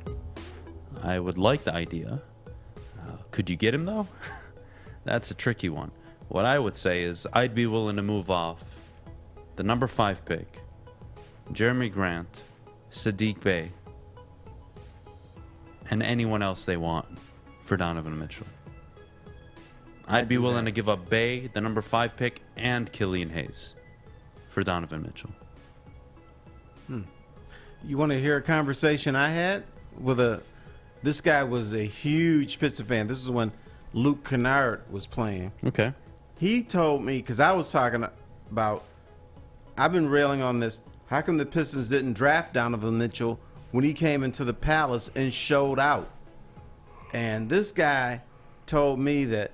I would like the idea. Could you get him, though? That's a tricky one. What I would say is I'd be willing to move off the number 5 pick, Jeremy Grant, Sadiq Bey, and anyone else they want for Donovan Mitchell. I'd be willing to give up Bey, the number 5 pick, and Killian Hayes for Donovan Mitchell. You want to hear a conversation I had with this guy was a huge Pistons fan. This is when Luke Kennard was playing. Okay. He told me, because I was talking about, I've been railing on this, how come the Pistons didn't draft Donovan Mitchell when he came into the Palace and showed out? And this guy told me that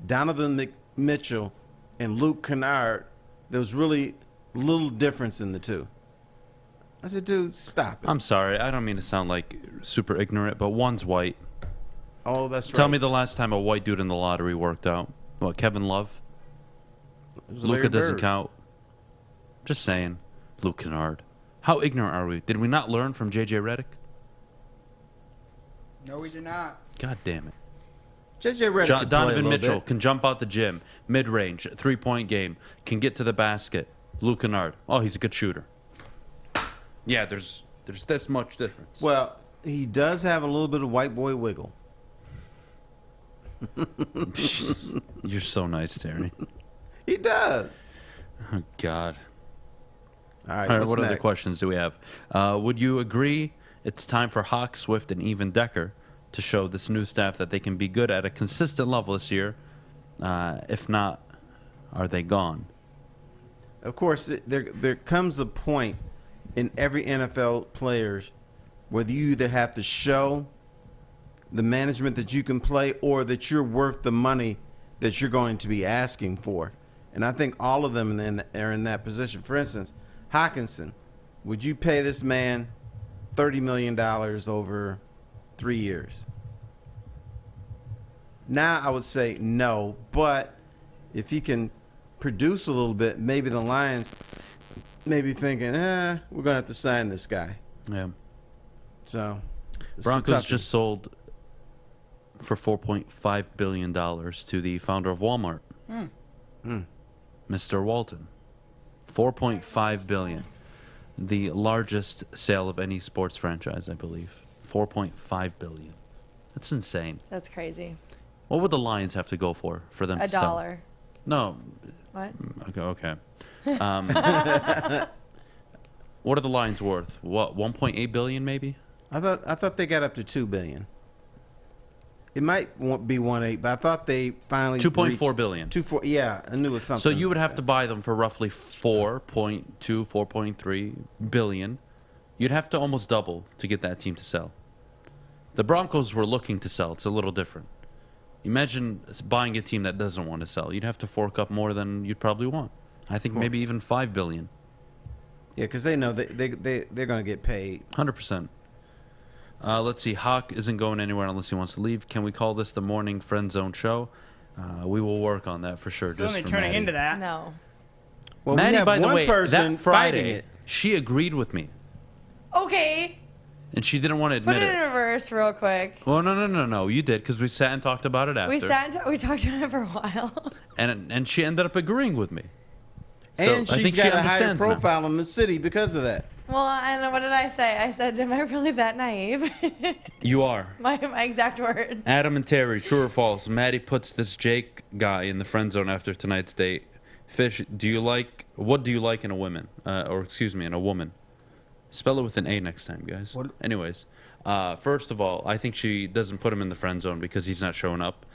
Donovan Mitchell and Luke Kennard, there was really little difference in the two. I said, dude, stop it. I'm sorry. I don't mean to sound like super ignorant, but one's white. Oh, that's right. Tell me the last time a white dude in the lottery worked out. What, Kevin Love? Luka doesn't count. Just saying. Luke Kennard. How ignorant are we? Did we not learn from J.J. Redick? No, we did not. God damn it. J.J. Redick Donovan Mitchell can jump out the gym, mid-range, three-point game, can get to the basket. Luke Kennard. Oh, he's a good shooter. Yeah, there's this much difference. Well, he does have a little bit of white boy wiggle. You're so nice, Terry. He does. Oh, God. All right, what next? other questions do we have? Would you agree it's time for Hawk, Swift, and even Decker to show this new staff that they can be good at a consistent level this year? If not, are they gone? Of course, there comes a point in every NFL players where you either have to show the management that you can play or that you're worth the money that you're going to be asking for. And I think all of them are in that position. For instance, Hawkinson, would you pay this man $30 million over 3 years? Now I would say no, but if he can produce a little bit, maybe the Lions may be thinking, we're going to have to sign this guy. Yeah. So, Broncos just sold for $4.5 billion to the founder of Walmart, Mr. Walton. $4.5 billion. The largest sale of any sports franchise, I believe. $4.5 billion. That's insane. That's crazy. What would the Lions have to go for them to sell? $1. No. What? Okay. What are the Lions worth? What, 1.8 billion maybe? I thought they got up to $2 billion. It might be 1.8, but I thought they finally 2.4 billion. 2.4. Yeah, I knew it was something. So you would have to buy them for roughly 4.2, 4.3 billion. You'd have to almost double to get that team to sell. The Broncos were looking to sell. It's a little different. Imagine buying a team that doesn't want to sell. You'd have to fork up more than you'd probably want. I think maybe even 5 billion. Yeah, because they know they're going to get paid. 100%. Let's see. Hawk isn't going anywhere unless he wants to leave. Can we call this the morning friend zone show? We will work on that for sure. It's only turning into that. No. Well, Maddie, we have by the one way, person that fighting Friday, it. she agreed with me, Okay. and she didn't want to Put admit it in reverse real quick. Well, no. You did, because we sat and talked about it after. We talked about it for a while. And she ended up agreeing with me. So And I she's think got she a higher understands now. profile in the city because of that. Well, and what did I say? I said, am I really that naive? You are. my exact words. Adam and Terry, true or false? Maddie puts this Jake guy in the friend zone after tonight's date. Fish, what do you like in a woman? In a woman. Spell it with an A next time, guys. Anyways, first of all, I think she doesn't put him in the friend zone because he's not showing up.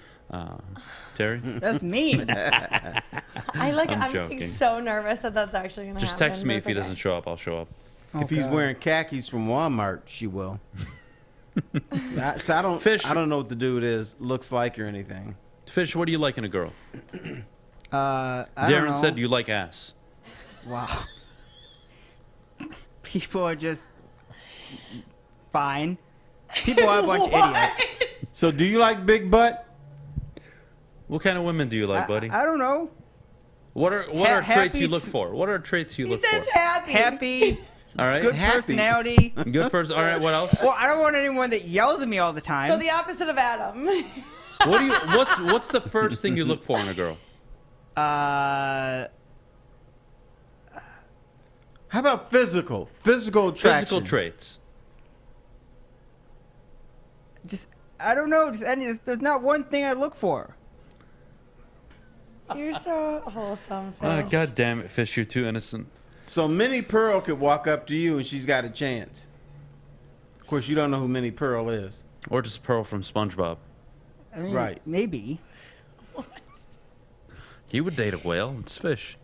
Terry? That's mean. I'm joking. so nervous that that's actually going to happen. Just text me but if he it's doesn't show up. I'll show up. If he's wearing khakis from Walmart, she will. I don't know what the dude looks like or anything. Fish, what do you like in a girl? I don't Darren know. said you like ass. Wow. People are just fine. People are a bunch of idiots. So do you like big butt? What kind of women do you like, buddy? I don't know. What are traits you look for? What are traits you look for? He says happy. Happy. All right. Good personality. Good person. All right. What else? Well, I don't want anyone that yells at me all the time. So the opposite of Adam. What's the first thing you look for in a girl? How about physical attraction? Physical traits. I don't know. There's not one thing I look for. You're so wholesome, Ah, Fish. God damn it, Fish, you're too innocent. So Minnie Pearl could walk up to you and she's got a chance. Of course, you don't know who Minnie Pearl is. Or just Pearl from SpongeBob. I mean, Right. Maybe. He would date a whale. It's Fish.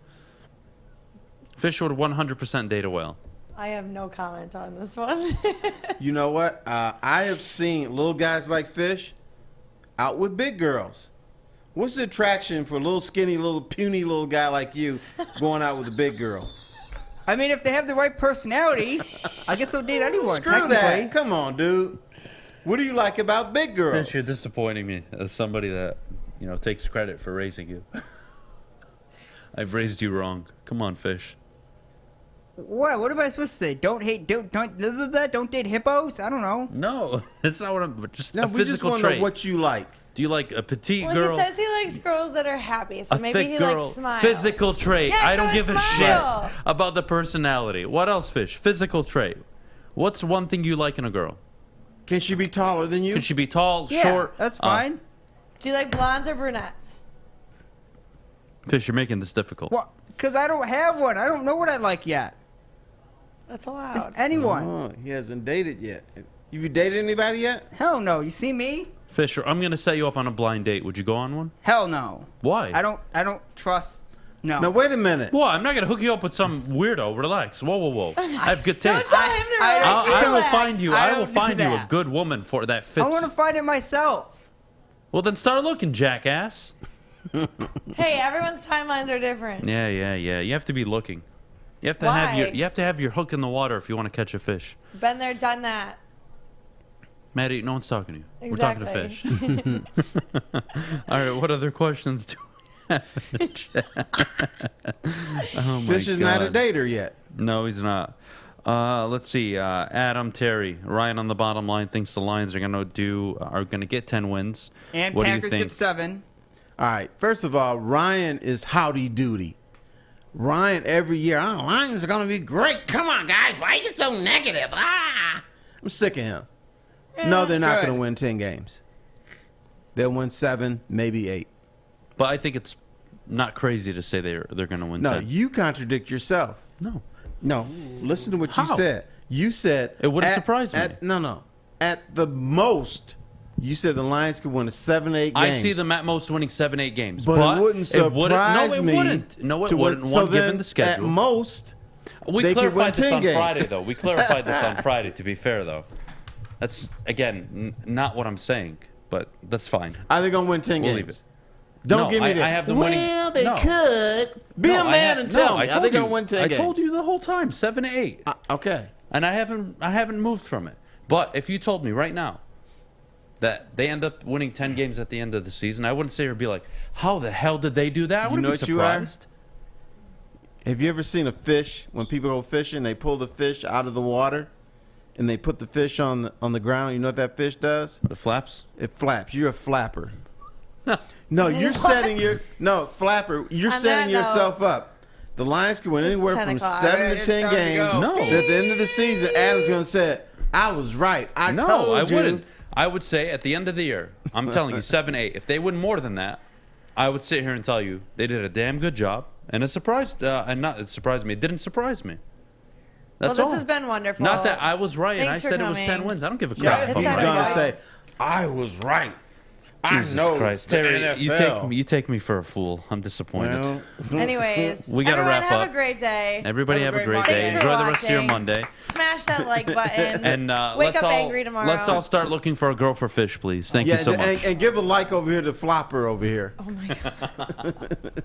Fish would 100% date a whale. I have no comment on this one. You know what? I have seen little guys like Fish out with big girls. What's the attraction for a little skinny, little puny little guy like you going out with a big girl? I mean, if they have the right personality, I guess they'll date anyone. Screw that. Come on, dude. What do you like about big girls? Fish, you're disappointing me as somebody that, takes credit for raising you. I've raised you wrong. Come on, Fish. What? What am I supposed to say? Don't date hippos? I don't know. No, that's not what I'm. Just No, a we just physical want to trait. know what you like. Do you like a petite Well, girl? he says he likes girls that are happy, so a maybe thick he girl? likes smiles. Physical trait. Yeah, I so don't give a smile. shit about the personality. What else, Fish? Physical trait. What's one thing you like in a girl? Can she be taller than you? Can she be tall, Yeah, short? that's fine. Do you like blondes or brunettes? Fish, you're making this difficult. What? Because I don't have one. I don't know what I like yet. That's allowed. Just anyone. Oh, he hasn't dated yet. Have you dated anybody yet? Hell no. You see me? Fisher, I'm gonna set you up on a blind date. Would you go on one? Hell no. Why? I don't trust. No. Now wait a minute. Well, I'm not gonna hook you up with some weirdo. Relax. Whoa. I have good taste. Don't tell him to relax. I will Relax. find you. I will don't do find you a that. good woman for that I fits. want to find it myself. Well, then start looking, jackass. Hey, everyone's timelines are different. Yeah. You have to be looking. You have to Why? you have to have your hook in the water if you want to catch a fish. Been there, done that. Maddie, no one's talking to you. Exactly. We're talking to fish. All right, what other questions do we have in the chat? Oh my Fish is not a God. dater yet. No, he's not. Let's see. Adam, Terry, Ryan on the bottom line thinks the Lions are gonna get 10 wins. And what Packers do you think? get 7. All right. First of all, Ryan is howdy doody. Ryan every year, Lions are gonna be great. Come on, guys. Why are you so negative? I'm sick of him. No, they're not Good. gonna win 10 games. They'll win 7, maybe 8. But I think it's not crazy to say they're going to win No, 10. you contradict yourself. No. Listen to what you How? said. You said It wouldn't surprise me. No. At the most, you said the Lions could win a 7-8 games. I see them at most winning 7-8 games. But it wouldn't surprise No, it me wouldn't. No, it to win- wouldn't. so One, given then, the schedule. At most, We they could win clarified this 10 on games. Friday, though. We clarified this on Friday, to be fair, though. That's, again, not what I'm saying, but that's fine. Are they going to win 10 We'll games? leave it. Don't No, give me I that. have them well, winning. they No. could. Be No, a man and tell me. I Are they told going to you. win 10 I games? told you the whole time, 7-8. Okay. And I haven't moved from it. But if you told me right now that they end up winning 10 games at the end of the season, I wouldn't sit here and be like, how the hell did they do that? I You wouldn't know be what you are? surprised. Have you ever seen a fish, when people go fishing, they pull the fish out of the water and they put the fish on the ground? You know what that fish does? It flaps? It flaps. You're a flapper. No, you're setting flapper. You're setting yourself up. The Lions can win anywhere from 7 to 10 games. No. At the end of the season, Adam's going to say, I was right. I told you. Wouldn't. I would say at the end of the year, I'm telling you, 7-8. If they win more than that, I would sit here and tell you they did a damn good job. And it surprised, it surprised me. It didn't surprise me. That's this all. has been wonderful. Not that I was right and I Thanks for said it was coming. 10 wins. I don't give a crap. He's going to say, I was right. Jesus I know Christ, the Terry, NFL. you take me for a fool. I'm disappointed. Anyways, we got to wrap have up. a great day. Everybody have a great day. Thanks for Enjoy the rest of your watching. Monday. Smash that like button. And wake let's up all, angry tomorrow. Let's all start looking for a girl for fish, please. Thank you so much. And give a like over here to Flopper over here. Oh my God.